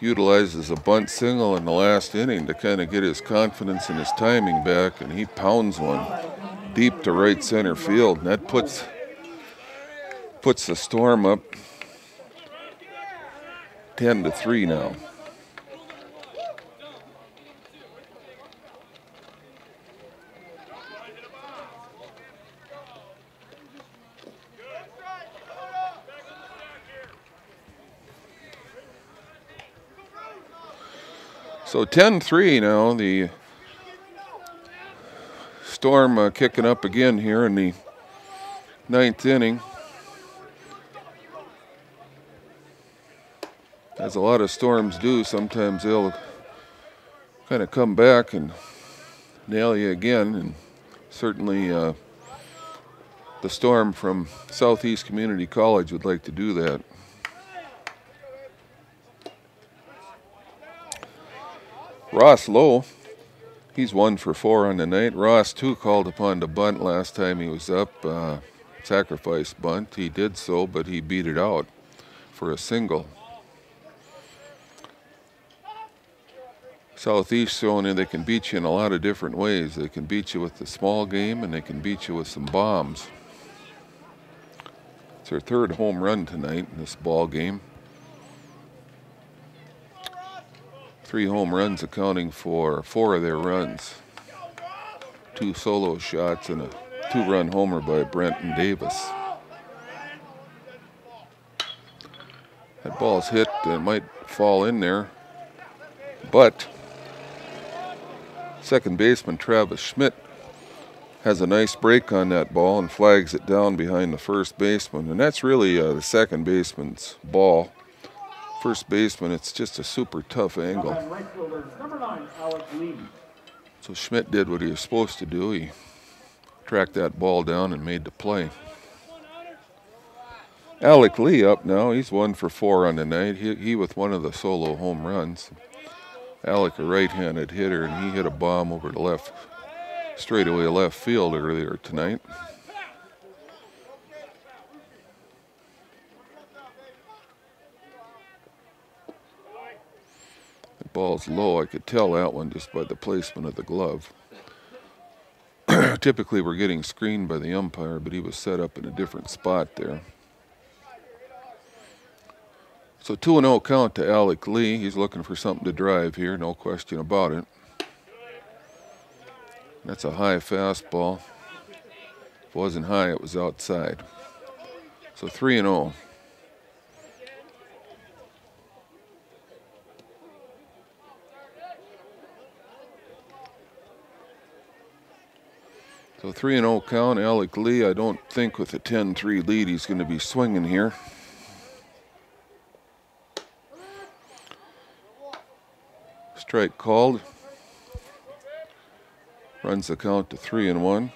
utilizes a bunt single in the last inning to kind of get his confidence and his timing back, and he pounds one deep to right center field. And that puts the Storm up 10-3 now. So 10-3 now. The Storm kicking up again here in the 9th inning. As a lot of Storms do, sometimes they'll kind of come back and nail you again. And certainly the Storm from Southeast Community College would like to do that. Ross Lowe, he's 1 for 4 on the night. Ross, too, called upon to bunt last time he was up. Sacrifice bunt. He did so, but he beat it out for a single. Southeast showing you they can beat you in a lot of different ways. They can beat you with the small game, and they can beat you with some bombs. It's their 3rd home run tonight in this ball game. 3 home runs accounting for 4 of their runs. 2 solo shots and a 2-run homer by Brenton Davis. That ball's hit and it might fall in there, but second baseman Travis Schmidt has a nice break on that ball and flags it down behind the first baseman, and that's really the second baseman's ball. First baseman, it's just a super tough angle. So Schmidt did what he was supposed to do. He tracked that ball down and made the play. Alec Lee up now. He's 1 for 4 on the night. He with 1 of the solo home runs. Alec, a right-handed hitter, and he hit a bomb over the straightaway left field earlier tonight. Ball's low. I could tell that one just by the placement of the glove. Typically we're getting screened by the umpire, but he was set up in a different spot there. So 2-0 count to Alec Lee. He's looking for something to drive here, no question about it. That's a high fastball. If it wasn't high, it was outside. So 3-0. So 3-0 count. Alec Lee, I don't think with a 10-3 lead he's going to be swinging here. Strike called. Runs the count to 3-1.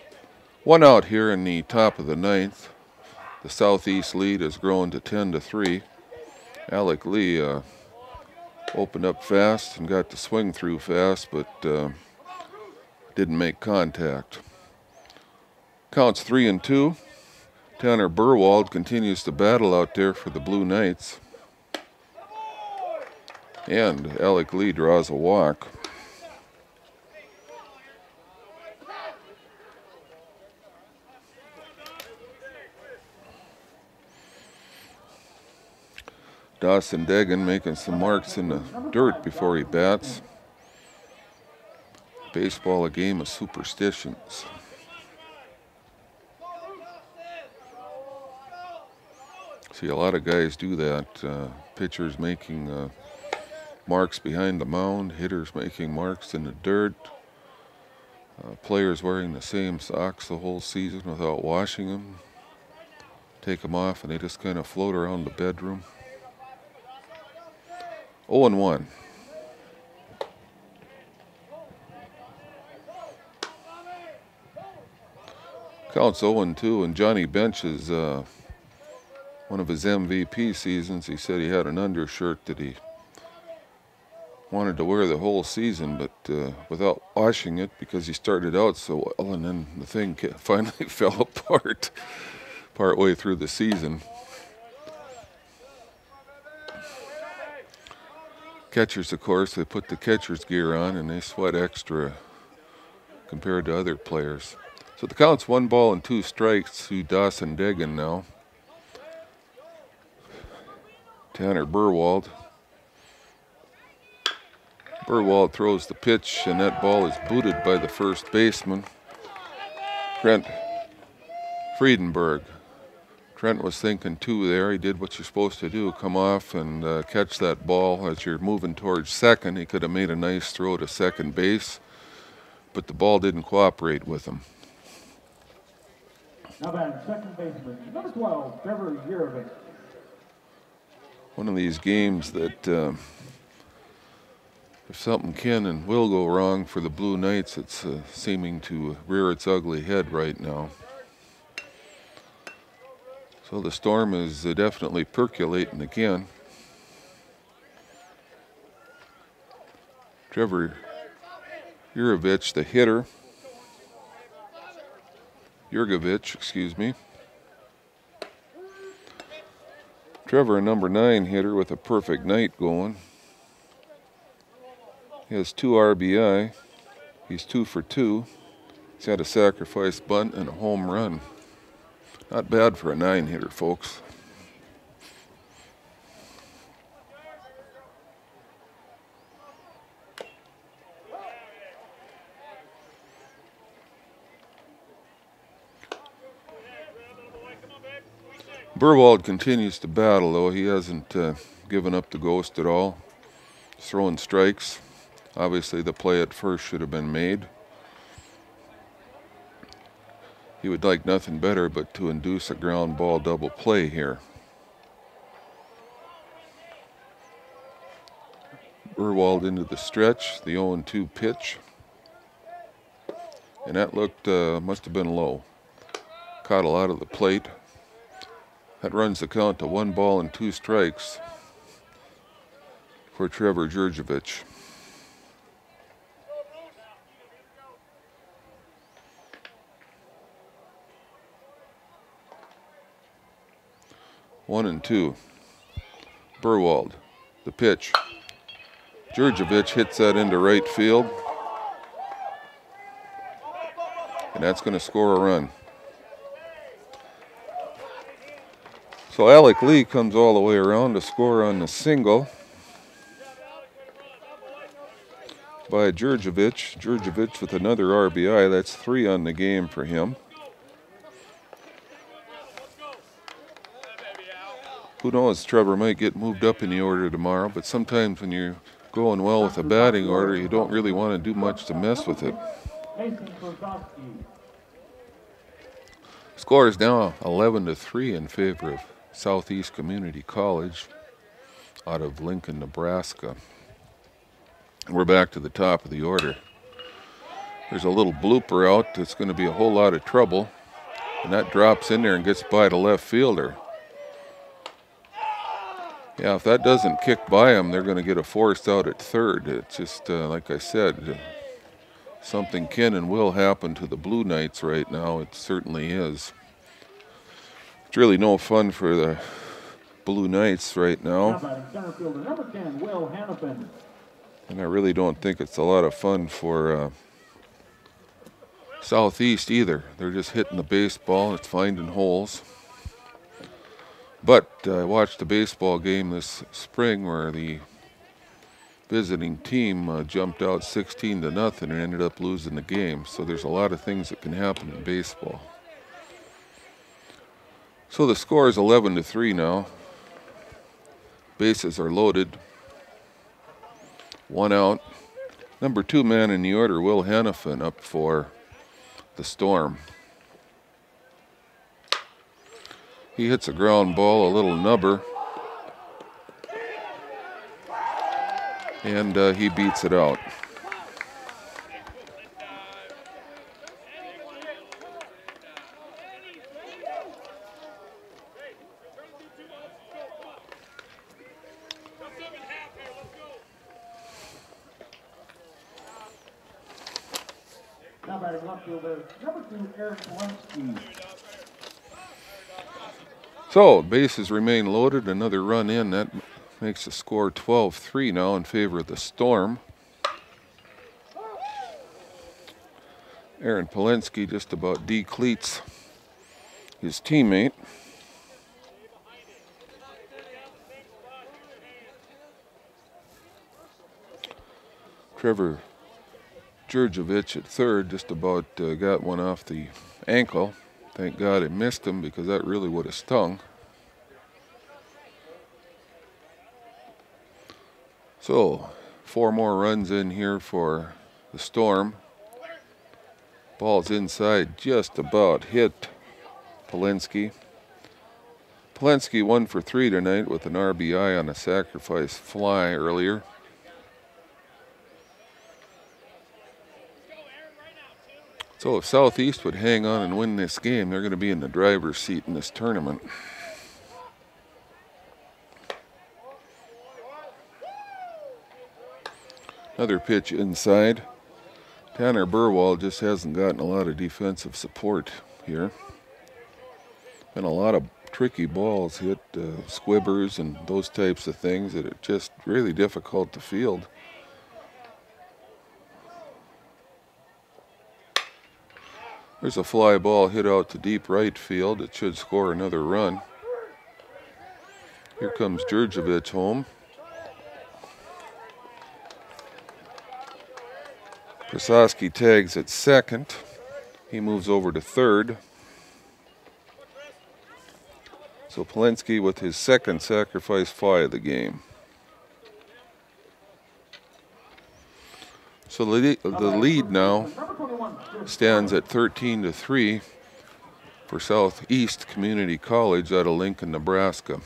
1 out here in the top of the 9th. The Southeast lead has grown to 10-3. Alec Lee opened up fast and got the swing through fast, but didn't make contact. Counts 3-2. Tanner Burwald continues to battle out there for the Blue Knights. And Alec Lee draws a walk. Dawson Degan making some marks in the dirt before he bats. Baseball, a game of superstitions. See, a lot of guys do that. Pitchers making marks behind the mound, hitters making marks in the dirt, players wearing the same socks the whole season without washing them. Take them off and they just kind of float around the bedroom. 0-1. Counts 0-2, and Johnny Bench is one of his MVP seasons. He said he had an undershirt that he wanted to wear the whole season, but without washing it because he started out so well, and then the thing finally fell apart partway through the season. Catchers, of course, they put the catcher's gear on and they sweat extra compared to other players. So the count's 1 ball and 2 strikes to Dawson Degan now. Tanner Burwald. Burwald throws the pitch, and that ball is booted by the first baseman, Trent Friedenberg. Trent was thinking too there. He did what you're supposed to do, come off and catch that ball as you're moving towards second. He could have made a nice throw to second base, but the ball didn't cooperate with him. Now then, second baseman, number 12, Trevor Jurovich. One of these games that if something can and will go wrong for the Blue Knights, it's seeming to rear its ugly head right now. So the storm is definitely percolating again. Trevor Jurgovich, the hitter. Jurgovich, excuse me. Trevor, a number 9 hitter with a perfect night going. He has 2 RBI. He's 2 for 2. He's had a sacrifice bunt and a home run. Not bad for a 9 hitter, folks. Burwald continues to battle, though. He hasn't given up the ghost at all. He's throwing strikes. Obviously, the play at first should have been made. He would like nothing better but to induce a ground ball double play here. Burwald into the stretch, the 0-2 pitch. And that looked, must have been low. Caught a lot of the plate. That runs the count to 1 ball and 2 strikes for Trevor Jurgovich. One and 2. Burwald, the pitch. Jurgovich hits that into right field. And that's going to score a run. So Alec Lee comes all the way around to score on the single. by Djurdjevic. Djurdjevic with another RBI. That's 3 on the game for him. Who knows, Trevor might get moved up in the order tomorrow, but sometimes when you're going well with a batting order, you don't really want to do much to mess with it. Score is now 11-3 in favor of Southeast Community College out of Lincoln, Nebraska. We're back to the top of the order. There's a little blooper out that's going to be a whole lot of trouble, and that drops in there and gets by the left fielder. Yeah, if that doesn't kick by him, they're going to get a forced out at third. It's just, like I said, something can and will happen to the Blue Knights right now. It certainly is. It's really no fun for the Blue Knights right now. And I really don't think it's a lot of fun for Southeast either. They're just hitting the baseball. It's finding holes. But I watched a baseball game this spring where the visiting team jumped out 16-0 and ended up losing the game. So there's a lot of things that can happen in baseball. So the score is 11-3 now. Bases are loaded. 1 out. Number 2 man in the order, Will Hannafin, up for the Storm. He hits a ground ball, a little nubber, and he beats it out. Now batting left fielder, number 2, Eric Walensky. So, bases remain loaded, another run in. That makes the score 12-3 now in favor of the Storm. Aaron Polensky just about decleats his teammate. Trevor Djurdjevic at third just about got one off the ankle. Thank God it missed him because that really would have stung. So, 4 more runs in here for the Storm. Ball's inside, just about hit Polensky. Polensky 1 for 3 tonight with an RBI on a sacrifice fly earlier. So if Southeast would hang on and win this game, they're going to be in the driver's seat in this tournament. Another pitch inside. Tanner Burwald just hasn't gotten a lot of defensive support here. Been a lot of tricky balls hit, squibbers and those types of things that are just really difficult to field. There's a fly ball hit out to deep right field. It should score another run. Here comes Djurdjevic home. Krasowski tags at second. He moves over to third. So Polensky with his second sacrifice fly of the game. So the lead now stands at 13-3 for Southeast Community College out of Lincoln, Nebraska.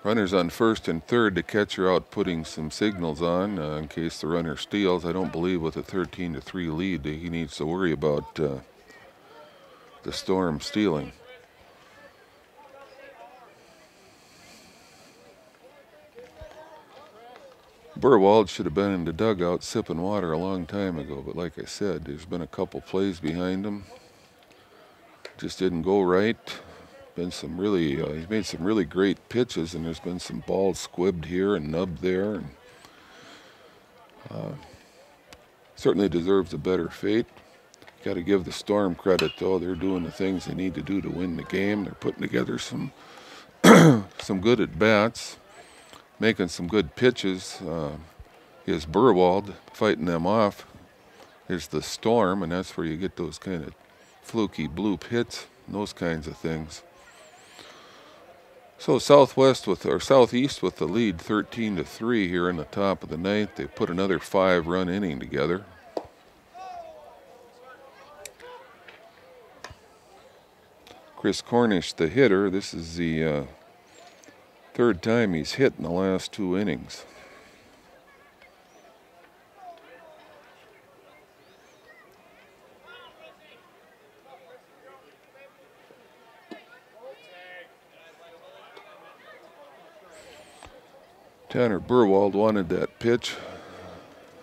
Runners on first and third, the catcher out putting some signals on in case the runner steals. I don't believe with a 13-3 lead he needs to worry about the Storm stealing. Burwald should have been in the dugout sipping water a long time ago, but like I said, there's been a couple plays behind him. Just didn't go right. Been some really, he's made some really great pitches, and there's been some balls squibbed here and nubbed there, and certainly deserves a better fate. Got to give the Storm credit, though. They're doing the things they need to do to win the game. They're putting together some some good at bats, making some good pitches. is Burwald. Fighting them off is the Storm, and that's where you get those kind of fluky bloop hits and those kinds of things. So southeast with the lead, 13-3 here in the top of the ninth. They put another 5-run inning together. Chris Cornish, the hitter. This is the third time he's hit in the last 2 innings. Tanner Burwald wanted that pitch.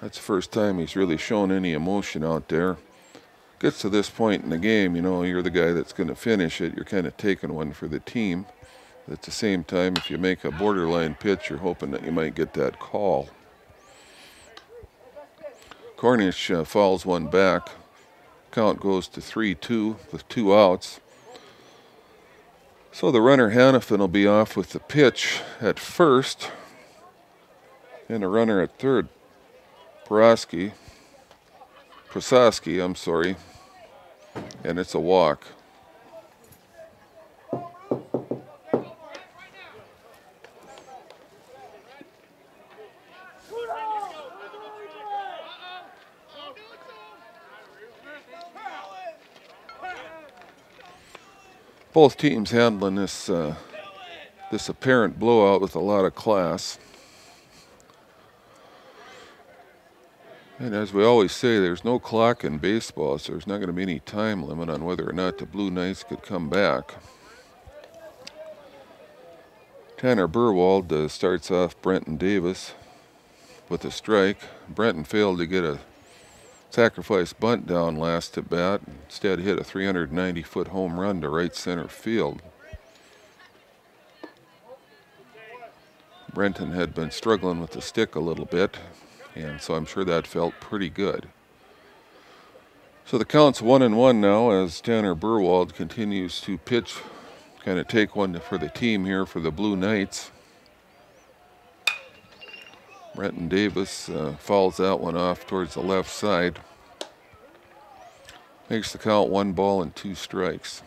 That's the first time he's really shown any emotion out there. Gets to this point in the game, you know, you're the guy that's going to finish it. You're kind of taking one for the team. At the same time, if you make a borderline pitch, you're hoping that you might get that call. Cornish fouls one back. Count goes to 3-2 with 2 outs. So the runner Hannafin will be off with the pitch at first. And a runner at third, Prosaski, I'm sorry, and it's a walk. Both teams handling this apparent blowout with a lot of class. And as we always say, there's no clock in baseball, so there's not going to be any time limit on whether or not the Blue Knights could come back. Tanner Burwald starts off Brenton Davis with a strike. Brenton failed to get a sacrifice bunt down last at bat. Instead hit a 390-foot home run to right center field. Brenton had been struggling with the stick a little bit, and so I'm sure that felt pretty good. So the count's 1-1 now as Tanner Burwald continues to pitch, kind of take one for the team here for the Blue Knights. Brenton Davis fouls that one off towards the left side. Makes the count 1 ball and 2 strikes.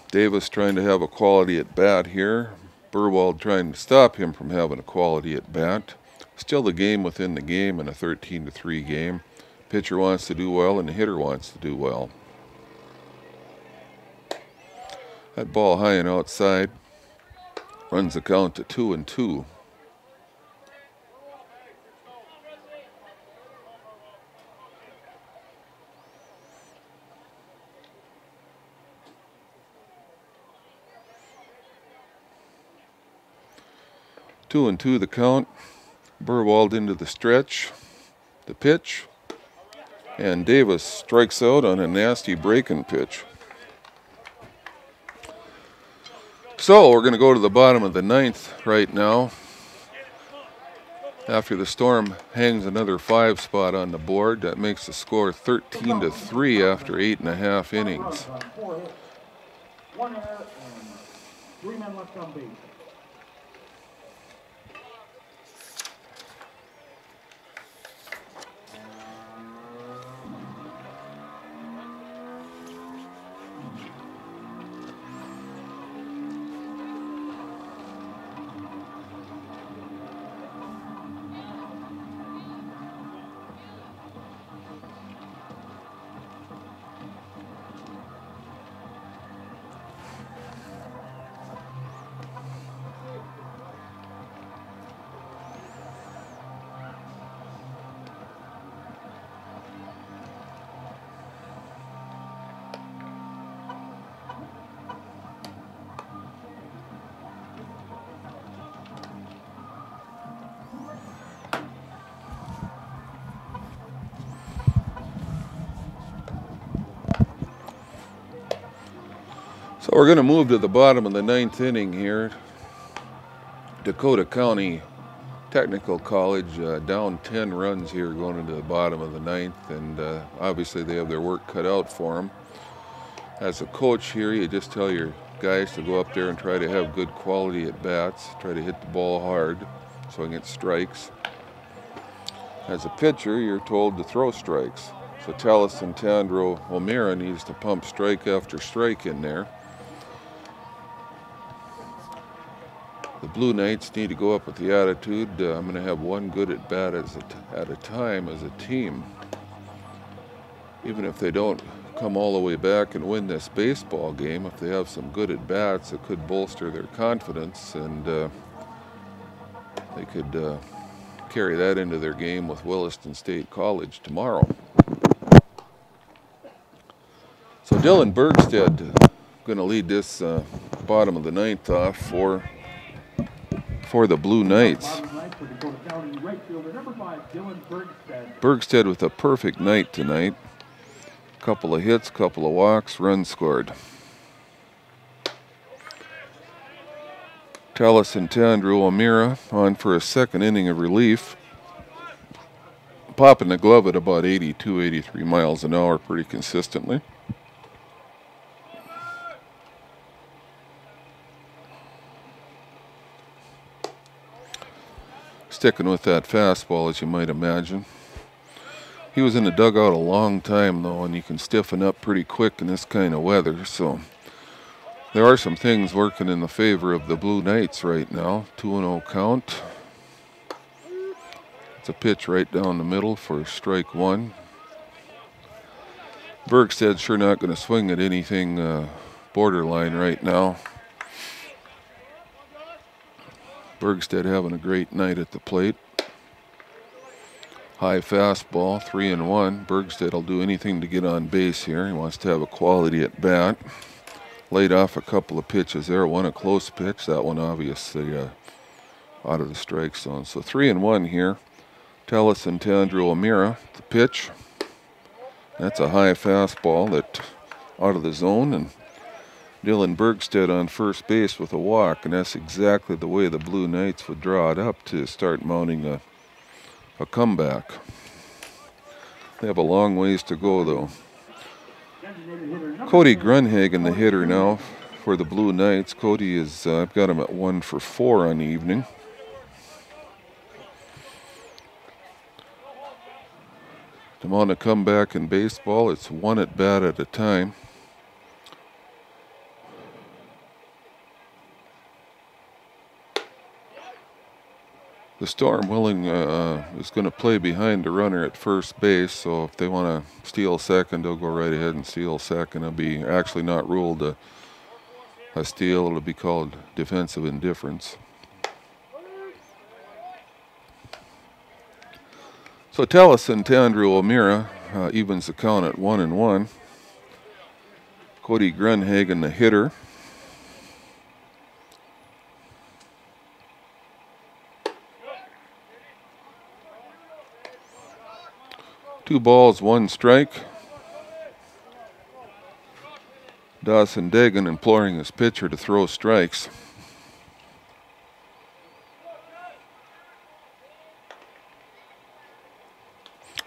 Davis trying to have a quality at bat here. Burwald trying to stop him from having a quality at bat. Still the game within the game in a 13-3 game. Pitcher wants to do well and the hitter wants to do well. That ball high and outside runs the count to 2-2. Two and two the count. Burwald into the stretch, the pitch, and Davis strikes out on a nasty breaking pitch. So we're going to go to the bottom of the ninth right now. After the Storm hangs another 5 spot on the board, that makes the score 13-3 after 8.5 innings. 1 error and 3 men left on base. So we're going to move to the bottom of the 9th inning here. Dakota County Technical College down 10 runs here going into the bottom of the 9th, and obviously they have their work cut out for them. As a coach here, you just tell your guys to go up there and try to have good quality at bats, try to hit the ball hard so I can get strikes. As a pitcher, you're told to throw strikes. So Taliesin Tandro O'Meara needs to pump strike after strike in there. The Blue Knights need to go up with the attitude, I'm going to have one good at bat at a time as a team. Even if they don't come all the way back and win this baseball game, if they have some good at bats, it could bolster their confidence, and they could carry that into their game with Williston State College tomorrow. So Dylan Bergstead going to lead this bottom of the ninth off for the Blue Knights. Bergstead with a perfect night tonight. Couple of hits, couple of walks, runs scored. Taliesin Tandro O'Meara on for a second inning of relief. Popping the glove at about 82, 83 miles an hour pretty consistently. Sticking with that fastball, as you might imagine. He was in the dugout a long time, though, and you can stiffen up pretty quick in this kind of weather. So there are some things working in the favor of the Blue Knights right now. 2-0 count. It's a pitch right down the middle for strike one. Bergsted's sure not going to swing at anything borderline right now. Bergstead having a great night at the plate. High fastball, 3-1. Bergstead will do anything to get on base here. He wants to have a quality at bat. Laid off a couple of pitches there. One a close pitch. That one obviously out of the strike zone. So 3-1 here. Taliesin Tandro O'Meara, the pitch. That's a high fastball that out of the zone, and Dylan Bergstead on first base with a walk, and that's exactly the way the Blue Knights would draw it up to start mounting a comeback. They have a long ways to go, though. Cody Grunhagen, the hitter now for the Blue Knights. Cody is, I've got him at 1 for 4 on the evening. To mount a comeback in baseball, it's one at bat at a time. The Storm is going to play behind the runner at first base, so if they want to steal second, they'll go right ahead and steal second. It'll be actually not ruled a steal. It'll be called defensive indifference. So Taliesin Tandro O'Meara evens the count at 1-1. Cody Grunhagen, the hitter. Two balls, one strike. Dawson Dagan imploring his pitcher to throw strikes.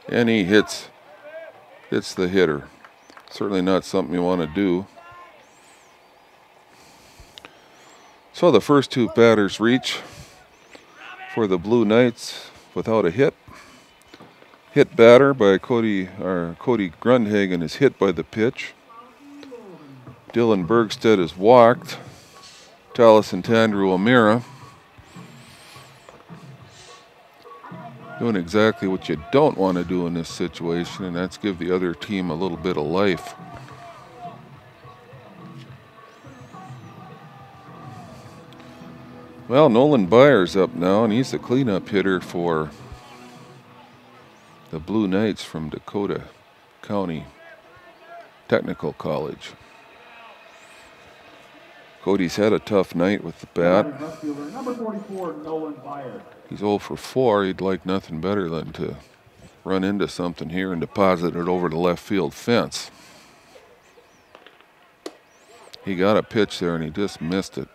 And he hits the hitter. Certainly not something you want to do. So the first two batters reach for the Blue Knights without a hit. Hit batter by Cody Grunhagen is hit by the pitch. Dylan Bergstead is walked. Taliesin Tandro O'Meara doing exactly what you don't want to do in this situation, and that's give the other team a little bit of life. Well, Nolan Byers up now, and he's the cleanup hitter for the Blue Knights from Dakota County Technical College. Cody's had a tough night with the bat. He's 0 for 4. He'd like nothing better than to run into something here and deposit it over the left field fence. He got a pitch there and he just missed it.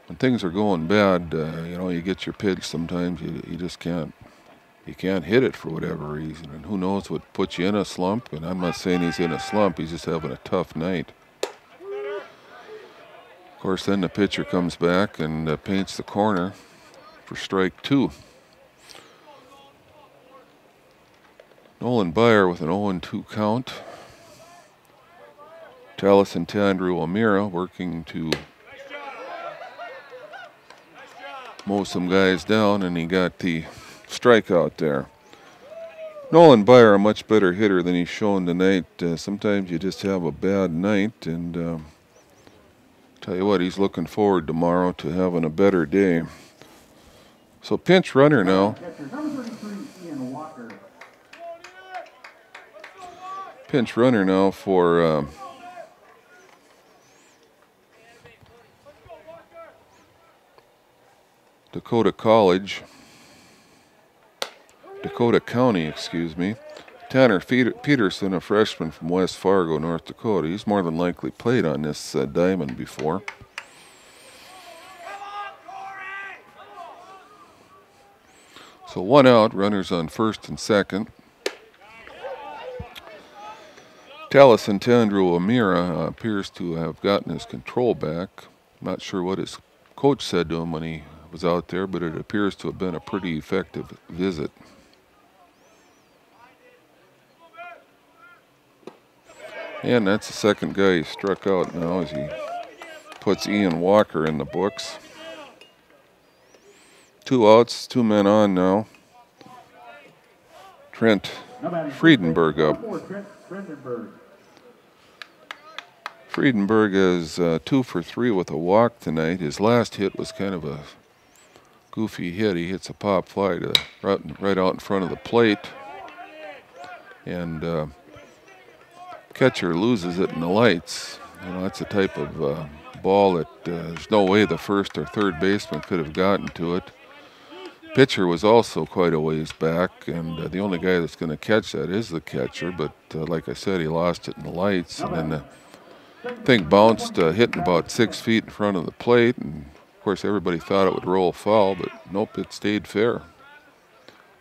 When things are going bad, you get your pitch sometimes, you just can't. You can't hit it for whatever reason, and who knows what puts you in a slump. And I'm not saying he's in a slump, he's just having a tough night. Of course, then the pitcher comes back and paints the corner for strike 2. Nolan Byer with an 0-2 count. Taliesin Tandrew O'Meara working to mow some guys down, and he got the strikeout there. Nolan Byer, a much better hitter than he's shown tonight. Sometimes you just have a bad night, and tell you what, he's looking forward tomorrow to having a better day. So pinch runner now. Pinch runner now for Dakota County, excuse me. Tanner Peterson, a freshman from West Fargo, North Dakota. He's more than likely played on this diamond before. So 1 out, runners on first and second. Taliesin Tandrew O'Meara appears to have gotten his control back. Not sure what his coach said to him when he was out there, but it appears to have been a pretty effective visit. And that's the second guy he struck out now as he puts Ian Walker in the books. 2 outs, 2 men on now. Trent Friedenberg up. Friedenberg is 2 for 3 with a walk tonight. His last hit was kind of a goofy hit. He hits a pop fly to right out in front of the plate, and catcher loses it in the lights. You know, that's the type of ball that there's no way the first or third baseman could have gotten to it. Pitcher was also quite a ways back, and the only guy that's going to catch that is the catcher, but like I said, he lost it in the lights, and then the thing bounced, hitting about 6 feet in front of the plate, and of course everybody thought it would roll foul, but nope, it stayed fair.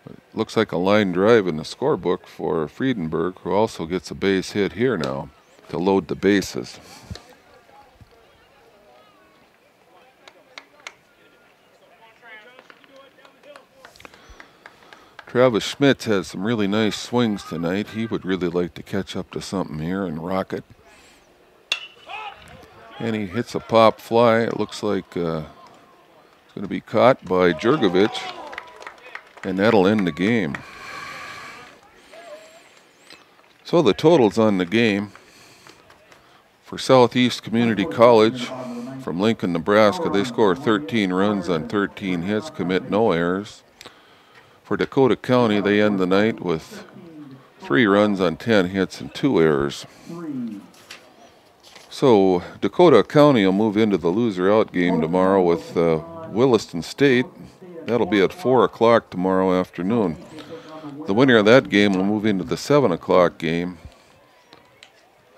It looks like a line drive in the scorebook for Friedenberg, who also gets a base hit here now to load the bases. Travis Schmitz has some really nice swings tonight. He would really like to catch up to something here and rock it. And he hits a pop fly. It looks like it's going to be caught by Jurgovich, and that'll end the game. So the totals on the game for Southeast Community College from Lincoln, Nebraska, they score 13 runs on 13 hits, commit no errors. For Dakota County, they end the night with 3 runs on 10 hits and 2 errors. So Dakota County will move into the loser-out game tomorrow with Williston State. That'll be at 4 o'clock tomorrow afternoon. The winner of that game will move into the 7 o'clock game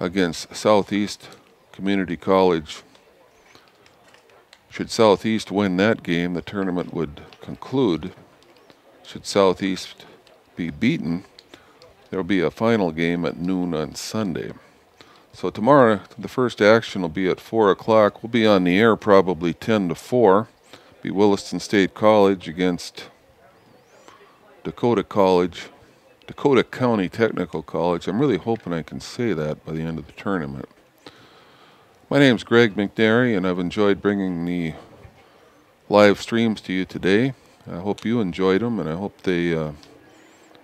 against Southeast Community College. Should Southeast win that game, the tournament would conclude. Should Southeast be beaten, there will be a final game at noon on Sunday. So tomorrow, the first action will be at 4 o'clock. We'll be on the air probably 10 to 4. Be Williston State College against Dakota County Technical College. I'm really hoping I can say that by the end of the tournament. My name's Greg McNary, and I've enjoyed bringing the live streams to you today. I hope you enjoyed them, and I hope they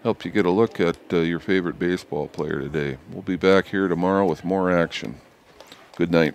helped you get a look at your favorite baseball player today. We'll be back here tomorrow with more action. Good night.